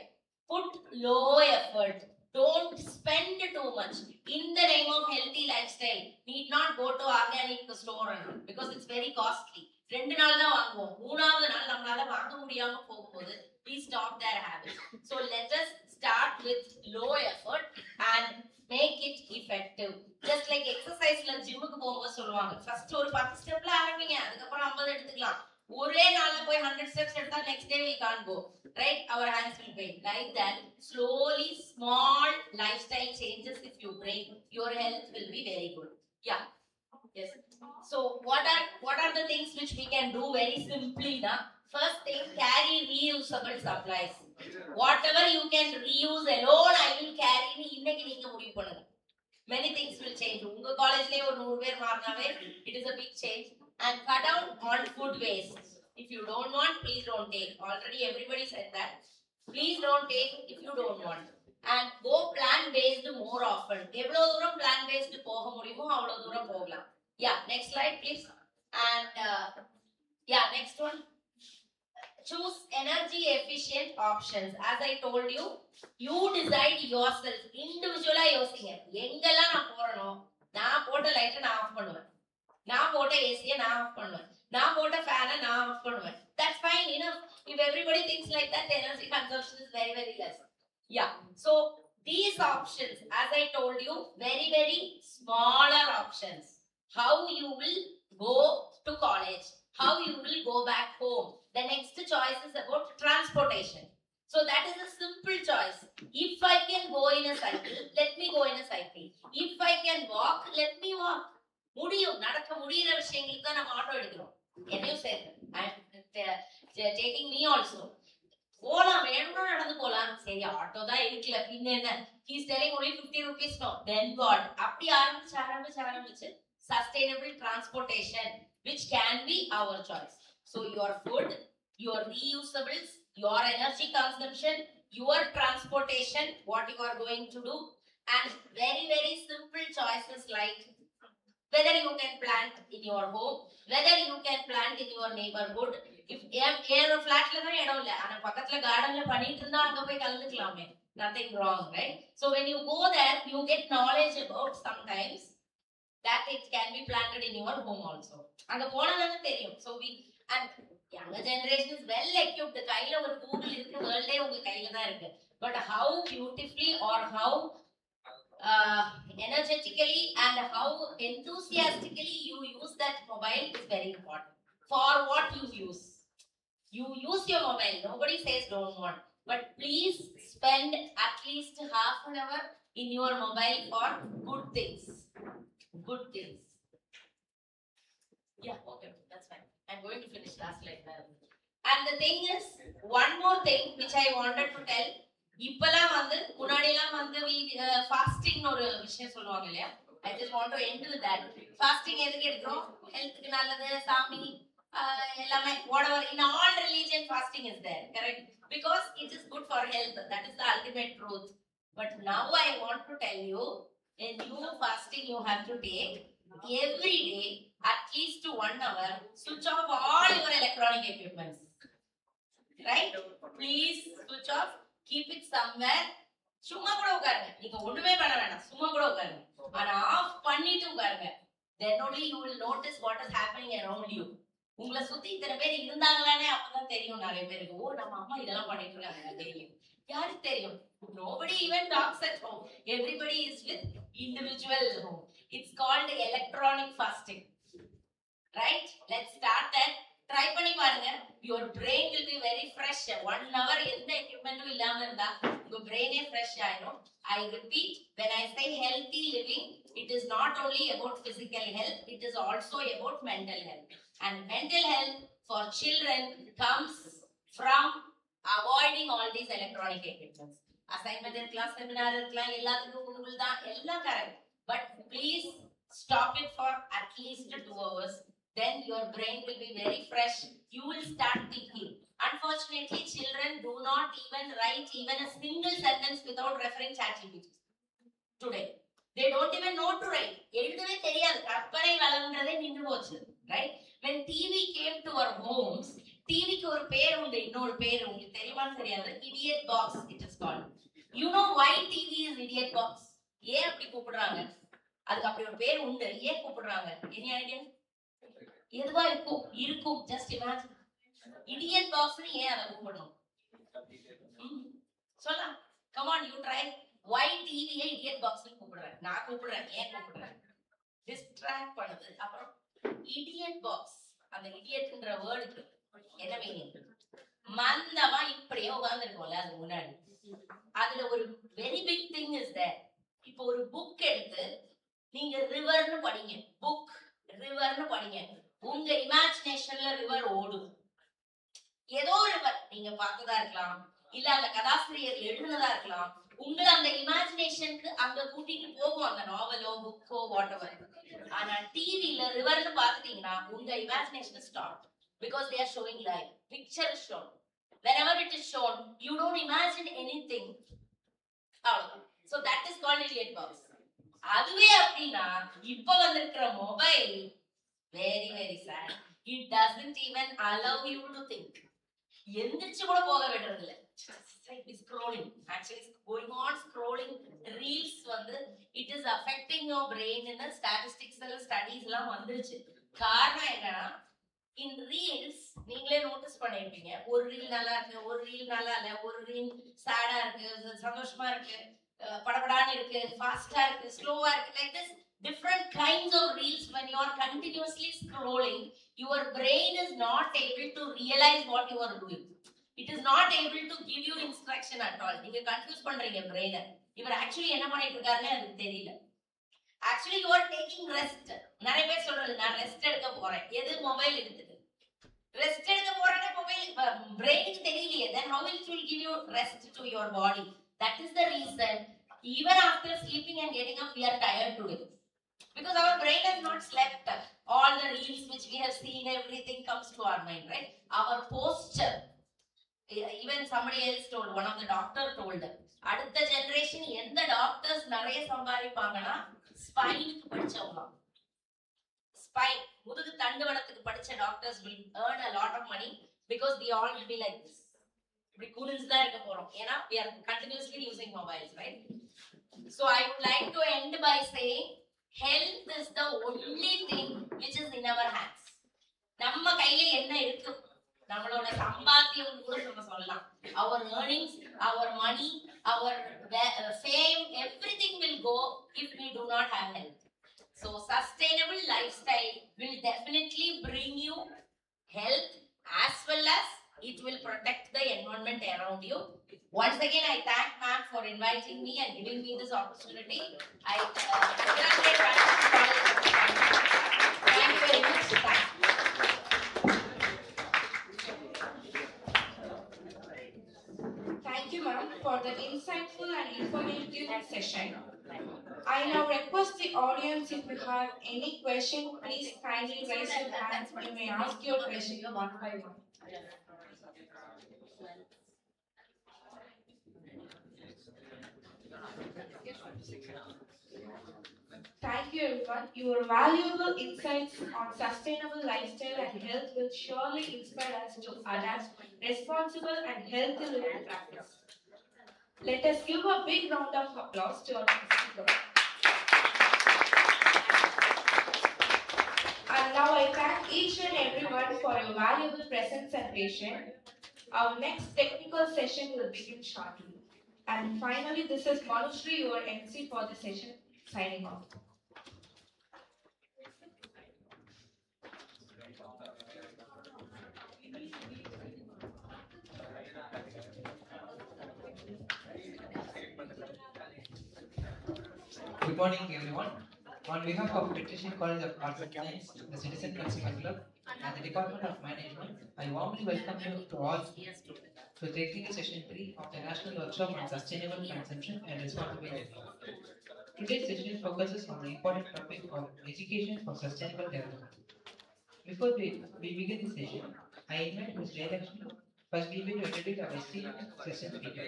put low effort. Don't spend too much. In the name of healthy lifestyle, need not go to organic store because it's very costly. 2 நாள் தான் வாங்குவோம், 3வது நாள் நம்மளால வாங்க முடியாம போகும்போது we stop their habit. So let us start with low effort and make it effective. Just like exercise la gym ku போகும்போது சொல்லுவாங்க, first ஒரு 10 ஸ்டெப்ல ஆரம்பிங்க, அதுக்கு அப்புறம் 50 எடுத்துக்கலாம். ஒரே நாள்ல போய் 100 steps எடுத்தா next day we can't go, right? Our hands will pain. Like that, slowly small lifestyle changes if you bring, your health will be very good. Yeah. Yes. So what are the things which we can do very simply now? First thing, carry reusable supplies. Whatever you can reuse alone, I will carry. இன்னைக்கு நீங்க முடிவு பண்ணுங்க. Many things will change. உங்க காலேஜ்லயே ஒரு 100 பேர் மாறினாவே it is a big change. And cut down on food waste. If you don't want, please don't take. Already everybody said that. Please don't take if you don't want. And go plant based more often. எவ்வளவு தூரம் plant based போக முடியுமோ அவ்வளவு தூரம் போகலாம். Yeah, next slide please. And yeah, next one. Choose energy efficient options. As I told you, you decide yourself. Individually யோசிங்க. எங்கெல்லாம் நான் போறனோ, நான் போட்ட லைட்டை நான் ஆஃப் பண்ணுவேன். நான் போட்ட ஏசியை நான் ஆஃப் பண்ணுவேன். நான் போட்ட ஃபேனை நான் ஆஃப் பண்ணுவேன். That's fine enough. If everybody thinks like that, the energy consumption is very, very less. Yeah. So these options, as I told you, very, very smaller options. How you will go to college, how you will go back home. The next choice is about transportation. So that is a simple choice. If I can go in a cycle, let me go in a cycle. If I can walk, let me walk. முடியும் நடக்க முடியிற விஷயங்களுக்கு தான் நம்ம auto எடுக்கிறோம். என்னையும் சேர்த்து taking me also. போலாம் வேணும்னா நடந்து போலாம். சரி ஆட்டோ தான் இருக்கல பின்ன என்ன? He is telling only 50 rupees no. Then what? அப்படி ஆரம்பிச்சு sustainable transportation, which can be our choice. So your food, your reusables, your energy consumption, your transportation, what you are going to do, and very, very simple choices like whether you can plant in your home, whether you can plant in your neighborhood. If ஏற flatல தான் இடம் இல்ல, ஆனா பக்கத்துல கார்டன்ல பண்ணிட்டு இருந்தா அங்க போய் கலந்துக்கலாமே. Nothing wrong, right? So when you go there, you get knowledge about sometimes that it can be planted in your home also. அங்க போனதானே தெரியும். So we and younger generation is well equipped. கையில ஒரு கூகுள் இருக்கு, வேர்ல்டே உங்க கையில தான் இருக்கு. But how beautifully or how energetically and how enthusiastically you use that mobile is very important. For what you use. You use your mobile. Nobody says don't want. But please spend at least half an hour in your mobile for good things. Good things. Yeah, okay, that's fine. I'm going to finish last slide. And the thing is, one more thing which I wanted to tell. இப்பலாம் வந்து முன்னாடிலாம் வந்து fasting ஒரு விஷயம் சொல்லுவாங்க இல்லையா? I just want to end with that. Fasting எதுக்கு எடுக்கிறோம்? ஹெல்த்துக்கு நல்லது, சாமி எல்லாமே whatever. In all religion fasting is there, correct? Because it is good for health. That is the ultimate truth. But now I want to tell you, a new fasting you have to take every day at least 1 hour. Switch off all your electronic equipments. Right? Please switch off. Keep it somewhere. சும்மா கூட உட்காருங்க. நீங்க ஒண்ணுமே பண்ண வேண்டாம். சும்மா கூட உட்காருங்க. ஆனா ஆஃப் பண்ணிட்டு உட்காருங்க. Then only you will notice what is happening around you. உங்களை சுத்தி இத்தனை பேர் இருந்தாங்களானே அப்பதான் தெரியும் நிறைய பேருக்கு. ஓ நம்ம அம்மா இதெல்லாம் பண்ணிட்டு இருக்காங்க தெரியும். யாருக்கு தெரியும்? Nobody even talks at home. Everybody is with individual home. It's called electronic fasting. Right? Let's start that. Try பண்ணி பாருங்க. Your brain will be very fresh. 1 hour எந்த equipment இல்லாம இருந்தா உங்க brain fresh ஆயிடும். I repeat, when I say healthy living, it is not only about physical health, it is also about mental health. And mental health for children comes from avoiding all these electronic equipments. Assignment class, seminar class, எல்லாத்துக்கும் Google தான் எல்லாம் correct. But please stop it for at least 2 hours. Then your brain will be very fresh. You will start thinking. Unfortunately, children do not even write even a single sentence without referring ChatGPT today. They don't even know to write. எழுதவே தெரியாது. கற்பனை வளம்ன்றதே நின்று போச்சு. Right? When TV came to our homes, டிவிக்கு ஒரு பேர் உண்டு, இன்னொரு பேர் உங்களுக்கு தெரியுமான்னு தெரியாது. Idiot box it is called. You know why TV is idiot box? ஏன் அப்படி கூப்பிடுறாங்க? அதுக்கு அப்படி ஒரு பேர் உண்டு. ஏன் கூப்பிடுறாங்க? Any idea? எதுவா இருக்கும் just imagine. Idiot box னு ஏன் அதை கூப்பிடணும்? சொல்லலாம். Come on, you try. Why TV I idiot box னு கூப்பிடுறேன்? நான் கூப்பிடுறேன். ஏன் கூப்பிடுறேன்? Distract பண்ணுது. அப்புறம் idiot box. அந்த idiotன்ற வேர்டுக்கு என்ன மீனிங்? மந்தமா இப்படியே உட்கார்ந்து இருக்கோம்ல அது முன்னாடி. அதுல ஒரு very big thing is there. இப்போ ஒரு புக் எடுத்து நீங்க ரிவர்னு படிங்க, புக் ரிவர்னு படிங்க. உங்க இமேஜினேஷன்ல ரிவர் ஓடும். ஏதோ ரிவர் நீங்க பார்த்ததா இருக்கலாம், இல்ல அந்த கதாசிரியர் எழுதுனதா இருக்கலாம். உங்களை அந்த இமேஜினேஷனுக்கு அங்க கூட்டிட்டு போகும் அந்த நாவலோ புக்கோ வாட் எவர். ஆனா டிவில ரிவர்னு பாத்துட்டீங்கன்னா உங்க imagination stop, because they are showing live. Picture is shown. Whenever it is shown, you don't imagine anything. So that is called idiot box. அதுவே அப்படின்னா இப்ப வந்திருக்கிற mobile very very sad. It doesn't even allow you to think. எந்திரிச்சு கூட போக விடுறது இல்ல. Scrolling, actually going on scrolling reels வந்து it is affecting your brain in the statistics studies எல்லாம் வந்துருச்சு. காரணம் என்னன்னா in reels நீங்களே நோட்டீஸ் பண்ணிருப்பீங்க, ஒரு ரீல் நல்லா இருக்கு, ஒரு ரீல் நல்லா இல்ல, ஒரு ரீல் சேடா இருக்கு, சந்தோஷமா இருக்கு, படபடான்னு இருக்கு, ஃபாஸ்டா இருக்கு, ஸ்லோவா இருக்கு. Like this different kinds of reels, when you are continuously scrolling, your brain is not able to realize what you are doing. It is not able to give you instruction at all. நீங்க confuse பண்றீங்க brain. இவர் actually என்ன பண்ணிட்டு இருக்காருன்னு எனக்கு தெரியல. Actually you are taking rest. நிறைய பேர் சொல்றது நான் ரெஸ்ட் எடுக்க போறேன், எது மொபைல் எடுத்துட்டு ரெஸ்ட் எடுக்க போறேன்னு மொபைல் பிரெயினுக்கு தெரியலையே. then how it will give you rest to your body? That is the reason even after sleeping and getting up we are tired today, because our brain has not slept. All the reels which we have seen, everything comes to our mind, right? Our posture, even somebody else told, one of the doctor told, அடுத்த generation எந்த doctors நிறைய சம்பாதிப்பாங்கன்னா ஸ்பைனுக்கு படிச்சவங்க. Spine முதுகு தண்டுவடத்துக்கு படிச்ச doctors will earn a lot of money because we all will be like this. இப்படி குனிஞ்சு தான் இருக்க போறோம், ஏன்னா we are continuously using mobiles, right? So I would like to end by saying health is the only thing which is in our hands. நம்ம கையில என்ன இருக்கு, நம்மளோட சம்பாத்தியம் கூட நம்ம சொல்லலாம். Our earnings, our money, our fame, everything will go if we do not have health. So sustainable lifestyle will definitely bring you health, as well as it will protect the environment around you. Once again, I thank ma'am for inviting me and giving me this opportunity. I congratulate Thank you very much. Thank you, ma'am, for the insightful and informative session. I now request the audience, if you have any question, please kindly raise your hands. You may ask your question one by one. Thank you, everyone. Your valuable insights on sustainable lifestyle and health will surely inspire us to adapt responsible and healthy living practice. Let us give a big round of applause to our speaker. And now I thank each and everyone for your valuable presence and patience. Our next technical session will begin shortly. And finally, this is Manushree, your MC for the session, signing off. Good morning, everyone. On behalf of British College of Arts and Science, the Citizen Consumer Club, and the Department of Management, I warmly welcome you to all to technical session 3 of the National Workshop on Sustainable Consumption and Responsible Living. Today's session focuses on the important topic of education for sustainable development. Before we begin the session, I invite Ms. Jayalakshmi, first leader, to introduce our esteemed session speaker.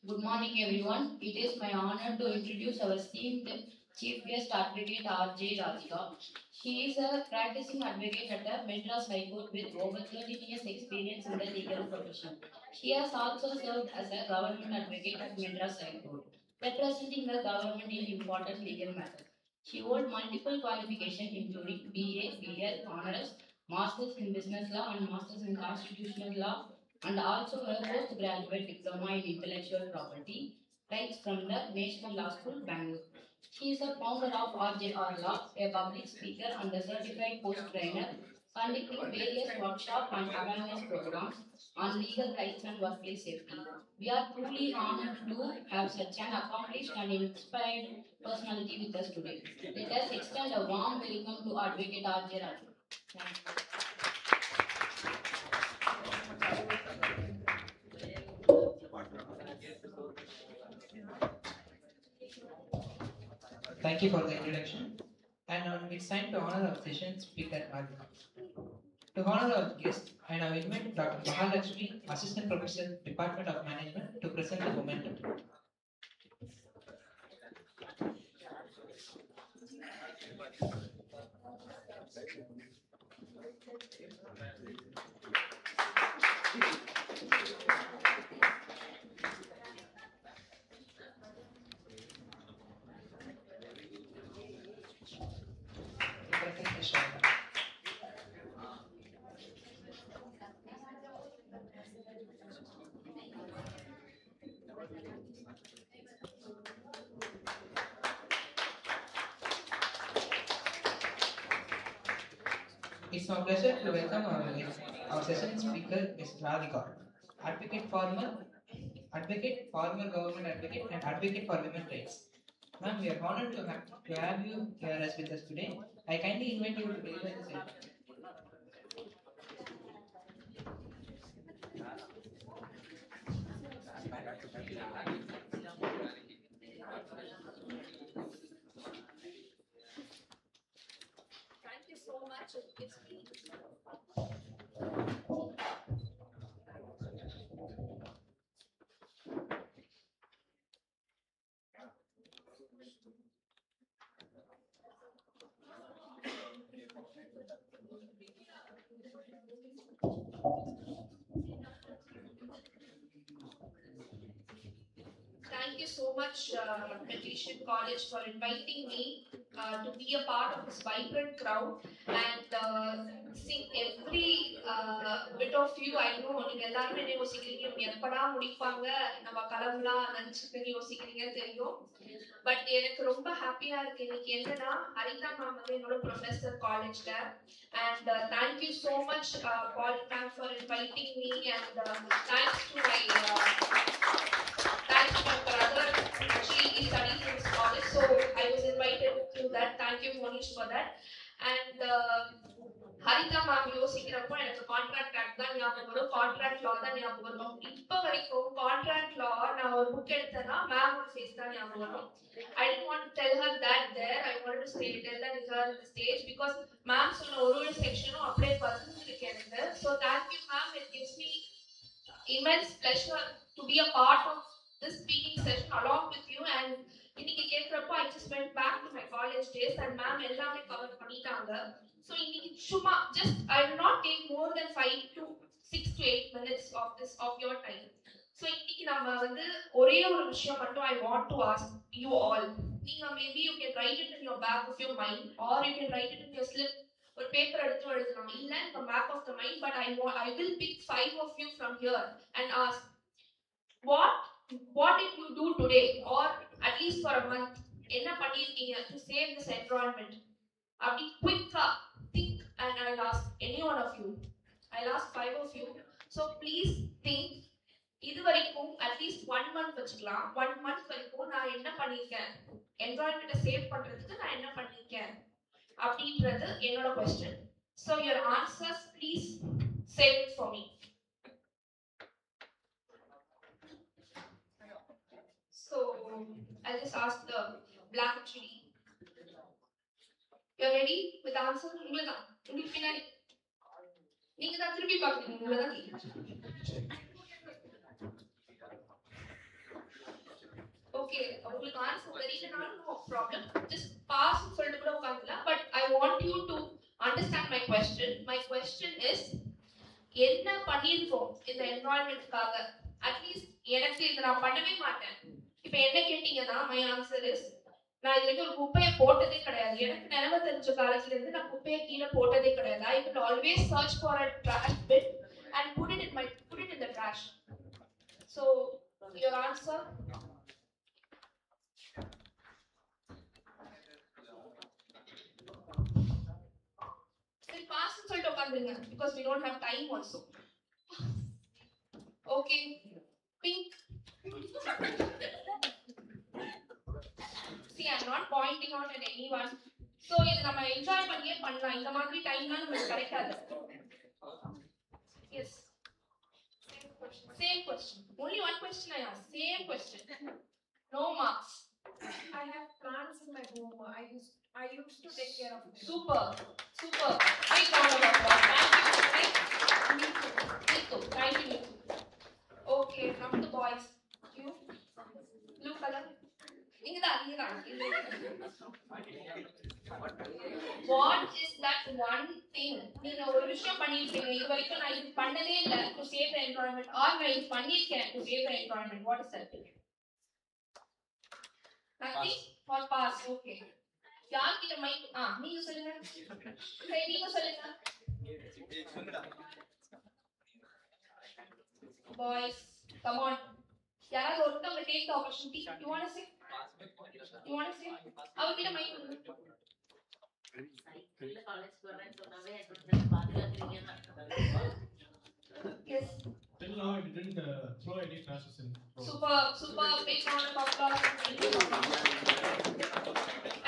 Good morning, everyone. It is my honor to introduce our esteemed Chief Guest Advocate R.J. Radhika. She is a practicing advocate at the Madras High Court with over 13 years experience in the legal profession. She has also served as a government advocate at Madras High Court, representing the government in important legal matters. She holds multiple qualifications including BA, BL, Honours, Masters in Business Law and Masters in Constitutional Law, and also a postgraduate diploma in intellectual property rights from the National Law School, Bangalore. She is a founder of RJR Law, a public speaker and a certified post trainer, conducting various workshops and awareness programs on legal rights and workplace safety. We are truly honored to have such an accomplished and inspired personality with us today. Let us extend a warm welcome to Advocate R.J. Raju. Thank you. Thank you for the introduction. And now it's time to honor our session speaker, Radhika. To honor our guest, I now invite Dr. Mahalakshmi, Assistant Professor, Department of Management, to present the momentum. It's my pleasure to welcome our session speaker, Ms. Radhika, advocate, farmer government advocate, and advocate for women's rights. Ma'am, we are honored to have you here as with us today. I kindly invite you to deliver the session. Thank you so much. It's me. Thank you so much, Petition College, for inviting me to be a part of this vibrant crowd and see every bit of you. I know நீங்க எல்லாரும் என்ன யோசிக்கிறீங்க, எப்படா முடிப்பாங்க, நம்ம கிளம்பலாம் நினைச்சிட்டு யோசிக்கிறீங்கன்னு தெரியும். பட் எனக்கு ரொம்ப ஹாப்பியா இருக்கு. இன்னைக்கு என்னன்னா, ஹரிதா மேம் வந்து என்னோட ப்ரொஃபசர் காலேஜ்ல, and thank you so much, Paul ma'am, for inviting me, and thanks to my thanks to my brother. Actually, he studies in this college, so I was invited to that. Thank you, Monish, for that. And Haritha ma'am யோசிக்கிறப்போ எனக்கு contract act தான் ஞாபகம் வரும், contract லா தான் ஞாபகம் வரும். இப்போ வரைக்கும் கான்ட்ராக்ட் லா நான் ஒரு புக் எடுத்தேன்னா மேமோட ஃபேஸ் தான் ஞாபகம் வரும். I didn't want to tell her that there. I wanted to tell that is her on the stage because ma'am சொன்ன ஒரு செக்ஷனும் அப்படியே பதிஞ்சிருக்கு எனக்கு. So thank you ma'am. It gives me immense pleasure to be a part of this speaking session along with you. And இன்னைக்கு கேட்கிறப்போ I just went back to my college days and ma'am எல்லாமே cover பண்ணிட்டாங்க. So இன்னைக்கு சும்மா just I will not take more than 6 to 8 minutes of your time. So இன்னைக்கு நம்ம வந்து ஒரே ஒரு விஷயம் மட்டும் I want to ask you all. நீங்க maybe you can write it in your back of your mind or you can write it in your slip. ஒரு paper எடுத்து எழுதலாம், இல்ல in the back of the mind, but I will pick 5 of you from here and ask what did you do today or at least for a month, என்ன பண்ணிருக்கீங்க to save this environment. அப்படி quick-ஆ think, and I'll ask any one of you. I'll ask 5 of you. So please think. இது வரைக்கும் at least 1 month வச்சுக்கலாம். 1 month வரைக்கும் நான் என்ன பண்ணிருக்கேன், என்வாயன்மெண்ட்டை சேவ் பண்றதுக்கு நான் என்ன பண்ணிருக்கேன் அப்படின்றது என்னோட question. So your answers please save it for me. So I'll just ask the black chili. You're ready with the answer? உங்களுக்கு பின்னாடி நீங்க தான் திருப்பி பாக்குறீங்க, உங்களை தான் ஓகே. உங்களுக்கு ஆன்சர் தெரியலனாலும் நோ ப்ராப்ளம், ஜஸ்ட் பாஸ் சொல்லிட்டு கூட உட்காந்துலாம். But I want you to understand my question. My question is, என்ன பண்ணிருக்கோம் இந்த என்வாயன்மெண்ட்காக? அட்லீஸ்ட் எனக்கு இதை நான் பண்ணவே மாட்டேன். இப்ப என்ன கேட்டீங்கன்னா மை ஆன்சர் இஸ், நான் இது வரைக்கும் ஒரு குப்பையை போட்டதே கிடையாது. எனக்கு நினைவு தெரிஞ்ச காலத்துல இருந்து நான் குப்பையை கீழே போட்டதே கிடையாது. I will always search for a trash bin and put it in the trash. So your answer? சரி, பாஸ் சொல்லிட்டு உட்காந்துருங்க because we don't have time also. Okay, pink. See, I'm not pointing out at anyone. So இது நம்ம enjoy பண்ணியே பண்ணலாம். இந்த மாதிரி டைம்லாம் நமக்கு கிடைக்காது. Yes. Same question. Only one question I asked. Same question. No marks. I have plants in my home. I used to take care of them. Super. Super. Big round of applause. Thank you. Nitu. Thank you, Nitu. Okay, come to boys. You? Blue color? What is that one thing நீங்க ஒரு விஷயம் பண்ணிருக்கீங்க இது வரைக்கும் நான் இது பண்ணதே இல்ல to save the environment or நான் இது பண்ணிருக்கேன் to save the environment? What is that thing? Nothing or pass? Okay. யார்கிட்ட மைக் நீங்க சொல்லுங்க. சரி நீங்க சொல்லுங்க. Boys, come on. யாராவது ஒருத்தவங்க take the opportunity. You want to say? You want to say? அவர்கிட்ட மைக் கொடுங்க. Yes. Till now, I didn't throw any classes in. Super, super. Big round of applause.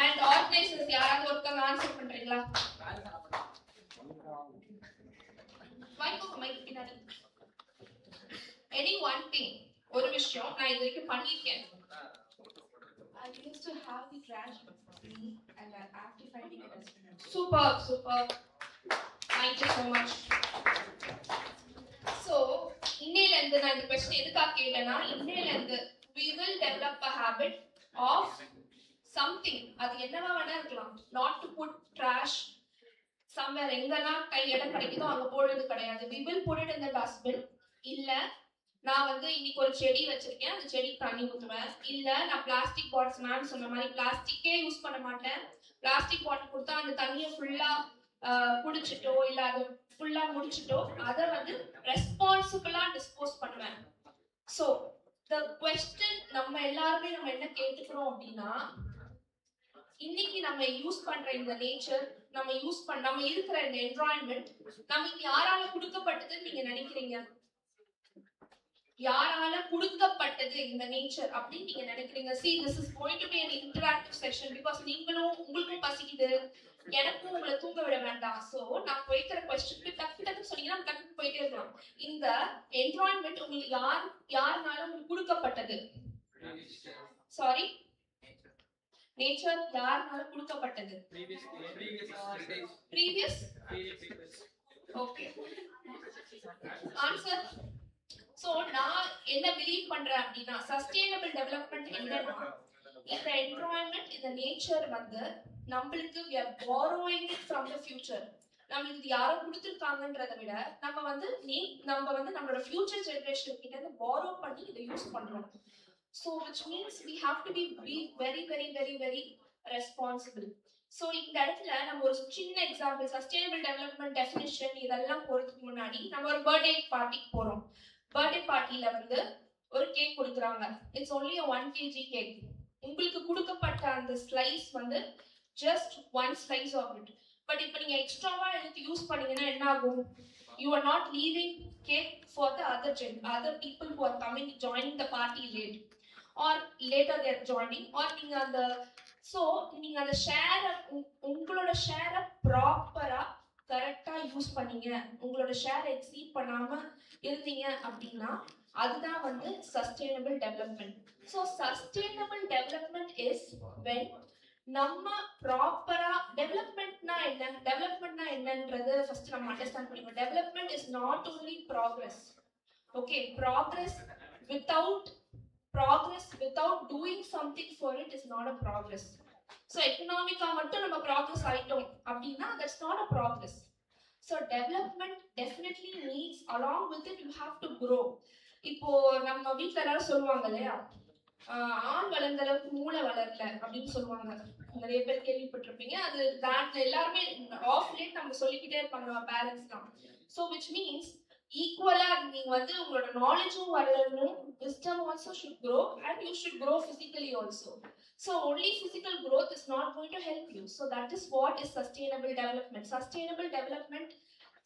And organizers, யாராவது ஒருத்தவங்க answer பண்றீங்களா? Mic பின்னாடி. Any one thing. ஒரு விஷயம் நான் இது வரைக்கும் பண்ணிருக்கேன். I used to have the trash free and I actively finding it as super, super. Thank you so much. So, இன்னையில இருந்து நான் இந்த question எதுக்காக கேட்டேன்னா இன்னையில இருந்து we will develop a habit of something. அது என்னவா வேணா இருக்கலாம். Not to put trash somewhere எங்கெல்லாம் இடம் கிடைக்குதோ அங்க போடுறது கிடையாது. We will put it in the dustbin. இல்ல நான் வந்து இன்னைக்கு ஒரு செடி வச்சிருக்கேன் அந்த செடிக்கு தண்ணி ஊத்துவேன். இல்ல நான் பிளாஸ்டிக் பாட்டில்ஸ் மேம் சொன்ன மாதிரி பிளாஸ்டிக்கே யூஸ் பண்ண மாட்டேன். பிளாஸ்டிக் பாட்டில் கொடுத்தா அந்த தண்ணியை ஃபுல்லா குடிச்சிட்டோ இல்ல அது ஃபுல்லா முடிச்சிட்டோ அதை வந்து ரெஸ்பான்சிபிளா டிஸ்போஸ் பண்ணுவேன். ஸோ த குவெஸ்டன் நம்ம எல்லாருமே நம்ம என்ன கேட்டுக்கிறோம் அப்படின்னா இன்னைக்கு நம்ம யூஸ் பண்ற இந்த நேச்சர் நம்ம இருக்கிற இந்த என்வரான்மெண்ட் நமக்கு யாரால கொடுக்கப்பட்டதுன்னு நீங்க நினைக்கிறீங்க? யாரால கொடுக்கப்பட்டது இந்த நேச்சர் அப்படின்னு நீங்க நினைக்கிறீங்க? See, this is going to be an interactive session because உங்களுக்கும் பசிக்குது எனக்கும் உங்களை தூங்க விட வேண்டாம். சோ நான் வைக்கிற क्वेश्चनக்கு டக்கு சொன்னீங்கன்னா டக்கு போயிட்டே இருக்கலாம். இந்த என்வரான்மெண்ட் உங்களுக்கு யாருனால உங்களுக்கு கொடுக்கப்பட்டது? சாரி, நேச்சர் யாருனால கொடுக்கப்பட்டது? previous okay answer. So நான் என்ன பிலீவ் பண்றேன் அப்படின்னா சஸ்டைனபிள் டெவலப்மெண்ட் என்னன்னா இந்த என்விரான்மெண்ட் இந்த நேச்சர் வந்து நம்மளுக்கு we are borrowing it from the future. நம்மளுக்கு இது யாரோ கொடுத்துருக்காங்கன்றதை விட நம்ம வந்து நம்மளோட ஃபியூச்சர் ஜெனரேஷன் கிட்ட இருந்து borrow பண்ணி இதை யூஸ் பண்றோம். So which means we have to be very very very very responsible. So இந்த இடத்துல நம்ம ஒரு சின்ன எக்ஸாம்பிள் சஸ்டைனபிள் டெவலப்மெண்ட் டெஃபினிஷன் இதெல்லாம் போறதுக்கு முன்னாடி நம்ம ஒரு பர்த்டே பார்ட்டிக்கு போறோம். பர்த்டே பார்ட்டில வந்து ஒரு கேக் கொடுக்குறாங்க. It's only a 1 kg cake. உங்களுக்கு கொடுக்கப்பட்ட அந்த ஸ்லைஸ் வந்து just one slice of it. But இப்போ நீங்க எக்ஸ்ட்ராவா எடுத்து யூஸ் பண்ணீங்கன்னா என்ன ஆகும்? You are not leaving cake for the other people who are coming joining the party late or later they are joining or நீங்க அந்த நீங்க அந்த ஷேர் உங்களோட ஷேரை ப்ராப்பரா கரெக்டா யூஸ் பண்ணீங்க உங்களோட ஷேர் எக்ஸீட் பண்ணாம இருந்தீங்க அப்படின்னா அதுதான் வந்து sustainable development. So sustainable development is when நம்ம ப்ராப்பரா டெவலப்மெண்ட்னா என்னன்றது ஃபர்ஸ்ட் நம்ம அண்டர்ஸ்டாண்ட் பண்ணிக்கணும். Development is not only progress. Okay, progress without doing something for it is not a progress. So economically மட்டும் நம்ம progress ஆயிட்டோம் அப்படின்னா that's not a progress. So development definitely needs along with it you have to grow. இப்போ நம்ம வீட்ல எல்லாரும் சொல்லுவாங்க இல்லையா ஆண் வளர்ந்த அளவுக்கு மூளை வளரல அப்படின்னு சொல்லுவாங்க. நிறைய பேர் கேள்விப்பட்டிருப்பீங்க. அது எல்லாருமே ஆஃப் லேட் நம்ம சொல்லிக்கிட்டே இருப்பாங்க நம்ம பேரண்ட்ஸ் தான். So which means ஈக்குவலா நீங்க வந்து உங்களோட நாலேஜும் வளரணும், wisdom also should grow and you should grow physically also. So only physical growth is not going to help you. So that is what is sustainable development. Sustainable development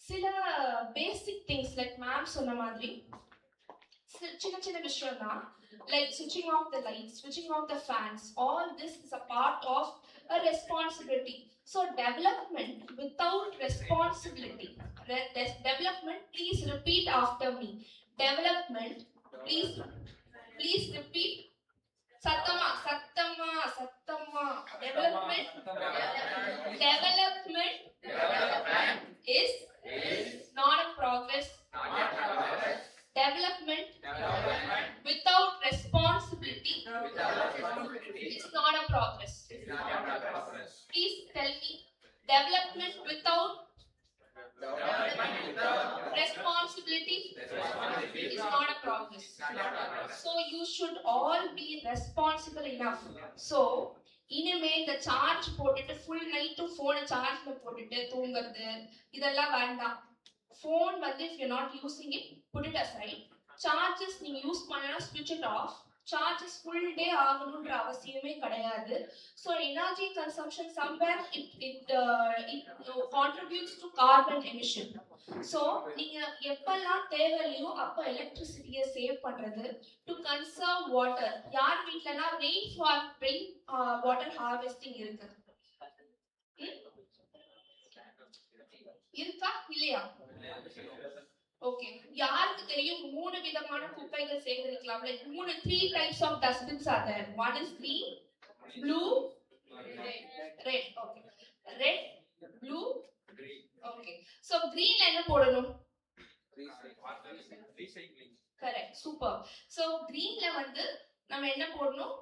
சில basic things like ma'am சொன்ன மாதிரி சின்ன சின்ன விஷயம் தான், like switching off the lights, switching off the fans, all this is a part of a responsibility. So development without responsibility, development, please repeat after me. Development, please repeat. Sattama. Development is not a progress. Development without responsibility is not a progress. Please tell me, development without responsibility is not a progress. So you should all be responsible enough. So இனிமே இந்த charge போட்டுட்டு full நைட்டும் போனை சார்ஜ்ல போட்டுட்டு தூங்குறது இதெல்லாம் வேண்டாம். phone வந்து if you're not using it, put it aside. Charges நீங்க யூஸ் பண்ணனா switch it off. Charges full day ஆகணும்ன்ற அவசியமே கிடையாது. So energy consumption somewhere it contributes to carbon emission. So நீங்க எப்பெல்லாம் தேவையில்லையோ அப்ப எலக்ட்ரிசிட்டியை சேவ் பண்றது, to conserve water. யார் வீட்லனா rain water harvesting இருக்கு இருக்கா இல்லையா? ஓகே, யாருக்கு தெரியும் 3 விதமான குப்பைகள் சேகரிக்கலாம்? Like 3 types of dustbins are there. One is green, blue, red. Okay, red, blue, okay. So green என்ன போடணும்? Correct, super. So greenல வந்து நம்ம என்ன போடணும்?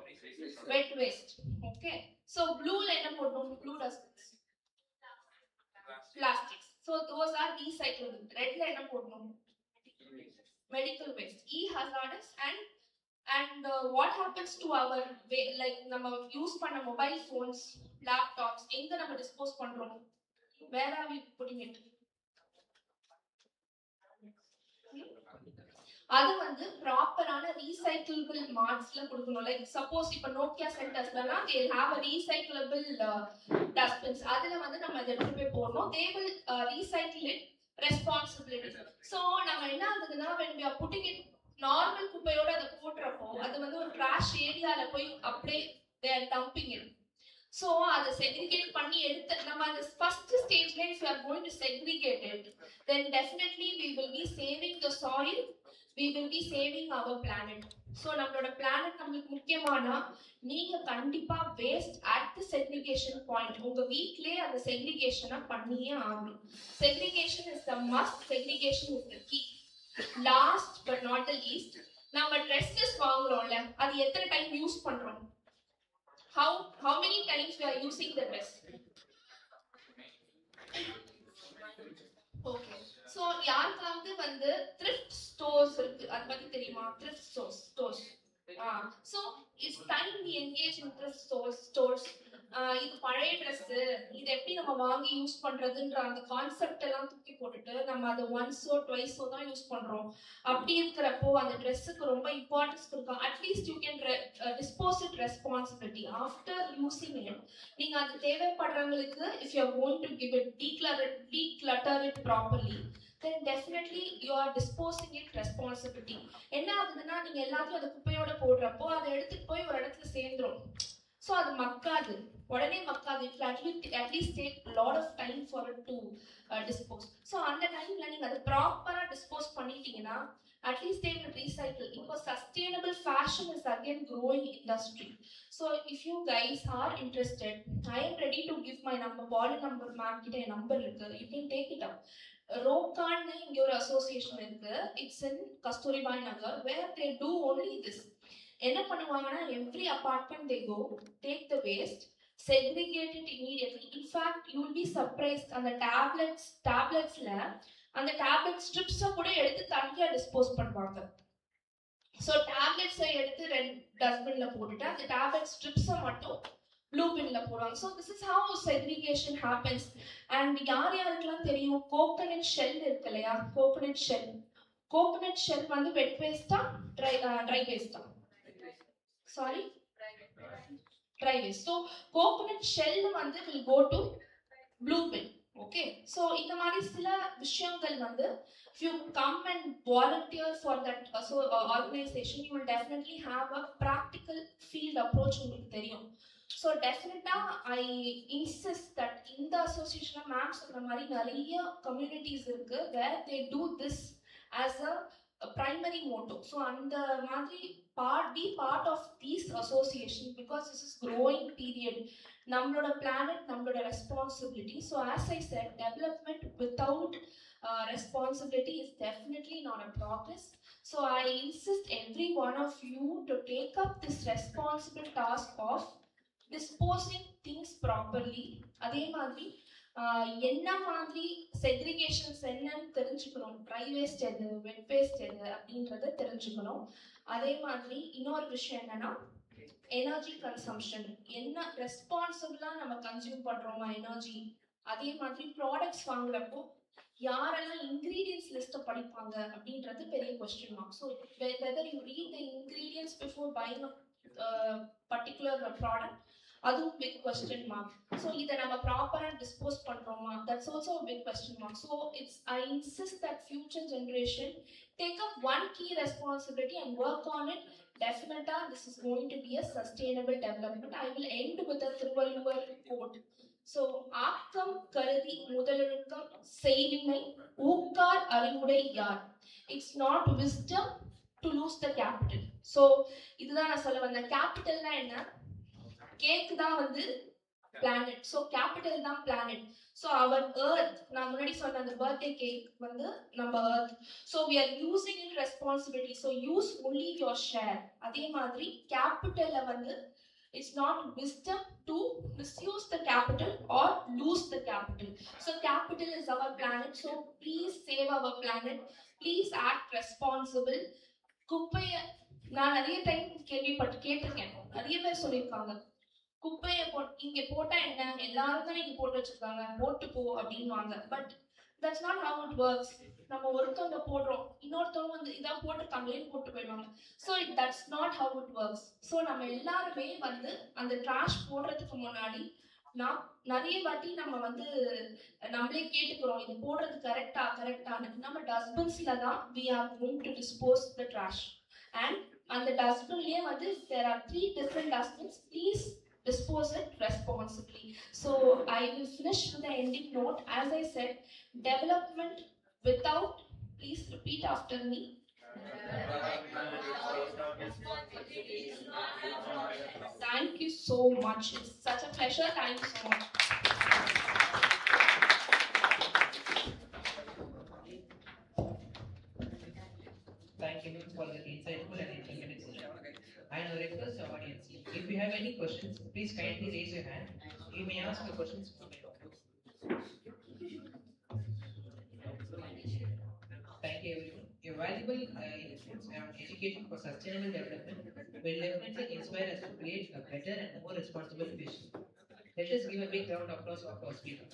Wet waste. Okay. So blueல என்ன போடணும்? Blue dustbins. Plastics. So those are recyclable. Redல என்ன போடணும்? Medical waste, e-hazardous, and what happens to our like நம்ம யூஸ் பண்ண mobile phones, laptops, எங்க நம்ம dispose பண்றோம்? Where are we putting it? அது வந்து ப்ராப்பரான ரீசைக்கிளபிள் மார்க்ஸ்ல கொடுக்கணும். லைக் சப்போஸ் இப்ப Nokia சென்டர்ஸ்லனா they have a recyclable dustbins. அதுல வந்து நம்ம அதை எடுத்து போய் போடணும். they will recycle it responsibility. So நம்ம என்ன ஆகுதுன்னா when we are putting it normal குப்பையோட அதை போடுறப்போ அது வந்து ஒரு ட்ராஷ் ஏரியால போய் அப்படியே they are dumping it. So அதை segregate பண்ணி எடுத்து நம்ம அந்த first stageல if you are going to segregate it, then definitely we will be saving the soil, we will be saving our planet. So நம்மளோட planet நமக்கு முக்கியமானா நீங்க கண்டிப்பா waste at the segregation point உங்க வீட்லயே அந்த segregation பண்ணியே ஆகணும். Segregation is the must, segregation is the key. Last but not the least, நம்ம dresses வாங்குறோம்ல, அது எத்தனை டைம் யூஸ் பண்றோம்? How many times we are using the dress? Okay. So யாருக்காவது வந்து thrift stores இருக்கு, அது பத்தி தெரியுமா? Thrift stores. So it's time we engage in thrift stores. இது பழைய Dress, இது எப்படி நம்ம வாங்கி யூஸ் பண்றதுன்ற அந்த கான்செப்ட் எல்லாம் தூக்கி போட்டுட்டு நம்ம அதை once-ஓ twice-ஓ தான் யூஸ் பண்றோம். அப்படி இருக்கிறப்போ அந்த ட்ரெஸ்ஸுக்கு ரொம்ப இம்பார்ட்டன்ஸ் கொடுக்கும். At least you can dispose it responsibility after using it. நீங்க அது தேவைப்படுறவங்களுக்கு if you are going to give it, declutter it properly, then definitely you are disposing it responsibility. என்ன ஆகுதுன்னா நீங்க எல்லாத்தையும் அந்த குப்பையோட போடுறப்போ அதை எடுத்துட்டு போய் ஒரு இடத்துல சேர்ந்துரும். So அது மக்காது, உடனே மக்காது. It will at least take a lot of time for it to dispose. So அந்த டைம்ல நீங்க அதை ப்ராப்பரா dispose பண்ணிட்டீங்கன்னா at least they will recycle. Because sustainable fashion is again growing industry. So if you guys are interested, I am ready to give my number. Ball number ma'am கிட்ட என் number இருக்கு, you can take it up. ரோகான்னு இங்க ஒரு association இருக்கு. It's in Kasturibai Nagar where they do only this. என்ன பண்ணுவாங்கன்னா every apartment they go, take the waste, segregate it immediately. In fact, you will be surprised, அந்த tabletsல அந்த tablet strips கூட எடுத்து தனியா dispose பண்ணுவாங்க. So tablets எடுத்து dustbinல போட்டுட்டு அந்த tablet strips மட்டும் blue binல போடுவாங்க. So this is how segregation happens. And யாருக்கெல்லாம் தெரியும் coconut shell இருக்கு இல்லையா? coconut shell வந்து wet waste dry waste sorry dry waste. So coconut shell வந்து will go to blue bin. Okay so இந்த மாதிரி சில விஷயங்கள் வந்து if you come and volunteer for that organization you will definitely have a practical field approach உங்களுக்கு தெரியும் so டெஃபினட்டாக ஐ insist that இந்த அசோசியேஷனில் மேம் சொல்கிற மாதிரி நிறைய கம்யூனிட்டிஸ் இருக்குது where they do this as a primary motto. So, and the Madri be part of these association because this is growing period. Namloda planet, namloda responsibility. So, as I said, development without responsibility is definitely not a progress. So, I insist every one of you to take up this responsible task of disposing things properly. Adhe Madri. என்ன மாதிரி செக்ரிகேஷன்ஸ் என்னன்னு தெரிஞ்சுக்கணும் try waste எது வெட் waste எது அப்படின்றத தெரிஞ்சுக்கணும் அதே மாதிரி இன்னொரு விஷயம் என்னன்னா எனர்ஜி கன்சம்ஷன் என்ன ரெஸ்பான்சிபிளா நம்ம கன்சியூம் பண்றோமா எனர்ஜி அதே மாதிரி ப்ராடக்ட்ஸ் வாங்குறப்போ யாரெல்லாம் இன்கிரீடியன்ஸ் லிஸ்ட்டை படிப்பாங்க அப்படின்றது பெரிய question mark so whether you read the ingredients before buying a particular product அதுவும் பிக் கொஸ்டின் மார்க் ஸோ இதை நம்ம ப்ராப்பராக டிஸ்போஸ் பண்ணுறோமா that's also big question mark so it's I insist that future generation take up one key responsibility and work on it டெஃபினட்டாக this is going to be a sustainable development I will end with a Thiruvalluvar quote so ஆக்கம் கருதி முதலொழுக்கம் செய்வினை ஊக்கார் அறிவுடை யார் it's not wisdom to lose the capital so இதுதான் நான் சொல்ல வந்தேன் கேபிட்டல்னா என்ன கேக் தான் வந்து பிளானட் ஸோ கேபிட்டல் தான் பிளானட் ஸோ அவர் எர்த் நான் முன்னாடி சொன்ன அந்த பர்த்டே கேக் வந்து நம்ம earth so we are using in responsibility so use only your share அதே மாதிரி கேபிட்டல்ல வந்து it's not wisdom to misuse the capital or lose the capital so capital is our planet so please save our planet please act responsible குப்பையை நான் நிறைய time கேட்டிருக்கேன் நிறைய பேர் சொல்லியிருக்காங்க குப்பையை இங்க போட்டா என்ன எல்லாரும் தான் இங்க போட்டு வச்சிருக்காங்க போட்டு போ அப்படின்வாங்க but that's not how it works நம்ம ஒருத்தவங்க போடுறோம் இன்னொருத்தவங்க வந்து இதான் போட்டுருக்காங்களேன்னு போட்டு போயிடுவாங்க so that's not how it works so நம்ம எல்லாருமே வந்து அந்த ட்ராஷ் போடுறதுக்கு முன்னாடி நான் நிறைய வாட்டி நம்ம வந்து நம்மளே கேட்டுக்கிறோம் இது போடுறது கரெக்டானு நம்ம டஸ்ட்பின்ஸ்ல தான் we are going to dispose the trash and அந்த டஸ்ட்பின்லயே வந்து there are 3 different dustbins please dispose it responsibly. So I will finish with the ending note. As I said, development without, please repeat after me. Thank you so much. It's such a pleasure. Thank you so much. Thank you for the insightful and informative session. I now request the audience. If you have any questions, please kindly raise your hand. You may ask the questions. Thank you everyone. Your valuable inputs and education for sustainable development will definitely inspire us to create a better and more responsible future. Let us give a big round of applause for our speaker.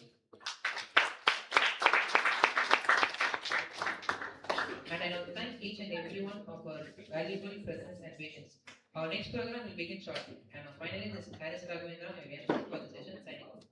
And I now thank each and every one of our valuable presence and patience. Our next program will begin shortly. And finally, this is Harris Raghavendra again for the session signing off.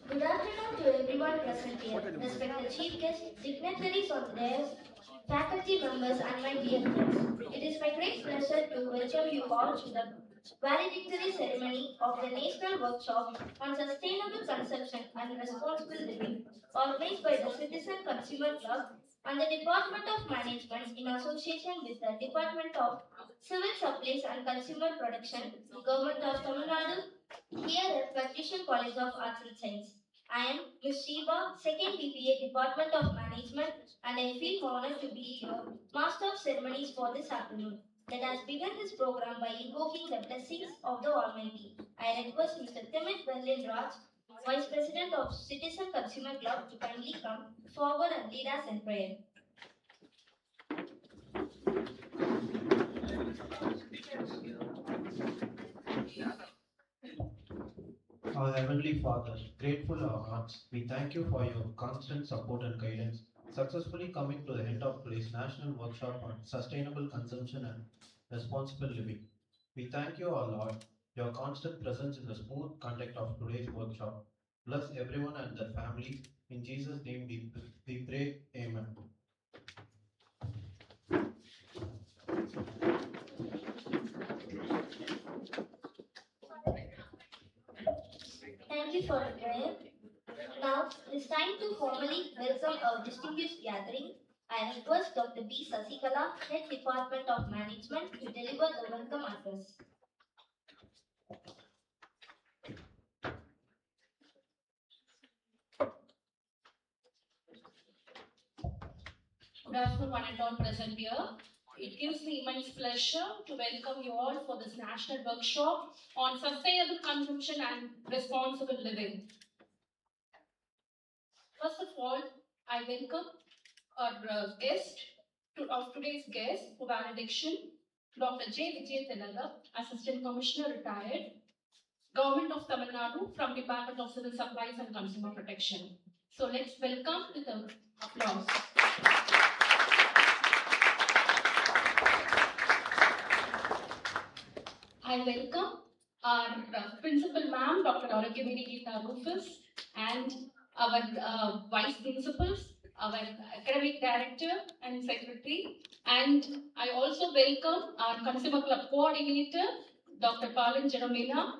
Good afternoon to everyone present here, respected chief guests, dignitaries on the dais, faculty members, and my dear friends. It is my great pleasure to welcome you all to the valedictory ceremony of the National Workshop on Sustainable Consumption and Responsible Living, organized by the Citizen Consumer Club and the Department of Management in association with the Department of Civil Supplies and Consumer Protection, the Government of Tamil Nadu, here at Practitioner College of Arts and Science. I am Ms. Shiva, 2nd BPA Department of Management, and I feel honored to be your Master of Ceremonies for this afternoon. Let us begin this program by invoking the blessings of the Almighty. I request Mr. Timid Berlin Raj, Vice President of Citizen Consumer Club, to kindly come forward and lead us in prayer. Our Heavenly Father, grateful our hearts, we thank you for your constant support and guidance, successfully coming to the end of today's National Workshop on Sustainable Consumption and Responsible Living. We thank you, our Lord, your constant presence in the smooth conduct of today's workshop. Bless everyone and their families. In Jesus' name we pray. Amen. Thank you for the prayer. Now it's time to formally welcome our distinguished gathering. I request Dr. B. Sasikala, Head Department of Management, to deliver the welcome address. Good afternoon, one and all present here. It gives me immense pleasure to welcome you all for this national workshop on sustainable consumption and responsible living. First of all, I welcome our guest of today's guest for valediction, Dr. J. Vijay Tenaga, Assistant Commissioner Retired, Government of Tamil Nadu from Department of Civil Supplies and Consumer Protection. So let's welcome with an applause. I welcome our Principal Ma'am, Dr. Aragyavedi Geeta Rufus, and our Vice Principals, our Academic Director and Secretary, and I also welcome our Consumer Club Coordinator, Dr. Palan Jeromela,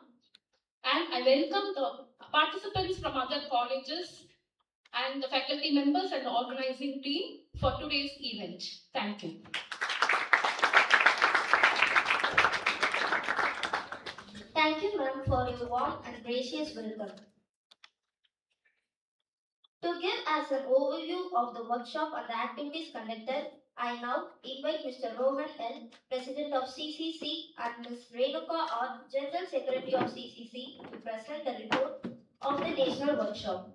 and I welcome the participants from other colleges and the faculty members and the organizing team for today's event. Thank you. Thank you, ma'am, for your warm and gracious welcome. To give us an overview of the workshop and the activities conducted, I now invite Mr. Rohan L., President of CCC, and Ms. Renuka R., General Secretary of CCC, to present the report of the National Workshop.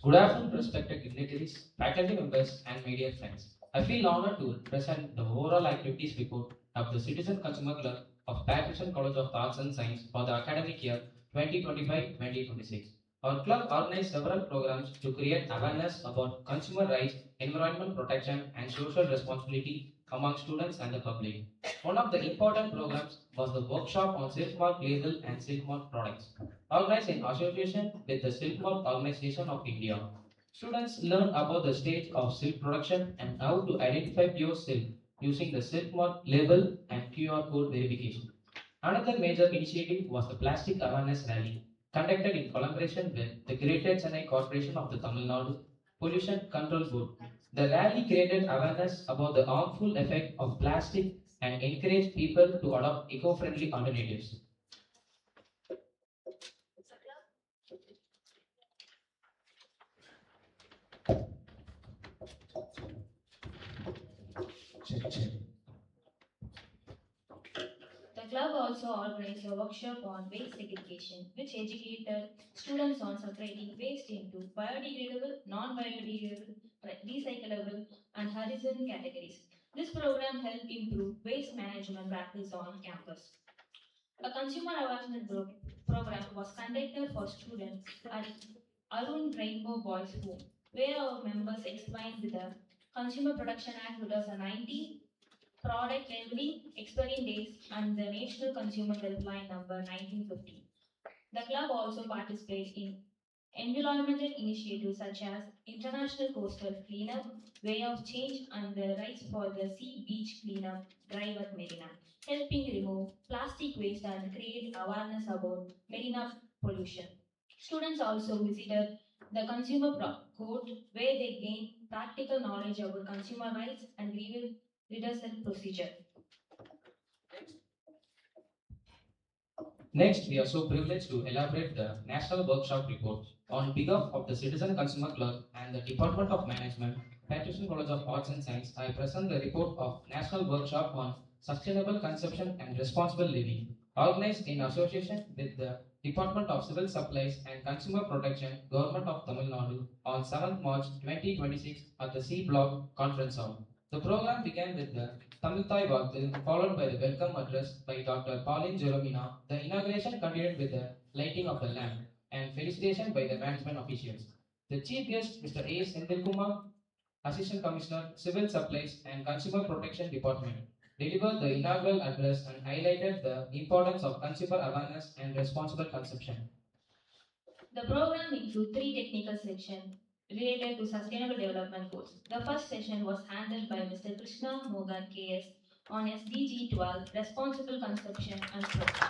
Good afternoon, respected dignitaries, faculty members, and media friends. I feel honored to present the overall activities report of the Citizen Consumer Club of Patrician College of Arts and Science for the academic year 2025-2026. Our club organized several programs to create awareness about consumer rights, environmental protection, and social responsibility among students and the public. One of the important programs was the workshop on Silk Mark label and Silk Mark products, organized in association with the Silk Mark Organization of India. Students learn about the stage of silk production and how to identify pure silk using the silk mark label and QR code verification. Another major initiative was the Plastic Awareness Rally, conducted in collaboration with the Greater Chennai Corporation of the Tamil Nadu Pollution Control Board. The rally created awareness about the harmful effect of plastic and encouraged people to adopt eco-friendly alternatives. The club also organized a workshop on waste segregation, which educated students on separating waste into biodegradable, non-biodegradable, recyclable, and horizon categories. This program helped improve waste management practice on campus. A consumer awareness program was conducted for students at Arun Rainbow Boys Home, where our members explained the Consumer Protection Act 2019, product labeling, expiry dates, and the National Consumer Helpline number 1950. The club also participates in environmental initiatives such as International Coastal Cleanup, Way of Change, and the Rise for the Sea Beach Cleanup Drive at Marina, helping remove plastic waste and create awareness about marina pollution. Students also visited the Consumer Court, where they gained practical knowledge about consumer rights and redressal procedure. Next, we are so privileged to elaborate the National Workshop Report. On behalf of the Citizen Consumer Club and the Department of Management, Patterson College of Arts and Science, I present the report of National Workshop on Sustainable Consumption and Responsible Living, organized in association with the Department of Civil Supplies and Consumer Protection, Government of Tamil Nadu, on 7th March 2026 at the C Block Conference Hall. The program began with the Tamil Thai Vaathu, followed by the welcome address by Dr. Pauline Jeromina. The inauguration continued with the lighting of the lamp and felicitation by the management officials. The chief guest, Mr. A. Senthilkumar, Assistant Commissioner, Civil Supplies and Consumer Protection Department, delivered the inaugural address and highlighted the importance of consumer awareness and responsible consumption. The program includes 3 technical sections related to sustainable development goals. The first session was handled by Mr. Krishna Mogan KS on SDG 12, responsible consumption and production.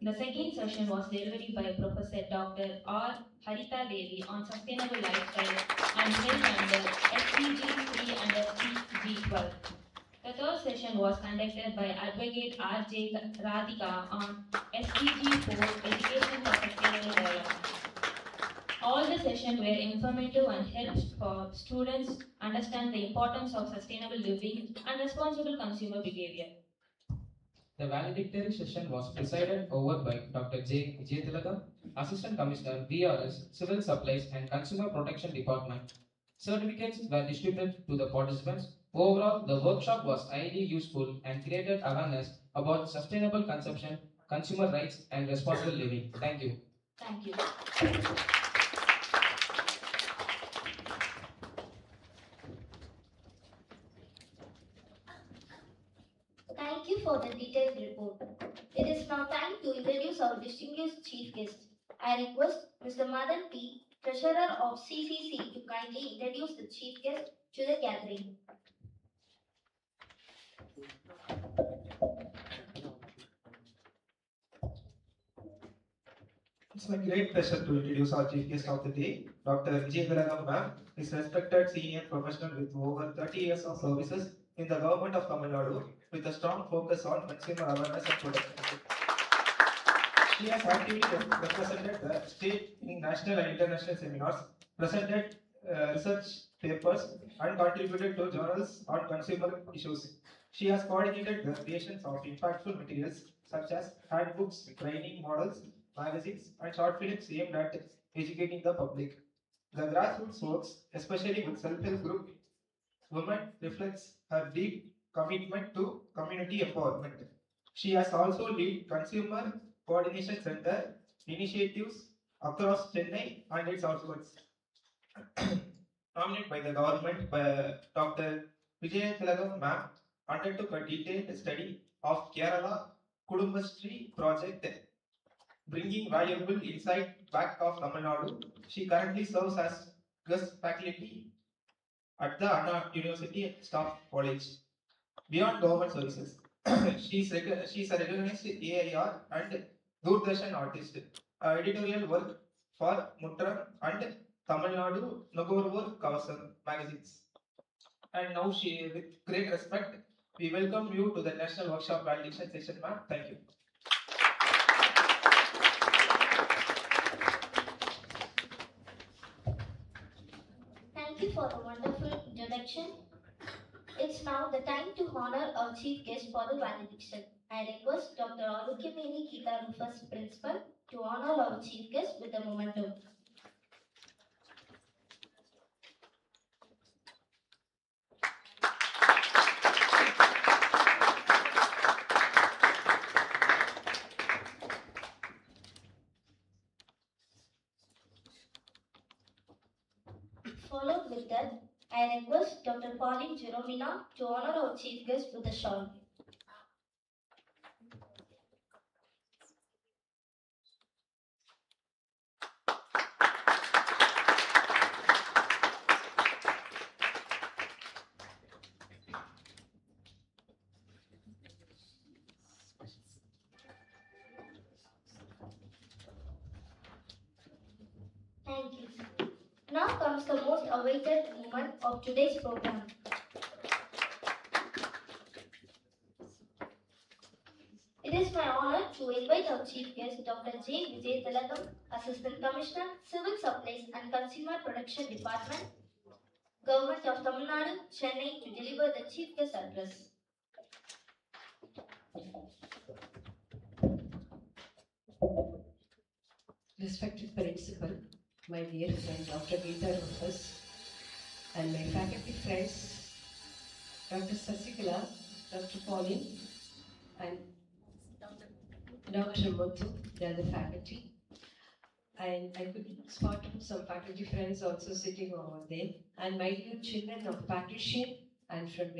The second session was delivered by Professor Dr. R. Harita Devi on sustainable lifestyle and health under SDG 3 and SDG 12. The third session was conducted by Advocate R.J. Radhika on SDG 4, Education for Sustainable Development. All the sessions were informative and helped for students understand the importance of sustainable living and responsible consumer behavior. The valedictory session was presided over by Dr. J. Vijaytilakam, Assistant Commissioner, VRS, Civil Supplies and Consumer Protection Department. Certificates were distributed to the participants. Overall, the workshop was highly useful and created awareness about sustainable consumption, consumer rights, and responsible living. Thank you. Thank you. Thank you for the detailed report. It is now time to introduce our distinguished chief guest. I request Mr. Madan P., Treasurer of CCC, to kindly introduce the chief guest to the gathering. It's my great pleasure to introduce our chief guest of the day, Dr. Vijaytilakam ma'am, is a respected senior professional with over 30 years of services in the government of Tamil Nadu with a strong focus on consumer awareness and protection. She has actively represented the state in national and international seminars, presented research papers, and contributed to journals on consumer issues. She has coordinated the creation of impactful materials such as handbooks, training models, magazines, and short films aimed at educating the public. The grassroots works, especially with self-help group women, reflects her deep commitment to community empowerment. She has also led Consumer Coordination Center initiatives across Chennai and its outskirts. Nominated by the government by Dr. Vijaytilakam ma'am undertook a detailed study of Kerala Kudumbashree project, bringing valuable insight back of Tamil Nadu. She currently serves as guest faculty at the Anna University Staff College. Beyond government services, she's a recognized AIR and Doordarshan artist. Editorial work for Muttram and Tamil Nadu Nogorvor Kavasam magazines. And now with great respect, we welcome you to the National Workshop Validation session, ma'am. Thank you. Thank you for the wonderful introduction. It's now the time to honor our chief guest for the valediction. I request Dr. Arukyameni Geeta Rufus, Principal, to honor our chief guest with the memento. Followed with that, I request Dr. Pauline Jeromina to honor our chief guest with a shawl. Thank you. Now comes the most awaited moment of today's program. It is my honor to invite our chief guest, Dr. J. Vijay Tilakam, Assistant Commissioner, Civil Supplies and Consumer Protection Department, Government of Tamil Nadu, Chennai, to deliver the chief guest address. Respected Principal, my dear friend Dr. Geeta Rufus, and my faculty friends, Dr. Sasikala, Dr. Pauline, and Dr. Muthu, the other faculty. And I could spot some faculty friends also sitting over there. And my dear children of patrician and from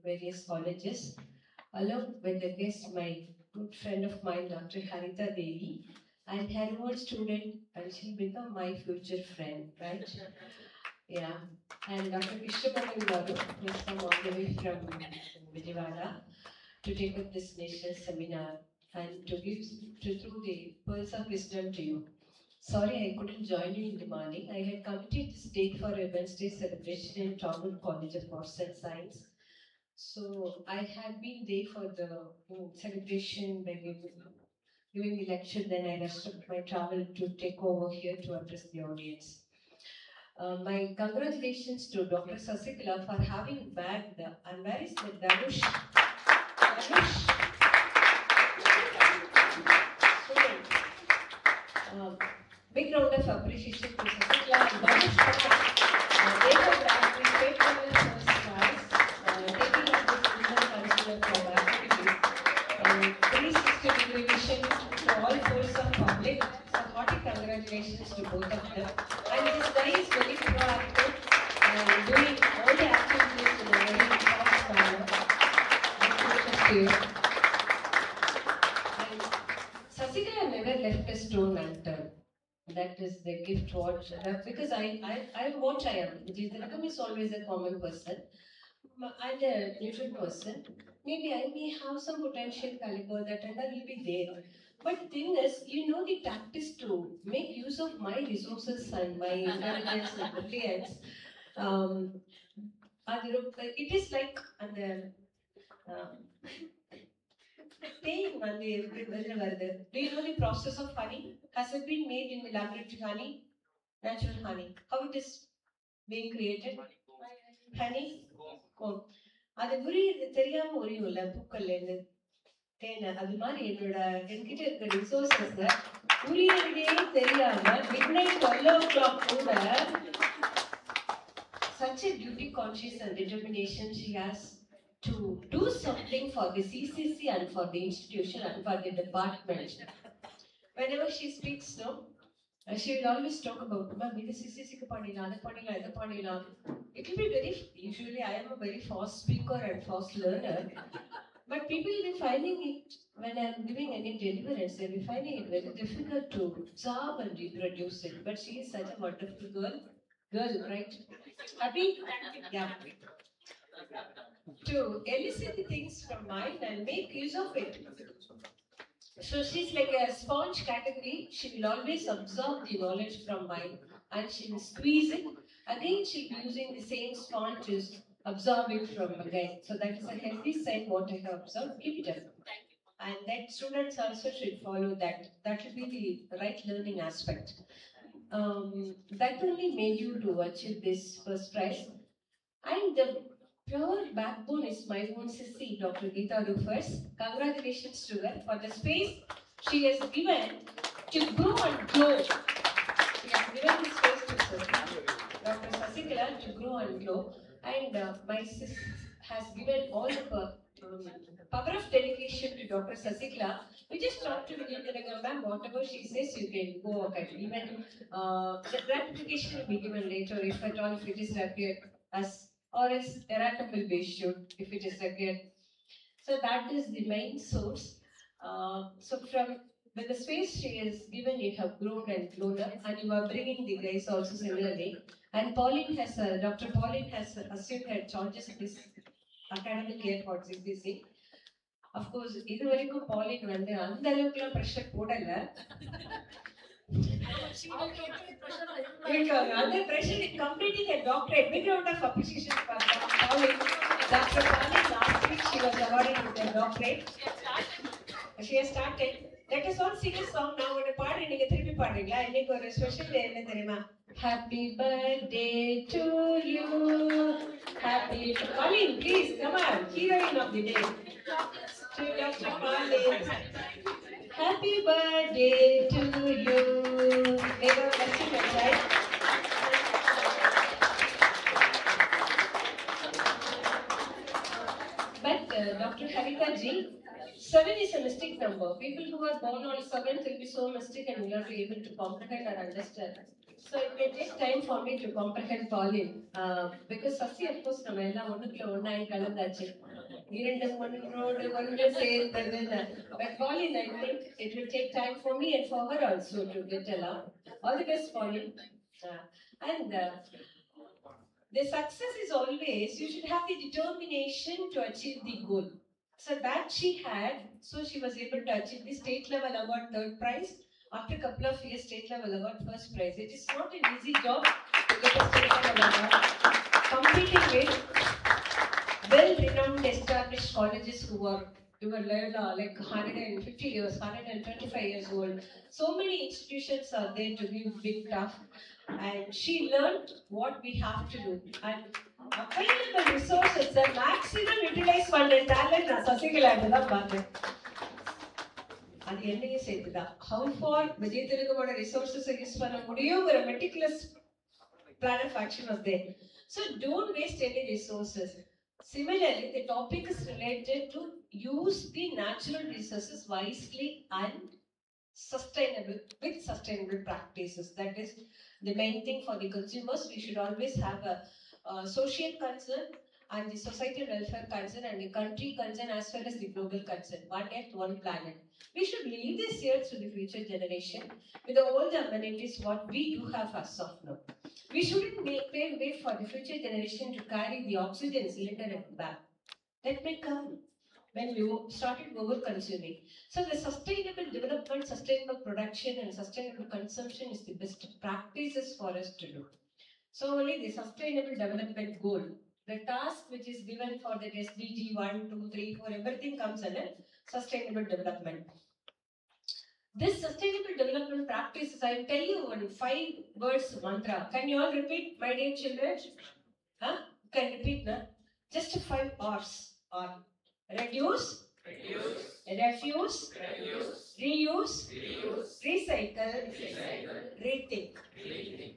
various colleges, along with the guest, my good friend of mine, Dr. Haritha Devi, and her old student, and she'll become my future friend, right? Yeah. And Dr. Krishnamohan Garu has come all the way from Vijayawada to take up this national seminar and to through the pearls of wisdom to you. Sorry I couldn't join you in the morning. I had committed this date for a Wednesday celebration in Townwood College of Arts and Science. So I had been there for the celebration by giving the lecture, then I restricted my travel to take over here to address the audience. My congratulations to Dr. Sasikala for having bagged the, and where is the Danush? Danush? So, big round of appreciation to Sasikala and Danush for they have bagged the state level first prize, taking up this women consular club activity. 360-degree vision to all folds of public. So hearty congratulations to both of them. And this guy is very proactive and doing all the activities in a very fast manner. Thank you. And Sasikala never left a stone unturned. That is the gift what, because I am what I am. Tilakam is always a common person and a neutral person. Maybe I may have some potential caliber that and I will be there. But the thing is, you know the tactics to make use of my resources and my intelligence and brilliance. It is like do you know the process of honey? Has it been made in the laboratory honey? Natural honey. How it is being created? Honey? Comb. அது புரியுது தெரியாம உரியும்ல பூக்கள்ல இருந்து தேனை அது மாதிரி என்கிட்ட இருக்க resources உரியதே தெரியாம midnight 12 o'clock கூட such a duty conscious and determination she has to do something for the CCC and for the institution and for the department. Whenever she speaks, no, she will always talk about, ma'am, this CCC ku panila, adu panila, idu panila. It will be very, usually I am a very fast speaker and fast learner. But people will be finding it, when I'm giving any deliverance, they'll be finding it very difficult to absorb and reproduce it. But she is such a wonderful girl, right? Happy? Yeah. To elicit the things from mind and make use of it. So she's like a sponge category. She will always absorb the knowledge from mind and she will squeeze it. Again, she'll be using the same sponge to absorb it from again. So that is a healthy sign what I have observed. Keep it up. And that students also should follow that. That will be the right learning aspect. That only made you to achieve this first prize. And the pure backbone is my own sissy, Dr. Geeta Rufus. Congratulations to her for the space she has given to grow and glow. She has given this space to Dr. Sasikala to grow and glow. And my sis has given all the power of dedication to Dr. Sasikala. We just talked to Vijay ma'am, whatever she says, you can go ahead. Even the gratification will be given later if at all, if it is required as or else erratum will be issued if it is required. So that is the main source. So from with the space she has given, you have grown and grown up, and you are bringing the guys also similarly. And Pauline has, Dr. Pauline has assumed her charges in this academic year for CCC. Of course, இதுவரைக்கும் Pauline வந்து அந்த அளவுக்குலாம் pressure போடல. Under pressure in completing a doctorate. Big round of appreciation for Pauline. Dr. Pauline last week she was awarded with a doctorate. She has started. Let us all sing a song now. ஒரு பாடு நீங்க திருப்பி பாடுறீங்களா? இன்னைக்கு ஒரு special day என்ன தெரியுமா? Happy birthday to you. Happy Pauline, please come on. Heroine of the day. To Dr. Pauline. Happy birthday to you. May God bless you, my child. But Dr. Harika ji, 7 is a mystic number. People who are born on 7 will be so mystic and will not be able to comprehend or understand. So it may take time for me to comprehend Pauline. Because Sasi, of course, நம்ம எல்லாம் ஒண்ணுக்குள்ள ஒண்ணாய் கலந்தாச்சு. இரண்டு ஒன்றோடு ஒன்று சேர்ந்தது. But Pauline, I think it will take time for me and for her also to get along. All the best, Pauline. And the success is always, you should have the determination to achieve the goal. So that she had, so she was able to achieve the state level award 3rd prize. After a couple of years, state level award 1st prize. It is not an easy job to get a state level award. Competing with well-renowned established colleges who are like 150 years, 125 years old. So many institutions are there to give big tough. And she learned what we have to do. And available resources, the maximum utilized funded talent, Sasikala தான் பார்த்தேன். அது என்னையும் சேர்த்துதான். How far Vijay Thirukumoட resources use பண்ண முடியுங்கிற meticulous plan of action was there. So don't waste any resources. Similarly, the topic is related to use the natural resources wisely and sustainable with sustainable practices. That is the main thing for the consumers. We should always have a social concern and the societal welfare concern and the country concern as well as the global concern. One earth, one planet. We should leave this earth to the future generation with all the amenities what we do have as of now. We shouldn't pave way for the future generation to carry the oxygen cylinder at the back. That may come when we started over-consuming. So the sustainable development, sustainable production and sustainable consumption is the best practices for us to do. So only the sustainable development goal, the task which is given for the SDG 1, 2, 3, 4, everything comes under sustainable development. This sustainable development practices, I will tell you in 5 words mantra. Can you all repeat, my dear children? Huh? Can you repeat now? Just 5 R's. Or reduce, refuse, reuse, recycle, rethink.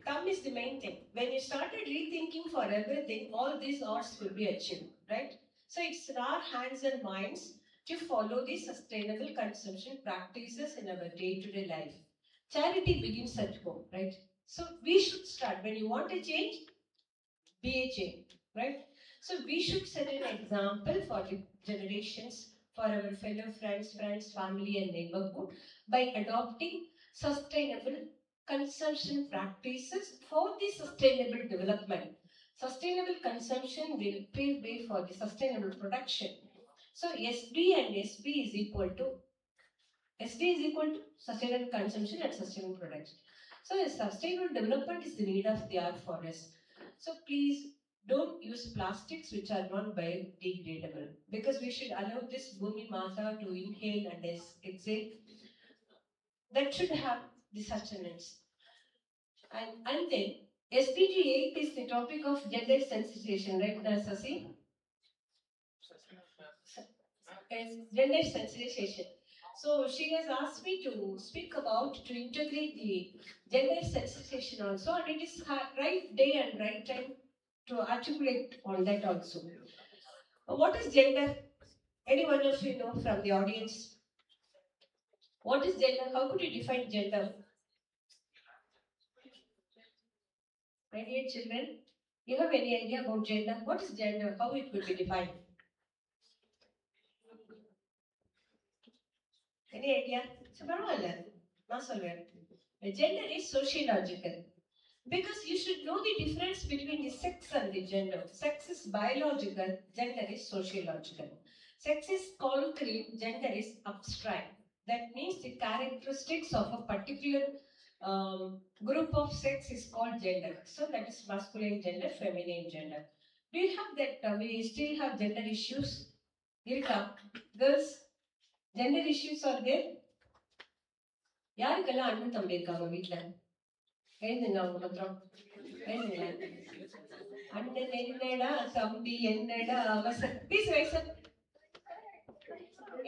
Thumb is the main thing. When you started rethinking for everything, all these R's will be achieved, right? So it's in our hands and minds to follow the sustainable consumption practices in our day-to-day life. Charity begins at home, right? So we should start. When you want a change, be a change, right? So we should set an example for the generations for our fellow friends, family and neighborhood by adopting sustainable consumption practices for the sustainable development. Sustainable consumption will pave way for the sustainable production. So SD and SB is equal to sustainable consumption and sustainable production. So a sustainable development is the need of the hour for us. So please don't use plastics which are not biodegradable, because we should allow this Bhumi Mata to inhale and exhale. That should have the sustenance. And then SDG 8 is the topic of gender sensitization, right, Sasi? Gender sensitization. So she has asked me to speak about, to integrate the gender sensitization also, and it is right day and right time to articulate on that also. What is gender? Any one of you know from the audience? What is gender? How could you define gender? My dear children, you have any idea about gender? What is gender? How it could be defined? Any idea? So, gender is sociological. Because you should know the difference between the sex and the gender. Sex is biological, gender is sociological. Sex is concrete, gender is abstract. That means the characteristics of a particular group of sex is called gender. So that is masculine gender, feminine gender. Do you have that? We still have gender issues? Irka, girls, gender issues are there? யாருக்கெல்லாம் அண்ணன் தம்பி இருக்காங்க வீட்டுல? எழுதுங்க அவங்க மாத்திரம். எழுதுங்க. அண்ணன் என்னடா தம்பி என்னடா அவசரம். Please rise up.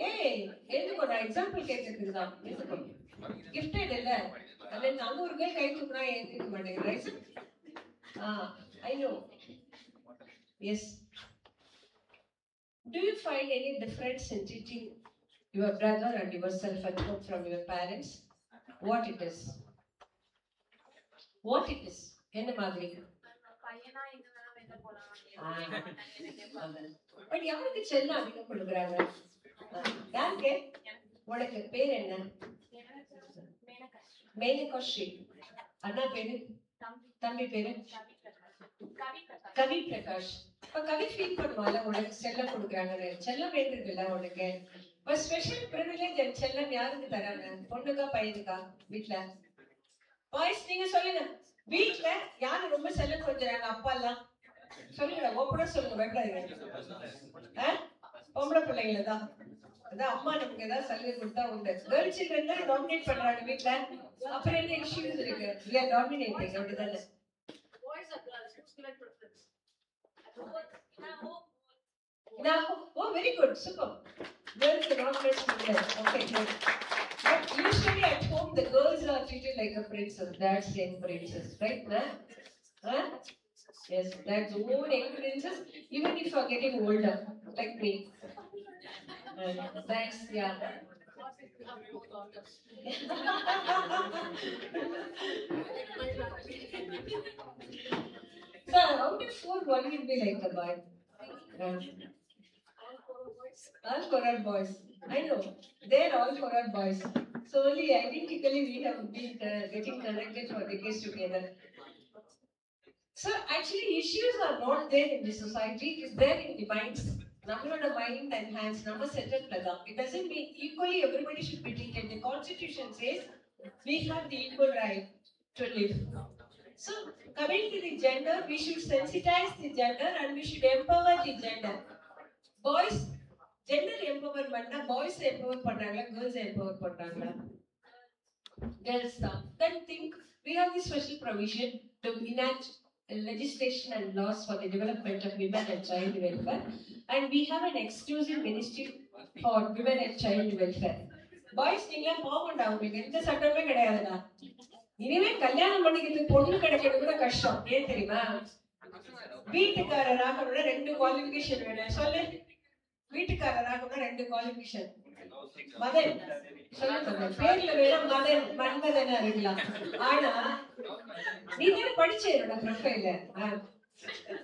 ஏய் எழுதுங்க, நான் எக்ஸாம்பிள் கேட்கறதுக்கு தான். எழுதுங்க. Gifted இல்ல? அது நாங்க ஒரு கேள் கை தூக்குனா எழுதிக்க மாட்டேங்க. Rice. I know. Yes. Do you find any difference in teaching your brother and yourself at home from your parents? What it is? What it is? என்ன மாதிரி? பட் யாருக்கு செல்லம் அதிகம் கொடுக்குறாங்க? யாருக்கு? உனக்கு பேர் என்ன? மேனகா ஸ்ரீ. அண்ணா பேரு? தம்பி பேரு? கவி பிரகாஷ். இப்ப கவி ஃபீல் பண்ணுவால உனக்கு செல்லம் கொடுக்குறாங்கன்னு. செல்லம் வேண்டிருக்குல்ல உனக்கு? ஒரு ஸ்பெஷல் ப்ரிவிலேஜ் அண்ட் செல்லம் யாருக்கு தராங்க? பொண்ணுக்கா பையனுக்கா வீட்டுல? பாய்ஸ் நீங்க சொல்லுங்க, வீட்டுல யாரு ரொம்ப செல்லம் கொஞ்சறாங்க? அப்பா எல்லாம் சொல்லுங்க, ஓப்பனா சொல்லுங்க, பயப்படாதீங்க. பொம்பளை பிள்ளைங்கள தான். அதான் அம்மா நமக்கு ஏதாவது சலுகை கொடுத்தா உண்டு. கேர்ள் சில்ட்ரன் தான் டாமினேட் பண்றாங்க வீட்டுல. அப்புறம் என்ன இஷ்யூஸ் இருக்கு? We are dominating, அப்படிதானே? Oh, very good, super. Girls are not less privileged. Okay, good. But usually at home, the girls are treated like a princess. That's the princess, right? Huh? Yes, that's own princess. Even if you are getting older, like me. That's, yeah. So, out of 4, one will be like a boy. All for our boys. I know. They're all for our boys. So only identically we have been getting connected for decades together. So actually issues are not there in the society. It is there in the minds. Nammoda mind and hands. Nama setup laga. It doesn't mean equally everybody should be treated. The constitution says we have the equal right to live. So coming to the gender, we should sensitize the gender and we should empower the gender. Boys, gender empowerment, boys empower பண்றாங்களா, girls empower பண்றாங்களா? Girls தான். Then think we have this special provision to enact legislation and laws for the development of women and child welfare, and we have an exclusive ministry for women and child welfare. Boys, நீங்க போகண்டா, உங்களுக்கு எந்த சட்டமே கிடையாதுடா. இனிமே கல்யாணம் பண்ணிக்கிறதுக்கு பொண்ணு கிடைக்கிறது கூட கஷ்டம். ஏன் தெரியுமா? வீட்டுக்காரராக 2 குவாலிஃபிகேஷன் வேணும். சொல்லு, வீட்டுக்காரராக 2 குவாலிஃபிகேஷன். மதன் சொல்லுங்க, பேர்ல வேற மதன் மன்மதனா இருக்கலாம். ஆனா நீ தானே படிச்ச என்னோட ப்ரொஃபைல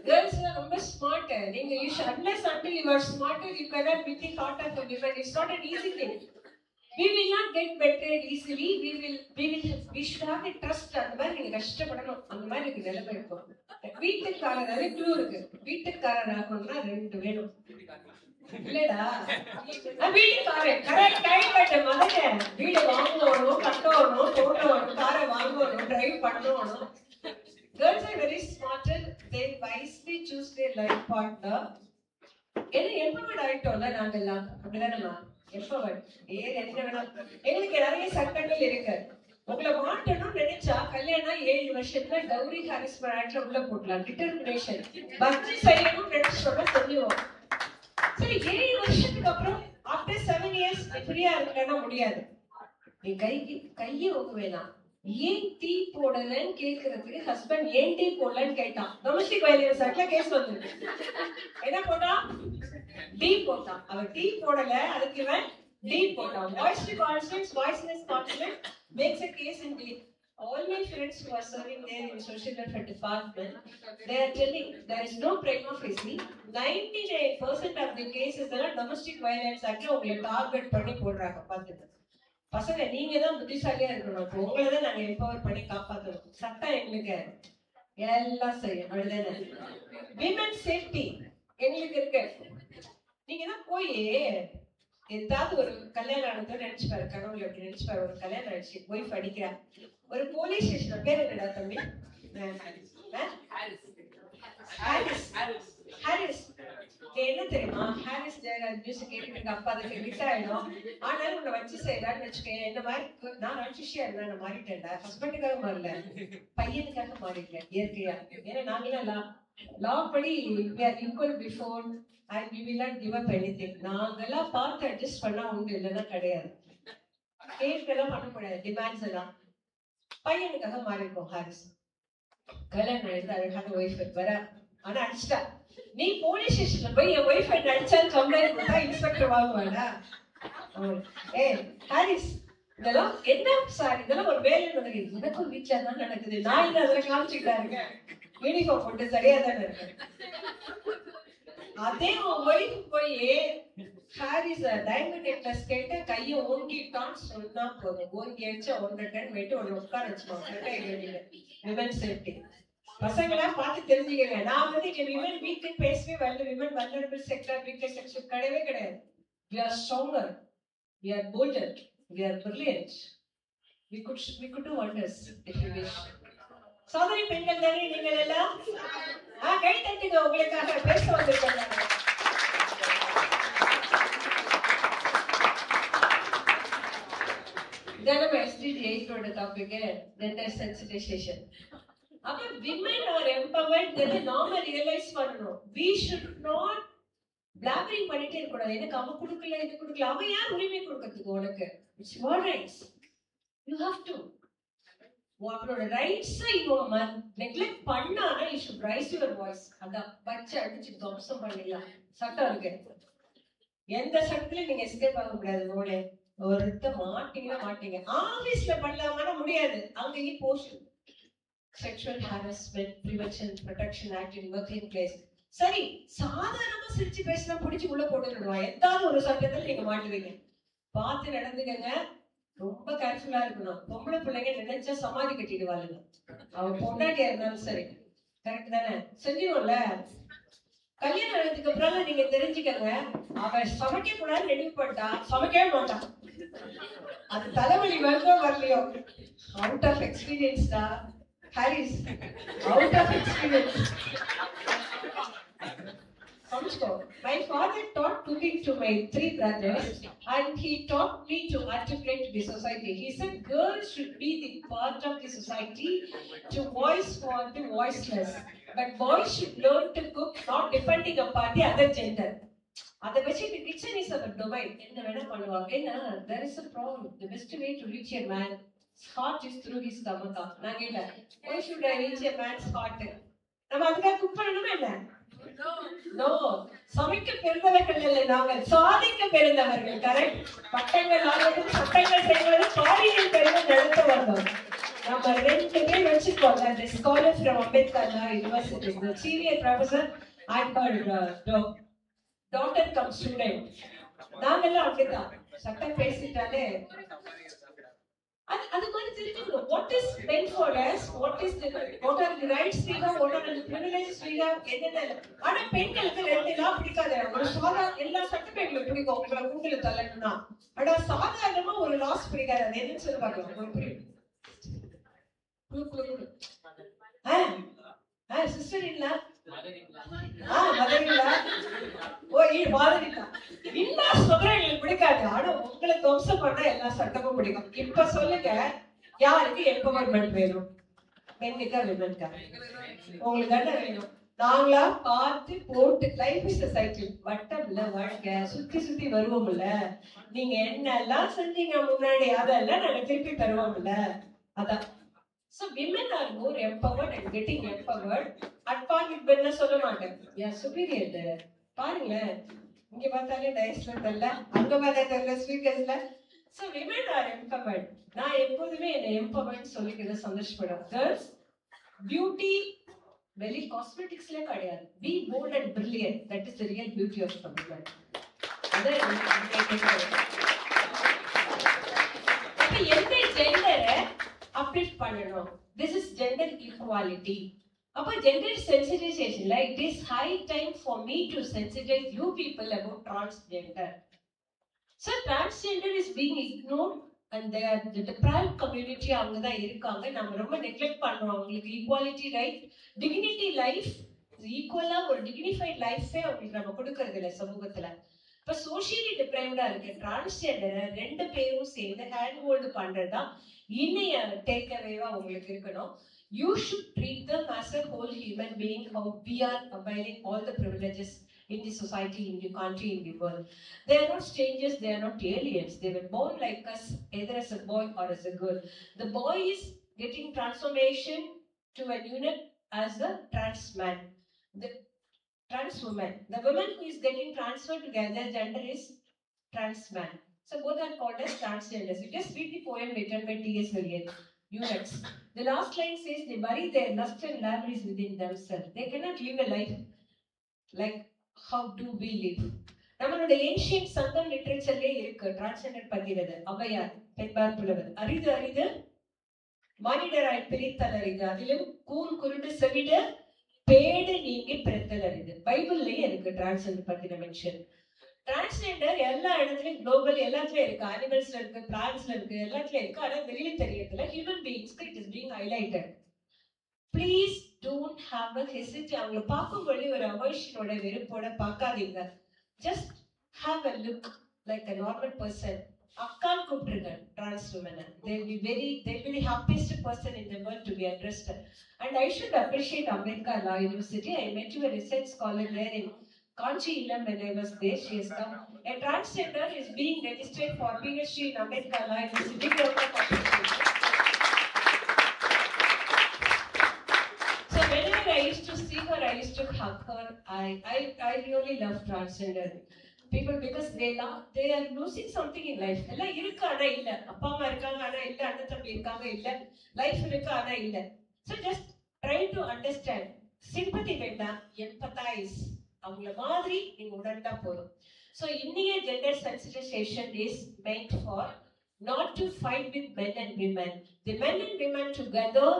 Girls are ரொம்ப smart. நீங்க unless until you are smarter, you cannot be the heart of a woman. It's not an easy thing. We will not get betrayed easily. We should have the trust. அந்த மாதிரி நீங்க கஷ்டப்படணும். அந்த மாதிரி இருக்கு நிலைமை இப்போ. வீட்டுக்காரராவே clue இருக்கு. வீட்டுக்காரராகணும்னா 2 வேணும். இல்லடா வீட்டுக்காரன் கரெக்ட் டைம் ஆயிட்ட மகனே வீடு வாங்கணும் கட்டணும் போடணும் காரை வாங்கணும் டிரைவ் பண்ணணும். Girls are very smart. They wisely choose their life partner. Empowered ஆயிட்டோம்ல நாங்கெல்லாம் அப்படிதானம்மா? empowered. என்ன வேணாம் எங்களுக்கு நிறைய சட்டங்கள் இருக்கு. உங்களை மாட்டணும்னு நினைச்சா கல்யாணம் 7 வருஷத்துல கௌரி ஹாரிஸ்மர் ஆக்ட்ல உள்ள போடலாம். டிட்டர்மினேஷன் பக்தி செய்யணும்னு நினைச்சோம்னா சொல்லுவோம். சரி 7 வருஷத்துக்கு அப்புறம் after 7 years ஃப்ரீயா இருக்கலன்னா முடியாது. நீ கையை ஓக வேணாம். ஏன் டீ போடலன்னு கேக்குறதுக்கு ஹஸ்பண்ட் ஏன் டீ போடலன்னு கேட்டான். டொமஸ்டிக் வயலன்ஸ் ஆக்ட்ல கேஸ் வந்தது. என்ன போட்டான்? டீ போட்டான். அவன் டீ போடல அதுக்கு இவன் டீ போட்டான். Voice to consonants voiceless consonant makes a case in the all my friends who are serving there in social welfare department, they are telling there is no prima facie. 99% of the cases are domestic violence act உங்களை target பண்ணி போடுறாங்க. பாத்துட்டு பசங்க நீங்க தான் புத்திசாலியா இருக்கணும். இப்போ உங்களை தான் நாங்க எம்பவர் பண்ணி காப்பாற்றணும். சட்டம் எங்களுக்கு எல்லாம் செய்யும். அப்படிதானே? விமன் சேஃப்டி எங்களுக்கு இருக்கு. நீங்க தான் போய் ஏதாவது ஒரு கல்யாணம் ஆனதோ நினைச்சு பாரு. கனவுல எப்படி நினைச்சு பாரு. ஒரு கல்யாணம் ஆயிடுச்சு ஒய்ஃப் அடிக்கிறா. ஒரு போலீஸ் ஸ்டேஷன் பேர் என்னடா தம்பி? ஹாரிஸ். என்ன தெரியுமா? ஹாரிஸ் ஜெயராஜ் மியூசிக் கேட்டுட்டு அப்பா அதுக்கு கிட்ட ஆயிடும். ஆனாலும் உன்னை வச்சு செய்யறான்னு வச்சுக்கேன். என்ன மாதிரி நான் ராட்சிஷியா இருந்தா நான் மாறிட்டேன்டா. ஹஸ்பண்டுக்காக மாறல, பையனுக்காக மாறிட்டேன் இயற்கையா. ஏன்னா நாங்களாம் லா படி equal before and we will not give up anything. நாங்கெல்லாம் பார்த்து அட்ஜஸ்ட் பண்ணா உண்டு, இல்லைன்னா கிடையாது. கேட்கலாம் பண்ண முடியாது. டிமாண்ட்ஸ் எல்லாம் பையனுக்காக மாறி இருக்கும். ஹாரிஸ் கல்யாணம் ஆயிடுது. அழகான ஒய்ஃப் வர ஆனா அடிச்சிட்டா. நீ போலீஸ் ஸ்டேஷன்ல போய் என் ஒய்ஃப் அடிச்சான்னு கம்ப்ளைண்ட் கொடுத்தா இன்ஸ்பெக்டர் வாங்குவாடா? ஹாரிஸ் இதெல்லாம் என்ன சார்? இதெல்லாம் ஒரு வேலை நடக்குது. எனக்கும் வீட்டுல தான் நடக்குது. நான் இன்னும் அதில் காமிச்சுக்கிட்டா இருக்கேன். யூனிஃபார்ம் போட்டு சரியா தானே இருக்கு. அதே ஒய்ஃப் போய் ஹாரிஸ் டைமண்ட் நெக்லஸ் கேட்டு கையை ஓங்கிட்டான்னு சொன்னா போதும். ஓங்கி அடிச்சா 1.5 டன் வெயிட்டு ஒன்று உட்கார வச்சுக்கோங்க. விமன் சேஃப்டி பசங்களா பார்த்து தெரிஞ்சுக்கங்க. நான் வந்து விமன் வீக் பேசவே வரல. Women vulnerable sector weakness section கிடையவே கிடையாது. We are stronger, we are bolder, we are brilliant. We could do wonders if you wish. சோதரி பெண்கள் தானே நீங்கள் எல்லாம்? கை தட்டுங்க, உங்களுக்காக பேச வந்திருக்காங்க. இதான் நம்ம SDG 8 டாபிக், ஜெண்டர் சென்சிடைசேஷன். அப்ப women are empowered. நாம ரியலைஸ் பண்ணணும். We should not blabbering பண்ணிட்டே இருக்க கூடாது. எனக்கு அவ கொடுக்கல இது கொடுக்கல. அவ யார் உரிமை கொடுக்கிறதுக்கு உனக்கு? It's your rights. You have to. உங்களோட ரைட்ஸ் இவங்க நெக்லெக்ட் பண்ணானா you should raise your voice. அதான் பச்சை அடிச்சு துவம்சம் பண்ணிடலாம். சட்டம் இருக்கு. எந்த சட்டத்திலயும் நீங்க எஸ்கேப் ஆக முடியாது. மோளே ஒருத்த மாட்டீங்க. ஆபீஸ்ல பண்ணலாமா? முடியாது. அங்கேயும் Poshan Sexual Harassment Prevention Protection Act in working place. சரி சாதாரணமா சிரிச்சு பேசினா பிடிச்சி உள்ள போட்டுருவா. எதாவது ஒரு சட்டத்தில் நீங்க மாட்டுவீங்க. பார்த்து நடந்துக்கங்க. ரொம்ப கேர்ஃபுல்லா இருக்கணும். பொம்பளை பிள்ளைங்க நினைச்சா சமாதி கட்டிடுவாளுங்க. அவன் பொண்டாட்டியா இருந்தாலும் சரி. கரெக்ட் தானே? செஞ்சிடும்ல. கல்யாணம் ஆனதுக்கு அப்புறம் நீங்க தெரிஞ்சுக்கங்க, அவன் சமைக்க கூடாது ரெடி பண்ணிட்டா சமைக்கவே மாட்டான். அது தலைவலி வருதோ வரலையோ. அவுட் ஆஃப் எக்ஸ்பீரியன்ஸ் தான் Harris. Out of experience. My father taught cooking to my 3 brothers and he taught me to articulate to the society. He said girls should be the part of the society to voice for the voiceless. But boys should learn to cook not depending upon the other gender. அதை வச்சு the kitchen is our domain. என்ன வேணா பண்ணுவாங்க. There is a problem. The best way to reach a man's heart is through his stomach. நான் கேட்டேன், why should I reach a man's heart? நம்ம அதுக்காக cook பண்ணணுமா என்ன? No. சமைக்க பிறந்தவர்கள் இல்லை, நாங்கள் சாதிக்க பிறந்தவர்கள். கரெக்ட். பட்டங்கள் ஆவது சட்டங்கள் செய்வது பாரியில் பெருமை நடத்த வந்தோம். நம்ம 2 பேர் வச்சுக்கோங்க. The scholar from Ambedkar University, the senior professor and her daughter cum student. நாங்கெல்லாம் அப்படிதான் சட்டம் பேசிட்டாலே அது மாதிரி தெரிஞ்சுக்கணும். What is meant for us? What are the rights we have? What are the privileges we have? என்னென்ன? ஆனா பெண்களுக்கு 2 லா பிடிக்காது. ஒரு சாதா எல்லா சட்டப்பேர்களும் பிடிக்கும். உங்களை கூண்டுல தள்ளணும்னா. ஆனா சாதாரணமா ஒரு லாஸ் பிடிக்காது. அது என்னன்னு சொல்லி பார்க்கலாம். சிஸ்டர் இல்ல பிடிக்காது. ஆனா உங்களை துவம்சம் பண்ண எல்லா சட்டமும் பிடிக்கும். இப்ப சொல்லுங்க, யாருக்கு எம்பவர்மெண்ட் வேணும்? பெண்ணுக்கா விமன்கா? உங்களுக்கு என்ன வேணும்? நாங்களா பார்த்து போட்டு லைஃப் இஸ் சைக்கிள், வட்டம்ல வாழ்க்கை, சுத்தி சுத்தி வருவோம்ல. நீங்க என்னெல்லாம் செஞ்சீங்க முன்னாடி அதெல்லாம் நாங்க திருப்பி தருவோம்ல. அதான். So women are more empowered and getting empowered. Advantage benna சொல்ல மாட்டேன். Yeah, superior there. பாருங்களேன், இங்க பார்த்தாலே டயஸ்ல தெரியல, அங்க பார்த்தா தெரியல, ஸ்பீக்கர்ஸ்ல. So women are empowered. நான் எப்போதுமே என்ன empowered சொல்லிக்கிறது சந்தோஷப்படுறேன். Girls, beauty வெளி காஸ்மெட்டிக்ஸ்ல கிடையாது. Be bold and brilliant. That is the real beauty of women. அதான் அப்ப எந்த ஜெண்டரை அப்டேட் பண்ணணும். This is gender equality. அப்ப gender sensitization, like it is high time for me to sensitize you people about transgender. So transgender is being ignored and they are the deprived community. அவங்க தான் இருக்காங்க. நம்ம ரொம்ப neglect பண்றோம். அவங்களுக்கு equality right, dignity life, ஈக்குவலா ஒரு dignified லைஃபே அவங்களுக்கு நம்ம கொடுக்கறது இல்லை சமூகத்துல. இப்ப சோசியலி டிப்ரைவ்டா இருக்கு டிரான்ஸ்ஜெண்டரை 2 பேரும் சேர்ந்து ஹேண்ட் ஹோல்டு பண்றதுதான் இன்னைய டேக் அவேவா உங்களுக்கு இருக்கணும். You should treat them as a whole human being, how we are availing all the privileges in the society, in the country, in the world. They are not strangers, they are not aliens. They were born like us, either as a boy or as a girl. The boy is getting transformation to a unit as a trans man. The trans woman. The woman who is getting transferred to the gender is trans man. So both are called as transgenders. You just read the poem written by T.S. Eliot, Eunuchs. The last line says they bury their lust and labyrinth within themselves. They cannot live a life like how do we live. நம்மளோட ancient சங்கம் லிட்ரேச்சர்லயே இருக்கு transgender பத்தினது. Avvaiyar, பெண்பார் புலவர். அரிது அரிது மானிடராய் பிரித்தல் அரிது, அதிலும் கூன் குருடு செவிட pad நீங்கி பிறத்தல் அரிது. பைபிள்லயே இருக்கு டிரான்ஸ்ஜெண்டர் பத்தின மென்ஷன். டிரான்ஸ்ஜெண்டர் எல்லா இடத்துலயும் குளோபல் எல்லாத்துலயும் இருக்கு. அனிமல்ஸ்ல இருக்கு, பிளான்ட்ஸ்ல இருக்கு, எல்லாத்துலயும் இருக்கு. ஆனா வெளியில தெரியறதுல ஹியூமன் பீயிங்ஸ்க்கு it is being highlighted. Please don't have a hesitate. அவங்களை பார்க்கும்போது ஒரு அவாய்ஷனோட வெறுப்போட பார்க்காதீங்க. Just have a look like a normal person. அக்கான்னு கூப்பிட்டுருங்க டிரான்ஸ் உமனை. they'll be the happiest person in the world to be addressed. And I should appreciate Ambedkar Law University. I met you a research scholar there in Kanchi Illam when I was there. She has come. A transgender is being registered for PhD in Ambedkar Law University. So whenever I used to see her, I used to hug her. I really love transgender people because they are losing something in life. எல்லாம் இருக்கு ஆனா இல்ல. அப்பா அம்மா இருக்காங்க ஆனா இல்ல. அண்ணன் தம்பி இருக்காங்க இல்ல. லைஃப் இருக்கு ஆனா இல்ல. So just try to understand. Sympathy வேண்டாம், empathize. அவங்கள மாதிரி நீங்க உணர்ந்தா போதும். So Indian gender sensitization is meant for not to fight with men and women. The men and women together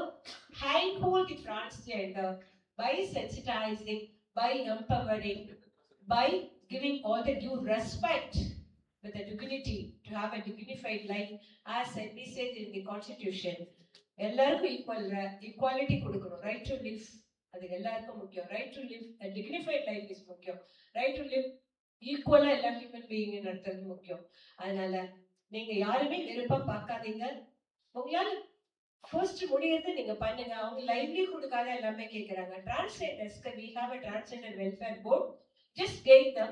handhold the transgender by sensitizing, by empowering, by giving all the due respect with the dignity to have a dignified life as envisaged in the constitution. எல்லாருக்கும் equality கொடுக்கணும். Right to live, அது எல்லாருக்கும் முக்கியம். Right to live a dignified life is முக்கியம். Right to live ஈக்குவலா எல்லா human being நடத்துறது முக்கியம். அதனால நீங்க யாருமே வெறுப்பா பார்க்காதீங்க. உங்களால ஃபர்ஸ்ட் முடியறது நீங்க பண்ணுங்க. அவங்க லைவ்லிஹுட்காக எல்லாமே கேட்கறாங்க. டிரான்ஸ்ஜெண்டர்ஸ்க்கு we have a transgender welfare board. Just guide them.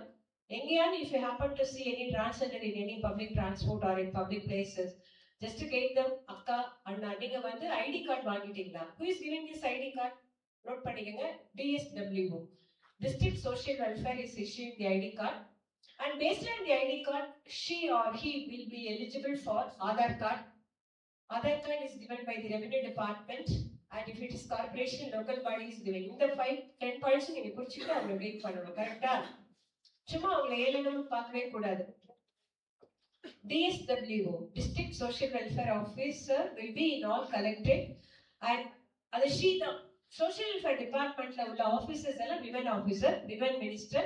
எங்கேயாவது if you happen to see any transgender in any public transport or in public places, just to guide them. அக்கா அண்ணா நீங்க வந்து ஐடி கார்டு வாங்கிட்டீங்களா? Who is giving this ID card? Note பண்ணிக்கங்க. DSWO, District Social Welfare, is issuing the ID card, and based on the ID card she or he will be eligible for Aadhaar card Aadhaar card is given by the revenue department, and if it is corporation, local body is giving. இந்த 10 points நீங்க குறிச்சிட்டு அவங்க wait பண்ணணும், கரெக்டா? சும்மா அவங்களை ஏளனமா பார்க்கவே கூடாது. DSWO, District Social Welfare Officer, will be in all collected, and அது she the Social Welfare Departmentல உள்ள officers எல்லாம் women officer, women minister.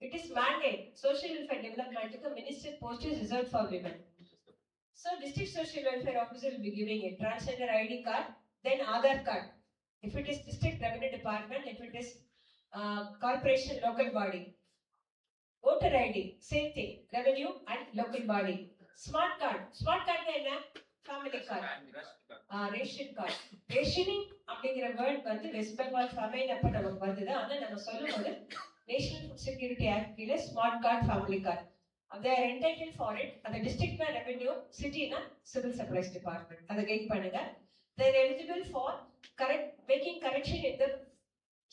It is mandate. Social Welfare Development minister post is reserved for women. So District Social Welfare Officer will be giving a transgender ID card, then Aadhaar card. If it is District Revenue Department, if it is corporation, local body. Voter ID, same thing, revenue and local body. Smart card என்ன? Family card. Ration card. Rationing அப்படிங்கிற word வந்து west Bengal famine அப்ப நமக்கு வந்தது. ஆனா நம்ம சொல்லும்போது National Food Security Act கீழ smart card, family card. They are entitled for it. அந்த district revenue, city na civil supplies department. அதை கைட் பண்ணுங்க. They are eligible for making correction in the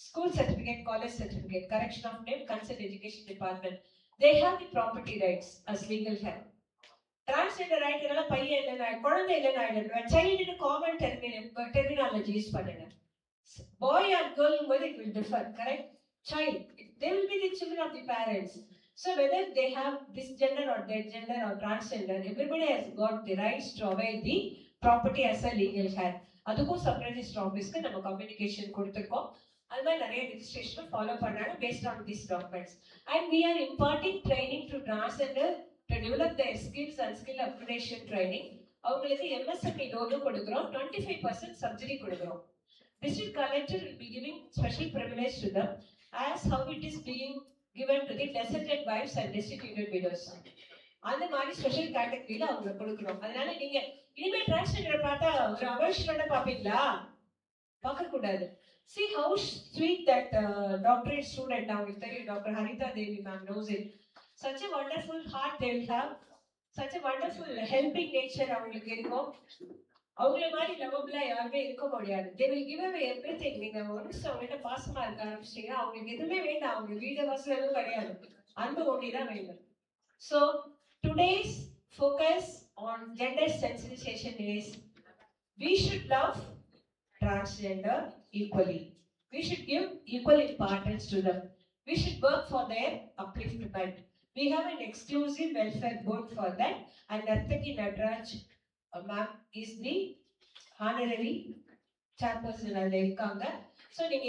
school certificate, college certificate, correction of name, consent education department. They have the property rights as legal head. Transgender right எல்லாம் பையன் இல்லைன்னா குழந்தை இல்லைன்னா ஆயிடும். Child common terminology use பண்ணுங்க. Boy or girl போது it will differ, correct? Child, they will be the children of the parents. So whether they have this gender or that gender or transgender, everybody has got the rights to avail the property as a legal head. அதுக்கும் sub register office-க்கு நம்ம communication கொடுத்திருக்கோம். அது மாதிரி நிறைய registration follow பண்ணாங்க based on these documents. And we are imparting training to transgender to develop their skills and skill upgradation training. அவங்களுக்கு MSME loan கொடுக்கிறோம், 25% subsidy கொடுக்கிறோம். District collector will be giving special privilege to them as how it is being given to the deserted wives and destitute widows. அந்த மாதிரி special கேட்டகரியில அவங்க கொடுக்கிறோம். அதனால நீங்க இனிமே டிரான்ஸ்ஜெண்டர் பார்த்தா ஒரு அவர்ஷனோட பாப்பீங்களா? பார்க்க கூடாது. See how sweet that doctorate student, அவங்களுக்கு தெரியும், doctor Haritha Devi ma'am knows it. Such a wonderful heart they will have, such a wonderful helping nature அவங்களுக்கு இருக்கும். அவங்கள மாதிரி லவபிளா யாருமே இருக்க முடியாது. They will give away everything. நீங்க ஒன்ஸ் அவங்ககிட்ட பாசமா இருக்க ஆரம்பிச்சிட்டீங்க, அவங்களுக்கு எதுவுமே வேண்டாம், அவங்க வீடு வாசல் எதுவும் கிடையாது, அன்பு ஒண்டிதான் வேணும். So today's focus on gender sensitization is we should love transgender equally. We should give equal importance to them. We should work for their upliftment. We have an exclusive welfare board for that, and Nartaki Nadraj ma'am is the honorary chairperson அதுல இருக்காங்க. So நீங்க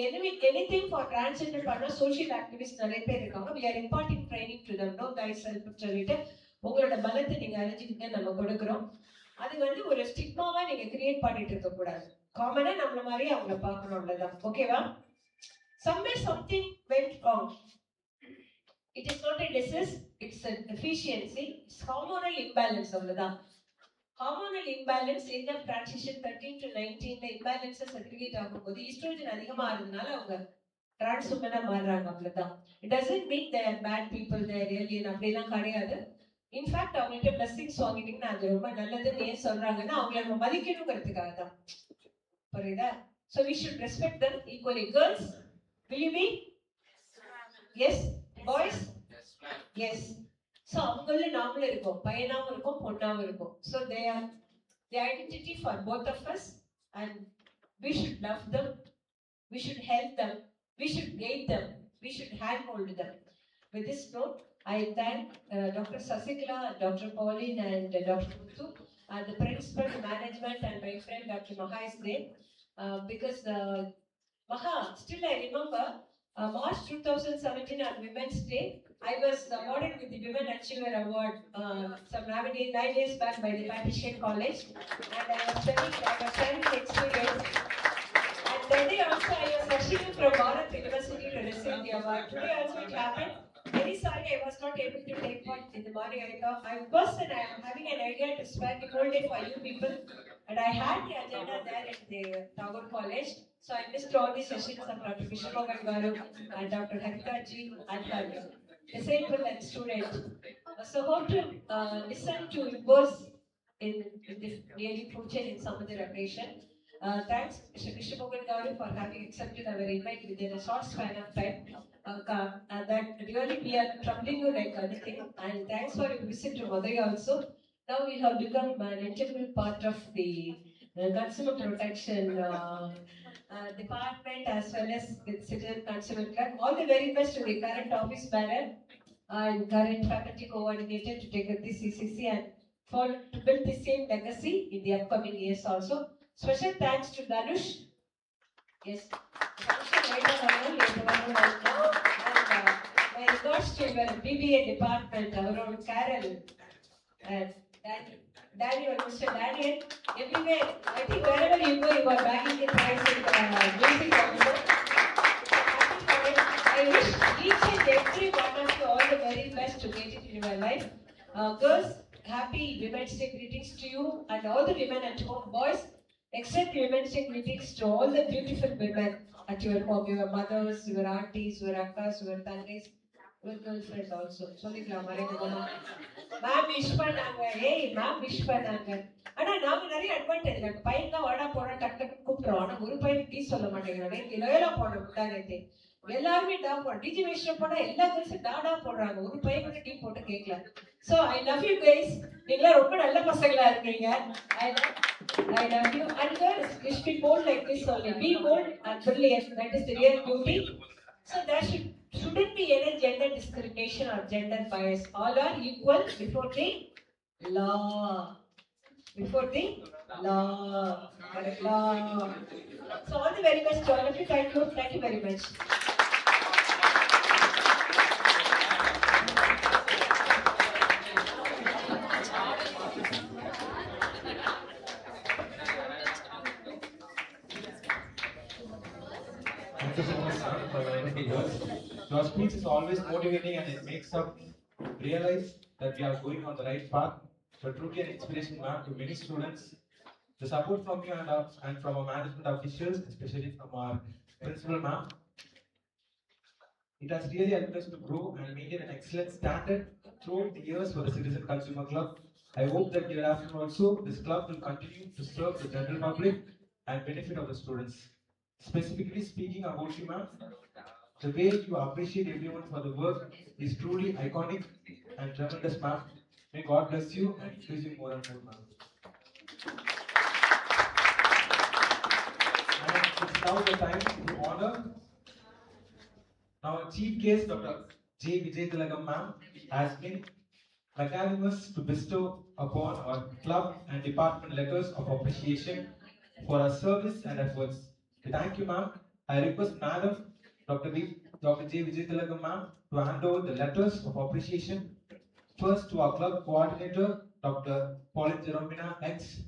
anything for transgender பண்ண social activists நிறைய பேர் இருக்காங்க. We are imparting training to them. Know thyself சொல்லிட்டு உங்களோட பலத்தை நீங்க அறிஞ்சுக்கிட்டு நம்ம கொடுக்கிறோம். அது வந்து ஒரு ஸ்டிக்மாவா நீங்க கிரியேட் பண்ணிட்டு இருக்க கூடாது. காமனா நம்மள மாதிரி அவங்கள பார்க்கணும், அவ்வளவுதான். ஓகேவா? Somewhere something went wrong. It is not a disease, it's a deficiency. It's hormonal imbalance, அவ்வளவுதான். Hormonal imbalance age of transition 13 to 19 ல imbalance segregate ஆகும்போது ஈஸ்ட்ரோஜன் அதிகமா ஆகுறதுனால அவங்க trans women மாறுறாங்க, அவ்வளவுதான். It doesn't mean they are bad people, they are alien அப்படிலாம் கிடையாது. In fact அவங்கள்ட்ட blessings வாங்கிட்டீங்கன்னா அது ரொம்ப நல்லதுன்னு ஏன் சொல்றாங்கன்னா அவங்களை நம்ம மதிக்கணுங்கிறதுக்காக தான். புரியுதா? So we should respect them equally. Girls, will you be? Yes. Boys? Yes. So அவங்கள நாமளும் இருக்கோம், பையனாவும் இருக்கும், பொண்ணாவும் இருக்கும். So they are the identity for both of us, and we should love them, we should help them, we should guide them, we should handhold them. With this note, I thank Dr. Sasikla, Dr. Pauline and Dr. Muthu, and the principal, management, and my friend Dr. Maha is there. Because Maha, still I remember March 2017 on Women's Day, I was awarded with the Women Achiever Award some 9 years back by the Patrician College, and I was sharing the experience. And that day also I was rushing from Bharat University to receive the award. Today also it happened. Very sorry I was not able to take part in the morning. I was and I am having an idea to spend the whole day for you people, and I had the agenda there at the Tagore College. So I missed all the sessions of Dr. Krishnamohan Garu and Dr. Harita Ji and disabled and student. So hope to listen to yours in this nearly future in some other occasion. Thanks Mr. Krishnamohan Garu for having accepted our invite within a short span of time. That really we are troubling you like anything. And thanks for your visit to Madurai also. Now we have become an integral part of the consumer protection department as well as the Citizen Consumer Club. All the very best to the current office bearer and current faculty coordinator to take up the CCC and to build the same legacy in the upcoming years also. Special thanks to Danush. Yes. My regards to your BBA department, our own Carol and Daniel, Mr. Daniel, everywhere, I think wherever you go, you are bagging the prize in music also. I wish each and every one of you all the very best to get it in your life. Girls, happy Women's Day greetings to you and all the women at home. Boys, extend Women's Day greetings to all the beautiful women at your home, your mothers, your aunties, your akkas, your tannis, your girlfriends also. சொல்லிக்கலாம் மறைமுகமா ma'am wish பண்ணாங்க ஏய் ma'am wish பண்ணாங்க ஆனா நாம நிறைய advantage இருக்கு பையன் தான் வாடா போனா டக்கு டக்கு கூப்பிடுறோம் ஆனா ஒரு பையன் டீ சொல்ல மாட்டேங்கிறானே இலையில போனோம் முட்டானே எல்லாருமே டா போட டிஜி வேஸ்ட் போனா எல்லா கேர்ள்ஸும் டாடா போடுறாங்க ஒரு பையன் மட்டும் டீ போட்டு கேட்கல so I love you guys நீங்களா ரொம்ப நல்ல பசங்களா இருக்கீங்க I love you and girls you should be bold like this only be bold and brilliant that is the real beauty so there shouldn't be any gender discrimination or gender bias all are equal before the law correct law so all the very best to all of you thank you very much. Thank you so much, sir, for your wonderful words. Your speech is always motivating and it makes us realize that we are going on the right path. You're truly an inspiration, ma'am, to many students. The support from you and from our management officials, especially from our principal, ma'am, it has really helped us to grow and maintain an excellent standard throughout the years for the Citizen Consumer Club. I hope that hereafter also this club will continue to serve the general public and benefit of the students. Specifically speaking about you, ma'am, the way you appreciate everyone for the work is truly iconic and tremendous, ma'am. May God bless you and increase you more and more, ma'am. And it's now the time to honor our chief guest, Dr. J. Vijaytilakam, ma'am, has been magnanimous to bestow upon our club and department letters of appreciation for our service and efforts. Thank you, ma'am. I request Madam Dr. J. Vijaytilakam, ma'am, to hand over the letters of appreciation first to our club coordinator, Dr. Pauline Jeromina X.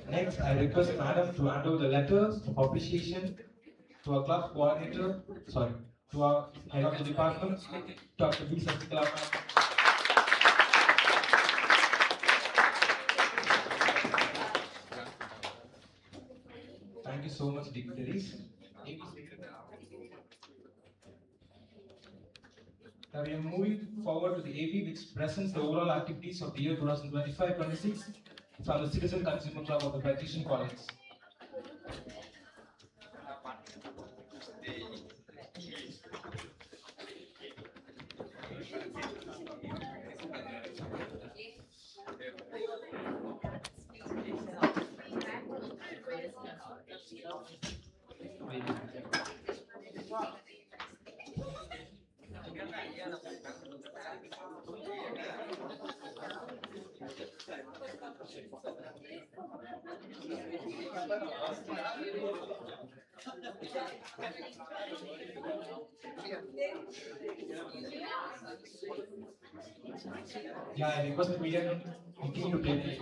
Next, I request Madam to hand over the letters of appreciation to our club coordinator, to our head of the department, Dr. B. Sasikala. Thank you so much, dignitaries. Now we are moving forward to the AB, which presents the overall activities of the year 2025-26 from the Citizen Consumer Club of the Patrician College. Yeah, I request the media team to take it.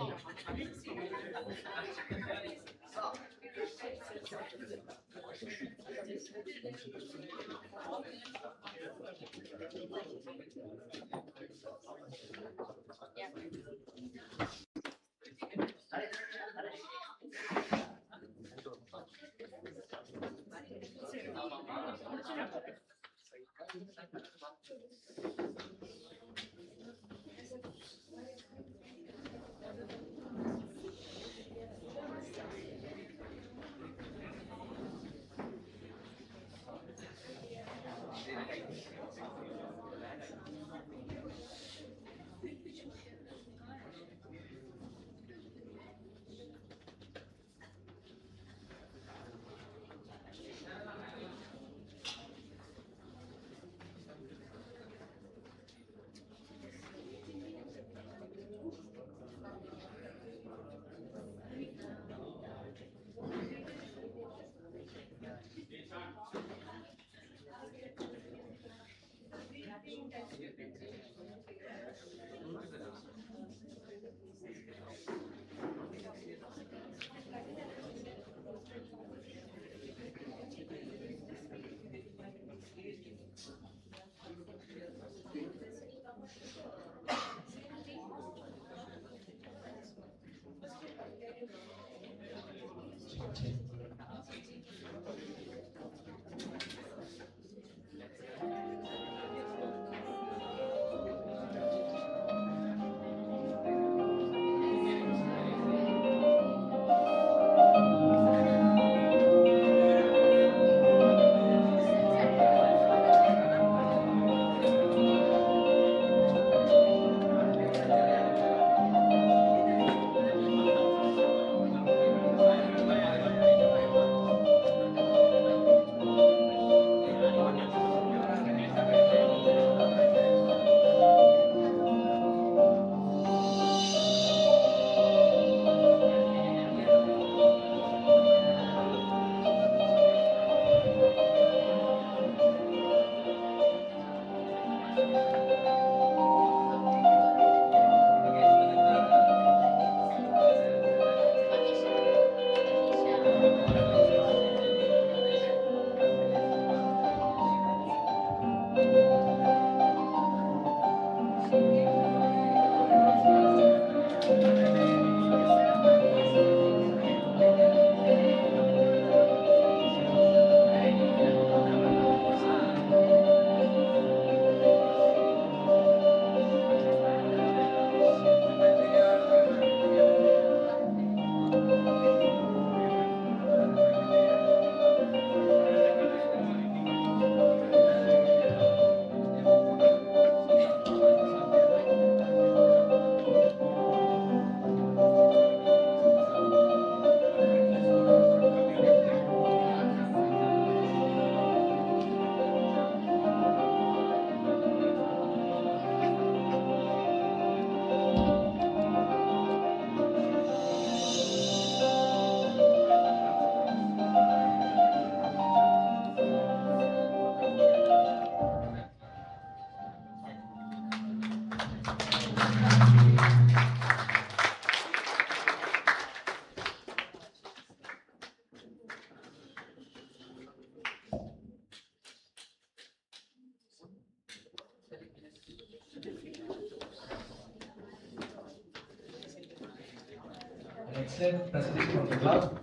An excellent presentation from the club.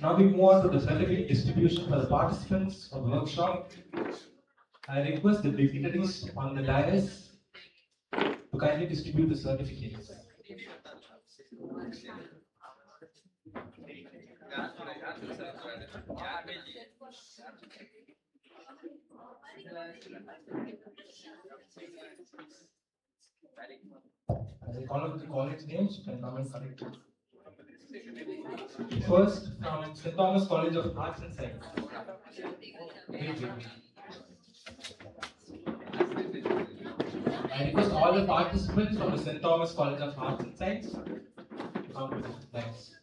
Now we move on to the certificate distribution for the participants of the workshop. I request the dignitaries on the dais to kindly distribute the certificates. As I call out the college names, you can come and correct it. First, from St. Thomas College of Arts and Science. Wait. I request all the participants from the St. Thomas College of Arts and Science to come to the dais.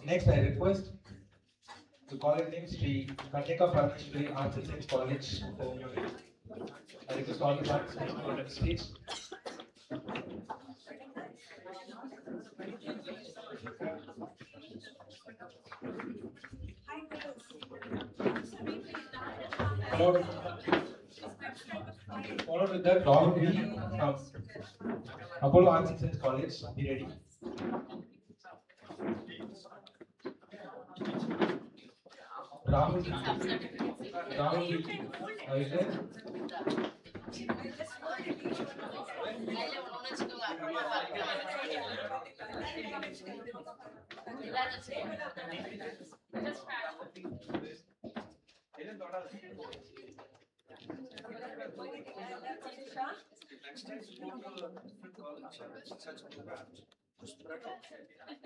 Next, I request the college name Sri Kanika Parameshwari Arts and Science College. I request all the participants to come to the stage. Followed with that, Rahul B from Apollo Arts and Science College. Be ready. Rahul B. Are you there?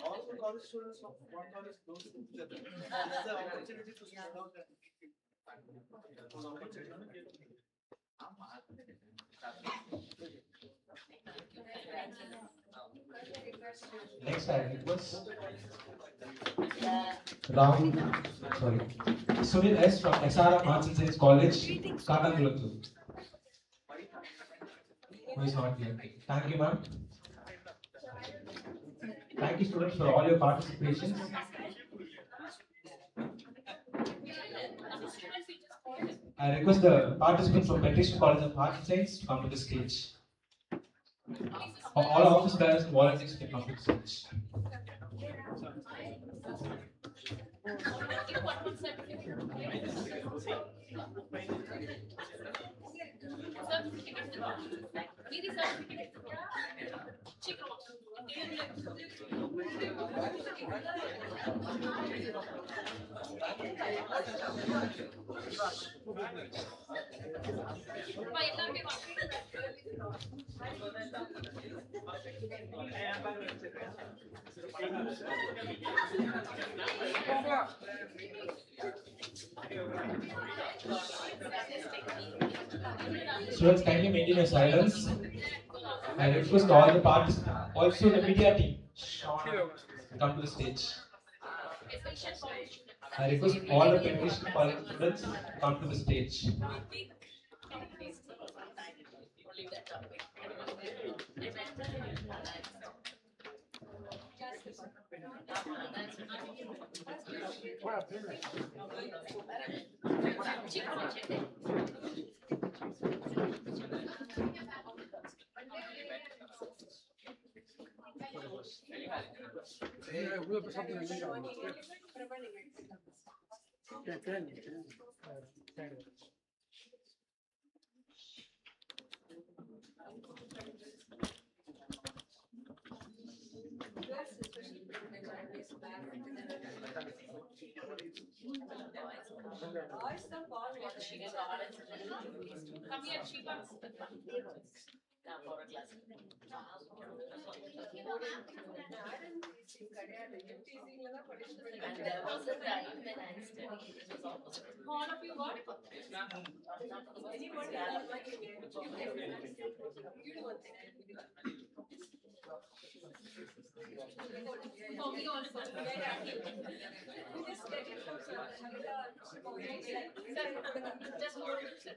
All the college students of one college close to each other. There's the opportunity to spread out the Next, I request Sunil S from SRM Arts and Science College, Katangulattu. Who is not here? Thank you, ma'am. Thank you, students, for all your participation. I request the participants from Petition College of Arts and Science to come to the stage. All office bearers and volunteers can come to the stage. Students, kindly maintain your silence. I request all the participants, also the media team, come to the stage. I request all the Petition College students come to the stage. Come here, Shiva. And there was a time when I studied, it was almost. All of you what? For me also. Just get it from sir. Just hold it, sir.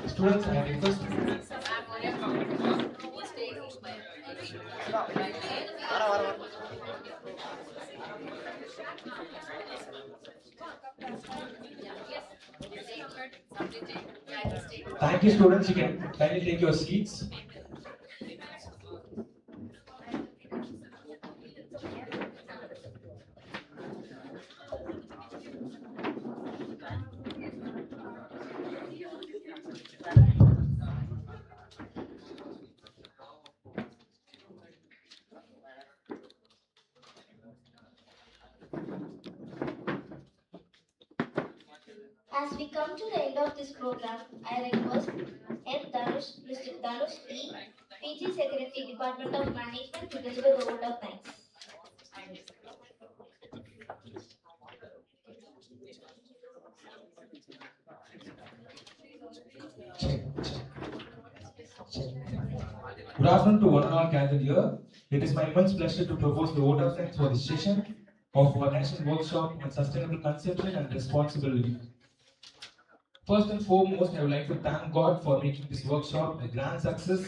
Students, I request. Thank you, students. You can kindly take your seats. As we come to the end of this program, I request M. Dhanush, Mr. Dhanush E., PG Secretary, Department of Management, to deliver the vote of thanks. Good afternoon to one and all gathered here. It is my immense pleasure to propose the vote of thanks for this session of our national workshop on sustainable consumption and responsibility. First and foremost, I would like to thank God for making this workshop a grand success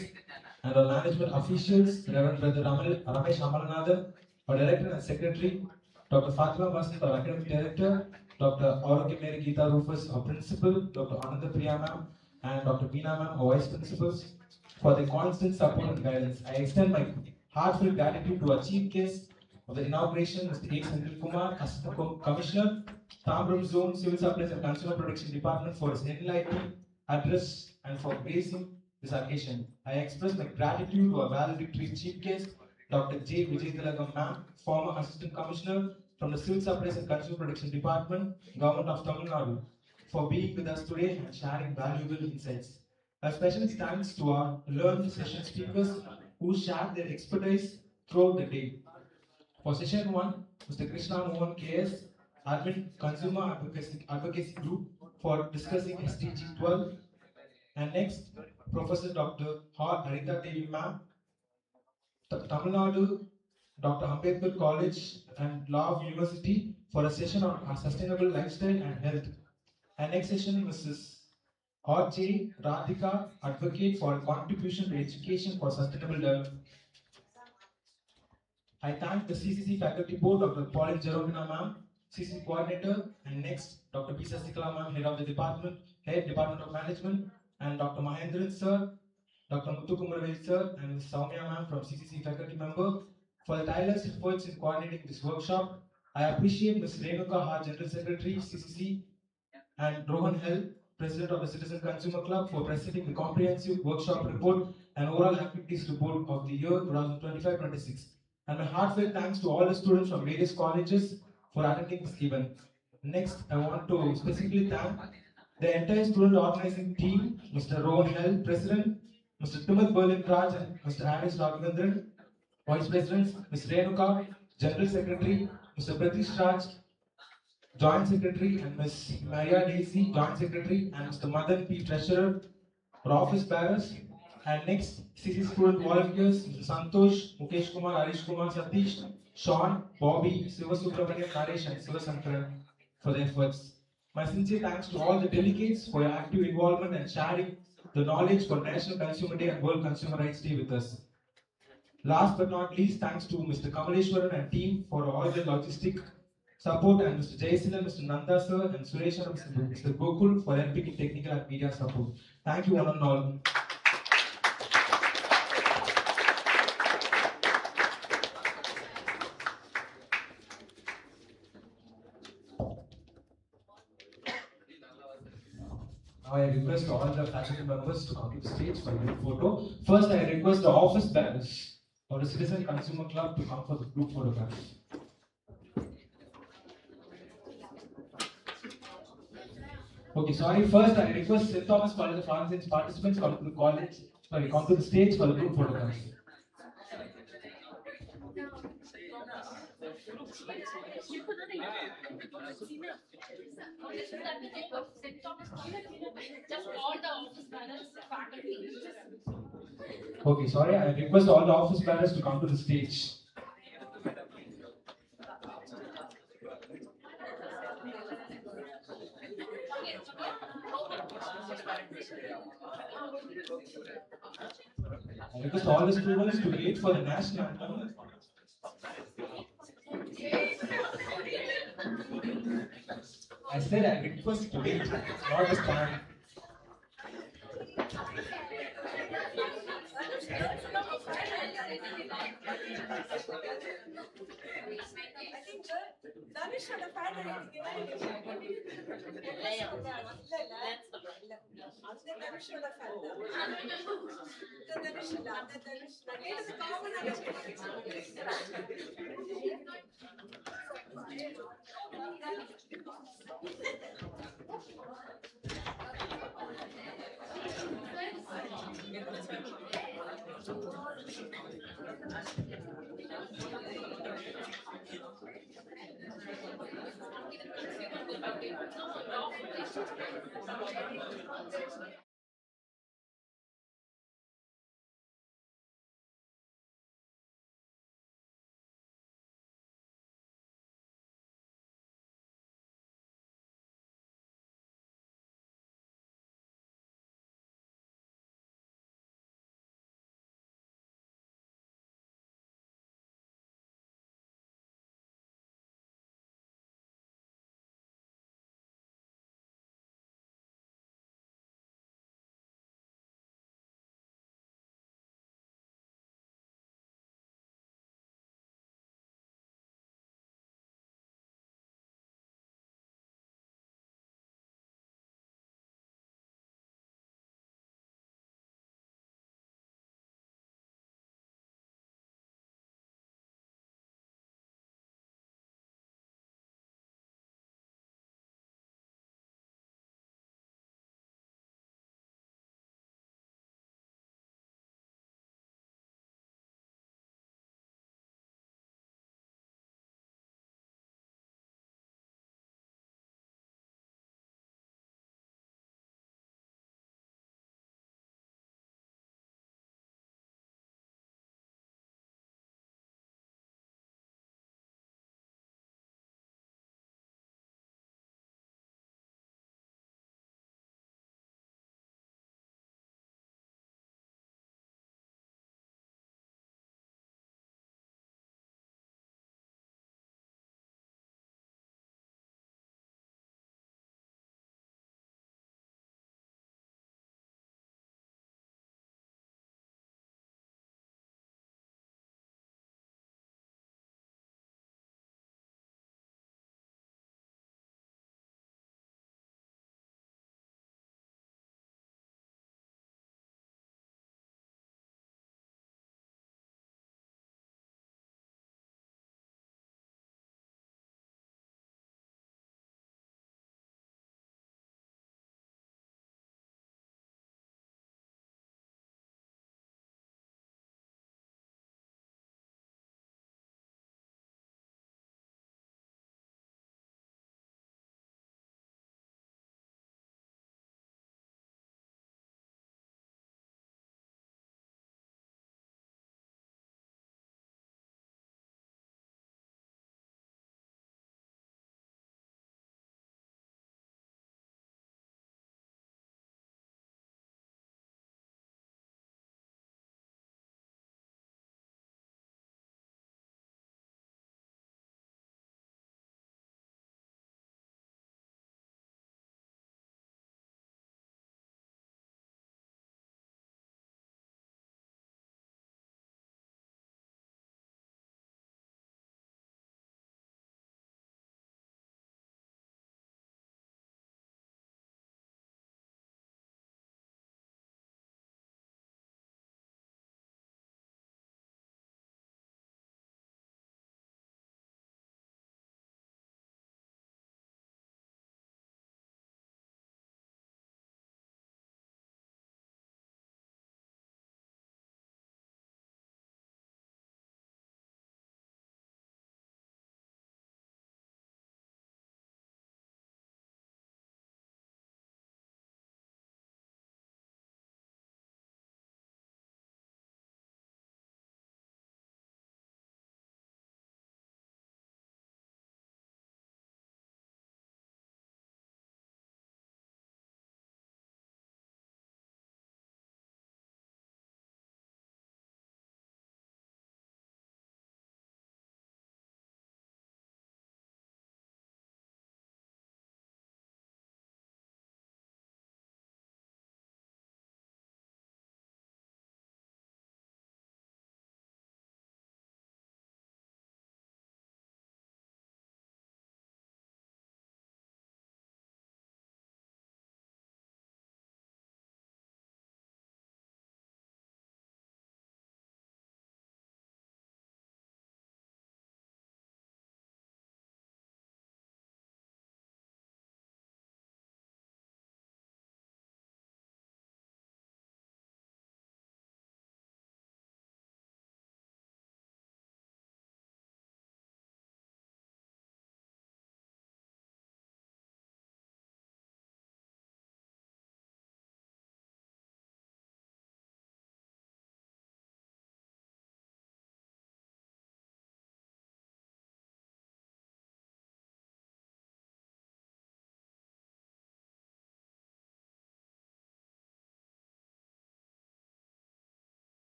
and our management officials, Reverend Brother Ramesh Amalnathan, our Director and Secretary, Dr. Fatima Basit, our Academic Director, Dr. Aurokya Mary Geeta Rufus, our Principal, Dr. Ananda Priya Ma'am, and Dr. Beena Ma'am, our Vice Principals, for their constant support and guidance. I extend my heartfelt gratitude to our Chief Guest of the inauguration, Mr. A. Senthil Kumar, Assistant Commissioner, Tambaram Zone Civil Supplies and Consumer Protection Department, for his enlightening address and for gracing this occasion. I express my gratitude to our valedictory Chief Guest, Dr. J. Vijayadalagam Ma'am, former Assistant Commissioner from the Civil Supplies and Consumer Protection Department, Government of Tamil Nadu, for being with us today and sharing valuable insights. A special thanks to our learned session speakers who shared their expertise throughout the day. For session 1, Mr. Krishna Mohan KS, Admin Consumer Advocacy Group, for discussing SDG 12. And next, Professor Dr. Haritha Devi Ma'am, Tamil Nadu, Dr. Ambedkar College and Law University, for a session on sustainable lifestyle and health. And next session, Mrs. R.J. Radhika, advocate for contribution to education for sustainable development. I thank the CCC Faculty Board, Dr. Pauline Jeromina Ma'am, CCC Coordinator, and next, Dr. B. Sasikala Ma'am, Head of the Department, Head Department of Management, and Dr. Mahendran Sir, Dr. Muthu Kumarvel Sir, and Ms. Soumya Ma'am from CCC Faculty Member, for the tireless efforts in coordinating this workshop. I appreciate Ms. Renuka Ha, General Secretary, CCC, and Rohan Hell, President of the Citizen Consumer Club, for presenting the comprehensive workshop report and overall activities report of the year 2025-26. And my heartfelt thanks to all the students from various colleges for attending this event. Next, I want to specifically thank the entire student organizing team, Mr. Rohan Hell, President, Mr. Timothy Berlin Raj, and Mr. Harris Raghavendran, Vice Presidents, Ms. Renuka, General Secretary, Mr. Pratish Raj, Joint Secretary, and Ms. Maria Daisy, Joint Secretary, and Mr. Madan P. Treasurer, our office bearers. And next, CC student volunteers, Mr. Santosh, Mukesh Kumar, Arish Kumar, Satish, Sean, Bobby, Sivasubramanian, Naresh, and Sivasankaran for their efforts. My sincere thanks to all the delegates for your active involvement and sharing the knowledge for National Consumer Day and World Consumer Rights Day with us. Last but not least, thanks to Mr. Kamaleshwaran and team for all the logistic support, and Mr. Jayasilan, Mr. Nanda Sir, and Suresh and Mr. Gokul for helping in technical and media support. Thank you one and all. Now I request all the faculty members to come to the stage for a group photo. First, I request the office bearers or the Citizen Consumer Club to come for the group photograph. Okay, sorry. First, I request St. Thomas College of Arts and participants come to the college. Sorry, come to the stage for the group photograph. Just all the office manners, faculty. Okay, sorry. I request all the office bearers to come to the stage. I request all the students to wait for the national anthem. I said I request to wait, not to stand. Danish had a fan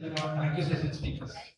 Thank you, session speakers.